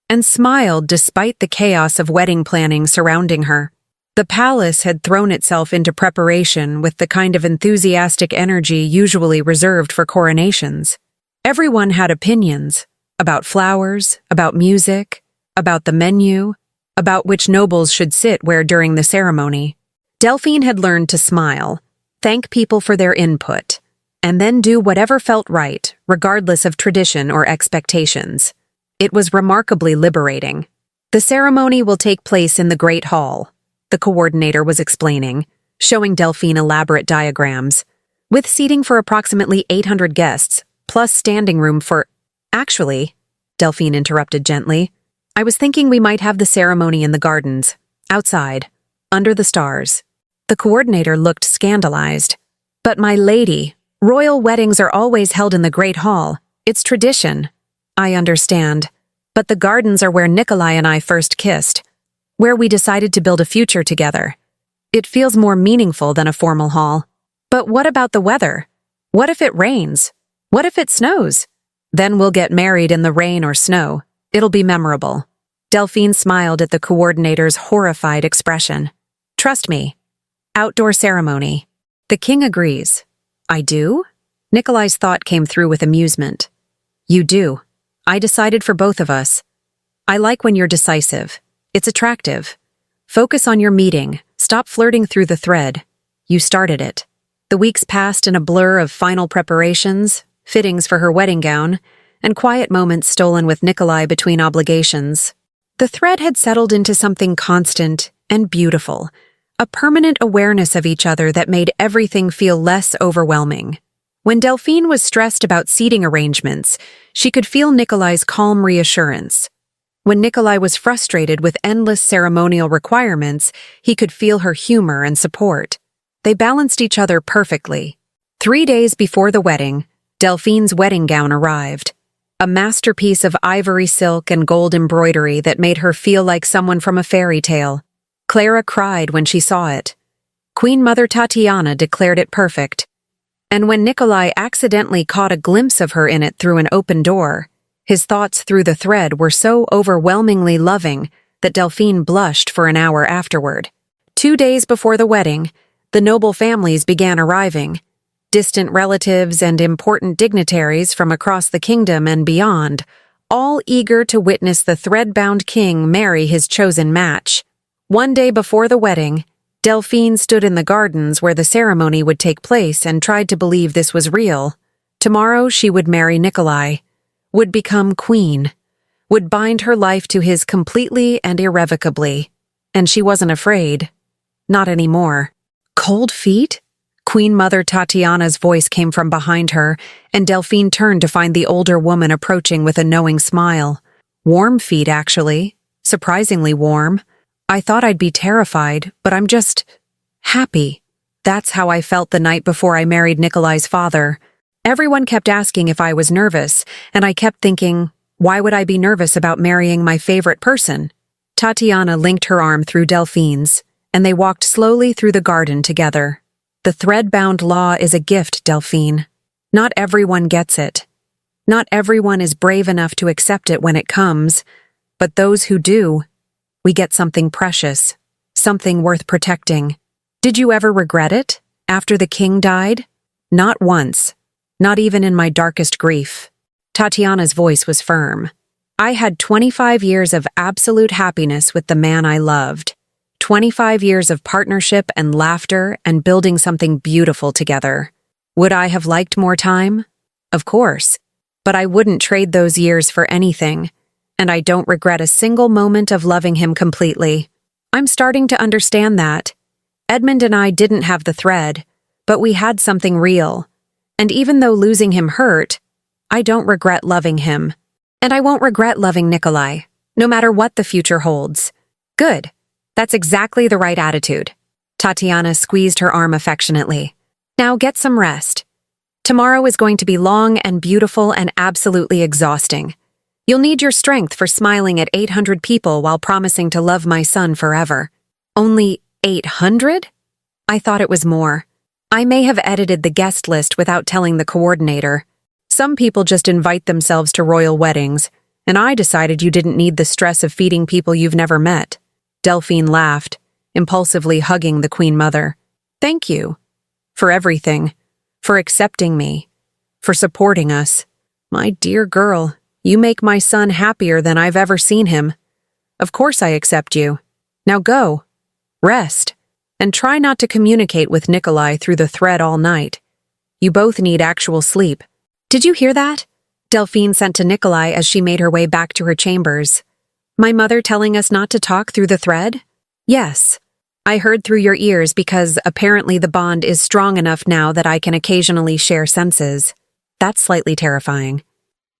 and smiled despite the chaos of wedding planning surrounding her. The palace had thrown itself into preparation with the kind of enthusiastic energy usually reserved for coronations. Everyone had opinions about flowers, about music, about the menu, about which nobles should sit where during the ceremony. Delphine had learned to smile, thank people for their input, and then do whatever felt right, regardless of tradition or expectations. It was remarkably liberating. The ceremony will take place in the Great Hall, the coordinator was explaining, showing Delphine elaborate diagrams, with seating for approximately 800 guests, plus standing room for— Actually, Delphine interrupted gently, I was thinking we might have the ceremony in the gardens, outside, under the stars. The coordinator looked scandalized. But my lady, royal weddings are always held in the Great Hall. It's tradition. I understand. But the gardens are where Nikolai and I first kissed, where we decided to build a future together. It feels more meaningful than a formal hall. But what about the weather? What if it rains? What if it snows? Then we'll get married in the rain or snow. It'll be memorable. Delphine smiled at the coordinator's horrified expression. Trust me. Outdoor ceremony. The king agrees. I do? Nikolai's thought came through with amusement. You do. I decided for both of us. I like when you're decisive. It's attractive. Focus on your meeting. Stop flirting through the thread. You started it. The weeks passed in a blur of final preparations, fittings for her wedding gown, and quiet moments stolen with Nikolai between obligations. The thread had settled into something constant and beautiful, a permanent awareness of each other that made everything feel less overwhelming. When Delphine was stressed about seating arrangements, she could feel Nikolai's calm reassurance. When Nikolai was frustrated with endless ceremonial requirements, he could feel her humor and support. They balanced each other perfectly. 3 days before the wedding, Delphine's wedding gown arrived. A masterpiece of ivory silk and gold embroidery that made her feel like someone from a fairy tale. Clara cried when she saw it. Queen Mother Tatiana declared it perfect. And when Nikolai accidentally caught a glimpse of her in it through an open door, his thoughts through the thread were so overwhelmingly loving that Delphine blushed for an hour afterward. 2 days before the wedding, the noble families began arriving. Distant relatives and important dignitaries from across the kingdom and beyond, all eager to witness the thread-bound king marry his chosen match. 1 day before the wedding, Delphine stood in the gardens where the ceremony would take place and tried to believe this was real. Tomorrow she would marry Nikolai, would become queen, would bind her life to his completely and irrevocably. And she wasn't afraid. Not anymore. Cold feet? Queen Mother Tatiana's voice came from behind her, and Delphine turned to find the older woman approaching with a knowing smile. Warm feet, actually. Surprisingly warm. I thought I'd be terrified, but I'm just happy. That's how I felt the night before I married Nikolai's father. Everyone kept asking if I was nervous, and I kept thinking, why would I be nervous about marrying my favorite person? Tatiana linked her arm through Delphine's, and they walked slowly through the garden together. The thread-bound law is a gift, Delphine. Not everyone gets it. Not everyone is brave enough to accept it when it comes, but those who do, we get something precious, something worth protecting. Did you ever regret it, after the king died? Not once. Not even in my darkest grief. Tatiana's voice was firm. I had 25 years of absolute happiness with the man I loved. 25 years of partnership and laughter and building something beautiful together. Would I have liked more time? Of course. But I wouldn't trade those years for anything. And I don't regret a single moment of loving him completely. I'm starting to understand that. Edmund and I didn't have the thread, but we had something real. And even though losing him hurt, I don't regret loving him. And I won't regret loving Nikolai, no matter what the future holds. Good. That's exactly the right attitude. Tatiana squeezed her arm affectionately. Now get some rest. Tomorrow is going to be long and beautiful and absolutely exhausting. You'll need your strength for smiling at 800 people while promising to love my son forever. Only 800? I thought it was more. I may have edited the guest list without telling the coordinator. Some people just invite themselves to royal weddings, And I decided you didn't need the stress of feeding people you've never met. Delphine laughed, impulsively hugging the Queen Mother. Thank you. For everything. For accepting me. For supporting us. My dear girl, you make my son happier than I've ever seen him. Of course I accept you. Now go. Rest. And try not to communicate with Nikolai through the thread all night. You both need actual sleep. Did you hear that? Delphine sent to Nikolai as she made her way back to her chambers. My mother telling us not to talk through the thread? Yes. I heard through your ears because apparently the bond is strong enough now that I can occasionally share senses. That's slightly terrifying.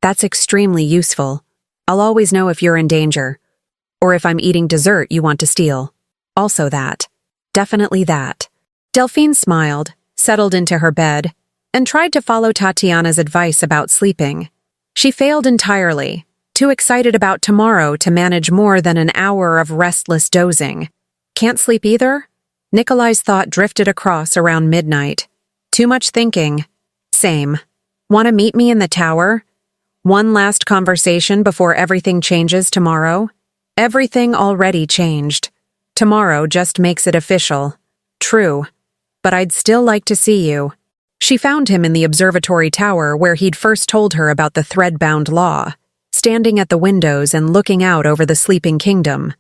That's extremely useful. I'll always know if you're in danger. Or if I'm eating dessert you want to steal. Also that. Definitely that. Delphine smiled, settled into her bed, and tried to follow Tatiana's advice about sleeping. She failed entirely, too excited about tomorrow to manage more than an hour of restless dozing. Can't sleep either? Nikolai's thought drifted across around midnight. Too much thinking. Same. Want to meet me in the tower? One last conversation before everything changes tomorrow? Everything already changed. Tomorrow just makes it official. True. But I'd still like to see you. She found him in the observatory tower where he'd first told her about the Threadbound law, standing at the windows and looking out over the sleeping kingdom.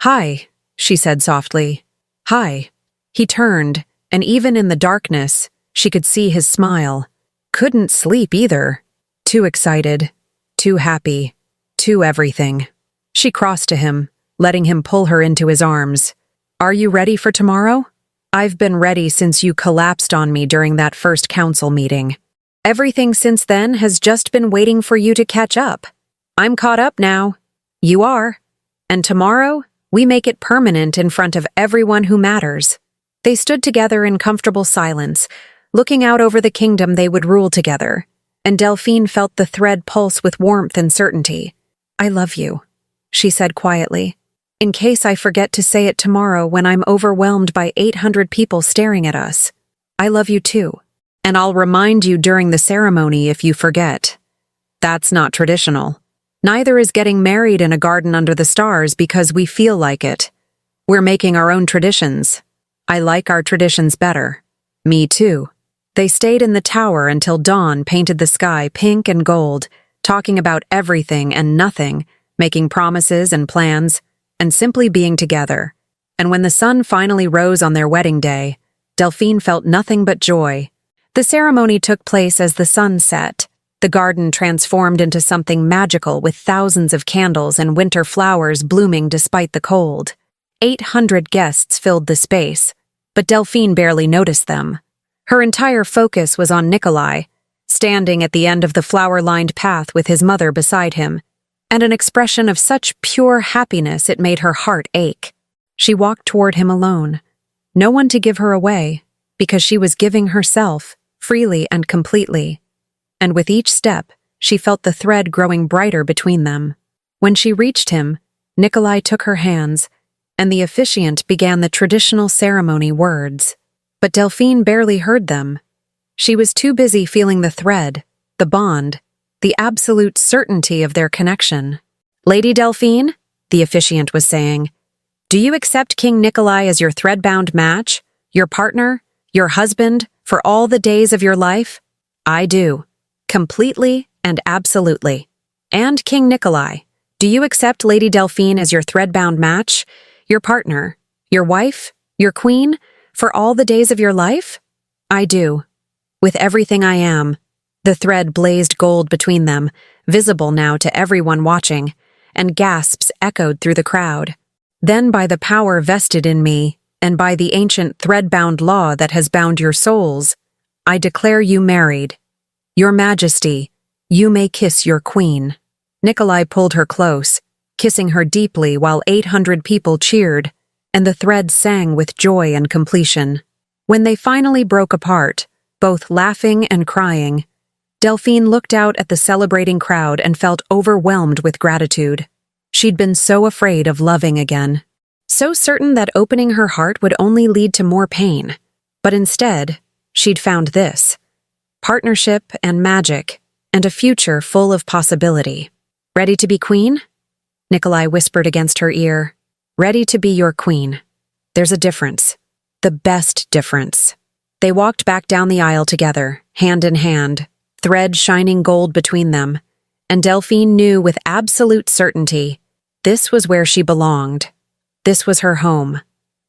Hi, she said softly. Hi. He turned, and even in the darkness, she could see his smile. Couldn't sleep either. Too excited. Too happy. Too everything. She crossed to him, letting him pull her into his arms. Are you ready for tomorrow? I've been ready since you collapsed on me during that first council meeting. Everything since then has just been waiting for you to catch up. I'm caught up now. You are. And tomorrow, we make it permanent in front of everyone who matters. They stood together in comfortable silence, looking out over the kingdom they would rule together, and Delphine felt the thread pulse with warmth and certainty. I love you, she said quietly. In case I forget to say it tomorrow when I'm overwhelmed by 800 people staring at us. I love you too. And I'll remind you during the ceremony if you forget. That's not traditional. Neither is getting married in a garden under the stars because we feel like it. We're making our own traditions. I like our traditions better. Me too. They stayed in the tower until dawn painted the sky pink and gold, talking about everything and nothing, making promises and plans, and simply being together. And when the sun finally rose on their wedding day, Delphine felt nothing but joy. The ceremony took place as the sun set. The garden transformed into something magical with thousands of candles and winter flowers blooming despite the cold. 800 guests filled the space, but Delphine barely noticed them. Her entire focus was on Nikolai, standing at the end of the flower-lined path with his mother beside him, and an expression of such pure happiness it made her heart ache. She walked toward him alone, no one to give her away, because she was giving herself, freely and completely. And with each step, she felt the thread growing brighter between them. When she reached him, Nikolai took her hands, and the officiant began the traditional ceremony words. But Delphine barely heard them. She was too busy feeling the thread, the bond, the absolute certainty of their connection. Lady Delphine, the officiant was saying, do you accept King Nikolai as your threadbound match, your partner, your husband, for all the days of your life? I do. Completely and absolutely. And King Nikolai, do you accept Lady Delphine as your threadbound match, your partner, your wife, your queen, for all the days of your life? I do. With everything I am. The thread blazed gold between them, visible now to everyone watching, and gasps echoed through the crowd. Then by the power vested in me, and by the ancient thread-bound law that has bound your souls, I declare you married. Your Majesty, you may kiss your queen. Nikolai pulled her close, kissing her deeply while 800 people cheered, and the thread sang with joy and completion. When they finally broke apart, both laughing and crying, Delphine looked out at the celebrating crowd and felt overwhelmed with gratitude. She'd been so afraid of loving again, so certain that opening her heart would only lead to more pain. But instead, she'd found this: partnership and magic, and a future full of possibility. Ready to be queen? Nikolai whispered against her ear. Ready to be your queen. There's a difference. The best difference. They walked back down the aisle together, hand in hand, thread shining gold between them, and Delphine knew with absolute certainty this was where she belonged. This was her home.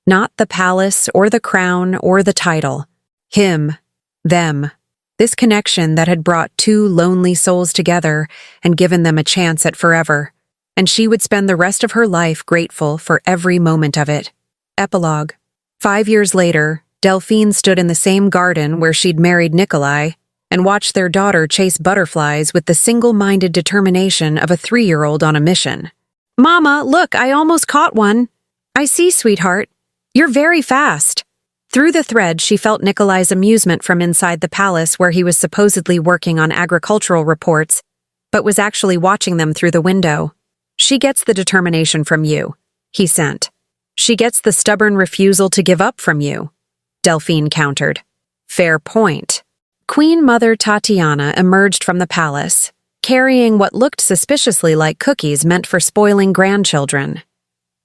Not the palace or the crown or the title. Him. Them. This connection that had brought two lonely souls together and given them a chance at forever. And she would spend the rest of her life grateful for every moment of it. Epilogue. 5 years later, Delphine stood in the same garden where she'd married Nikolai and watched their daughter chase butterflies with the single-minded determination of a 3-year-old on a mission. Mama, look, I almost caught one. I see, sweetheart. You're very fast. Through the thread, she felt Nikolai's amusement from inside the palace where he was supposedly working on agricultural reports, but was actually watching them through the window. She gets the determination from you, he sent. She gets the stubborn refusal to give up from you, Delphine countered. Fair point. Queen Mother Tatiana emerged from the palace, carrying what looked suspiciously like cookies meant for spoiling grandchildren.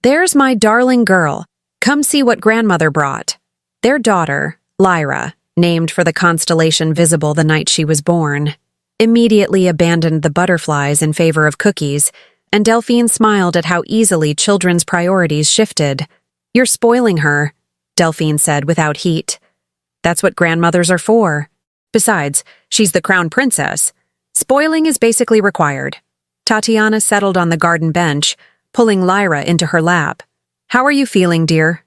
There's my darling girl. Come see what grandmother brought. Their daughter, Lyra, named for the constellation visible the night she was born, immediately abandoned the butterflies in favor of cookies, and Delphine smiled at how easily children's priorities shifted. You're spoiling her, Delphine said without heat. That's what grandmothers are for. Besides, she's the crown princess. Spoiling is basically required. Tatiana settled on the garden bench, pulling Lyra into her lap. How are you feeling, dear?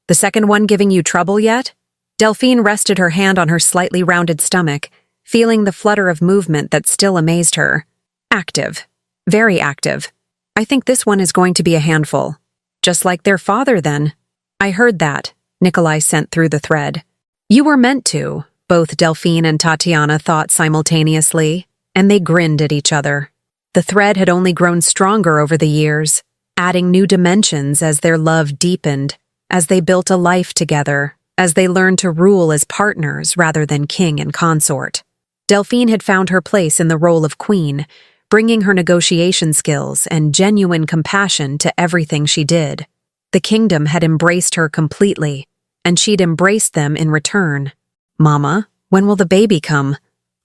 The second one giving you trouble yet? Delphine rested her hand on her slightly rounded stomach, feeling the flutter of movement that still amazed her. Active. Very active. I think this one is going to be a handful. Just like their father, then. I heard that, Nikolai sent through the thread. You were meant to, both Delphine and Tatiana thought simultaneously, and they grinned at each other. The thread had only grown stronger over the years, adding new dimensions as their love deepened, as they built a life together, as they learned to rule as partners rather than king and consort. Delphine had found her place in the role of queen, bringing her negotiation skills and genuine compassion to everything she did. The kingdom had embraced her completely, and she'd embraced them in return. Mama, when will the baby come?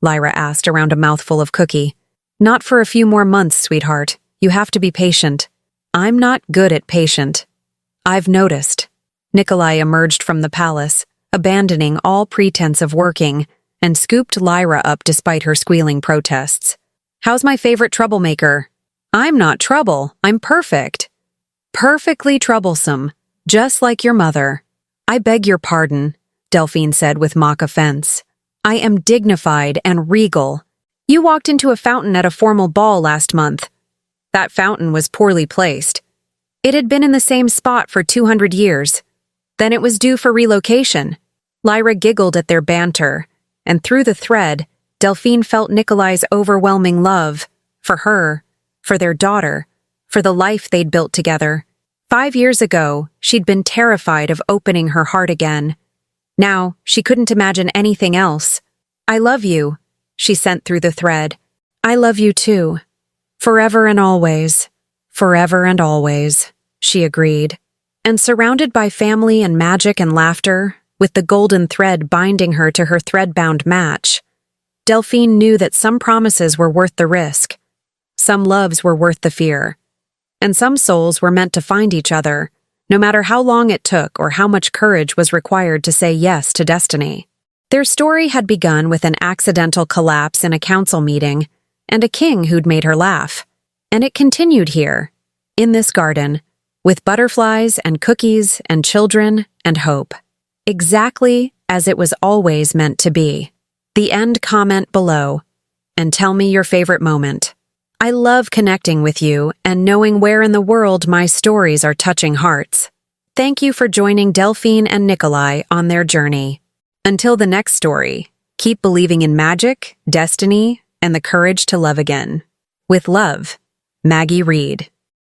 Lyra asked around a mouthful of cookie. Not for a few more months, sweetheart. You have to be patient. I'm not good at patient. I've noticed. Nikolai emerged from the palace, abandoning all pretense of working, and scooped Lyra up despite her squealing protests. How's my favorite troublemaker? I'm not trouble, I'm perfect. Perfectly troublesome, just like your mother. I beg your pardon, Delphine said with mock offense. I am dignified and regal. You walked into a fountain at a formal ball last month. That fountain was poorly placed. It had been in the same spot for 200 years. Then it was due for relocation. Lyra giggled at their banter, and through the thread, Delphine felt Nikolai's overwhelming love for her, for their daughter, for the life they'd built together. 5 years ago, she'd been terrified of opening her heart again. Now, she couldn't imagine anything else. I love you, she sent through the thread. I love you too. Forever and always. Forever and always, she agreed. And surrounded by family and magic and laughter, with the golden thread binding her to her threadbound match, Delphine knew that some promises were worth the risk, some loves were worth the fear, and some souls were meant to find each other, no matter how long it took or how much courage was required to say yes to destiny. Their story had begun with an accidental collapse in a council meeting and a king who'd made her laugh, and it continued here, in this garden, with butterflies and cookies and children and hope. Exactly as it was always meant to be. The end comment below, and tell me your favorite moment. I love connecting with you and knowing where in the world my stories are touching hearts. Thank you for joining Delphine and Nikolai on their journey. Until the next story, keep believing in magic, destiny, and the courage to love again. With love, Maggie Reed.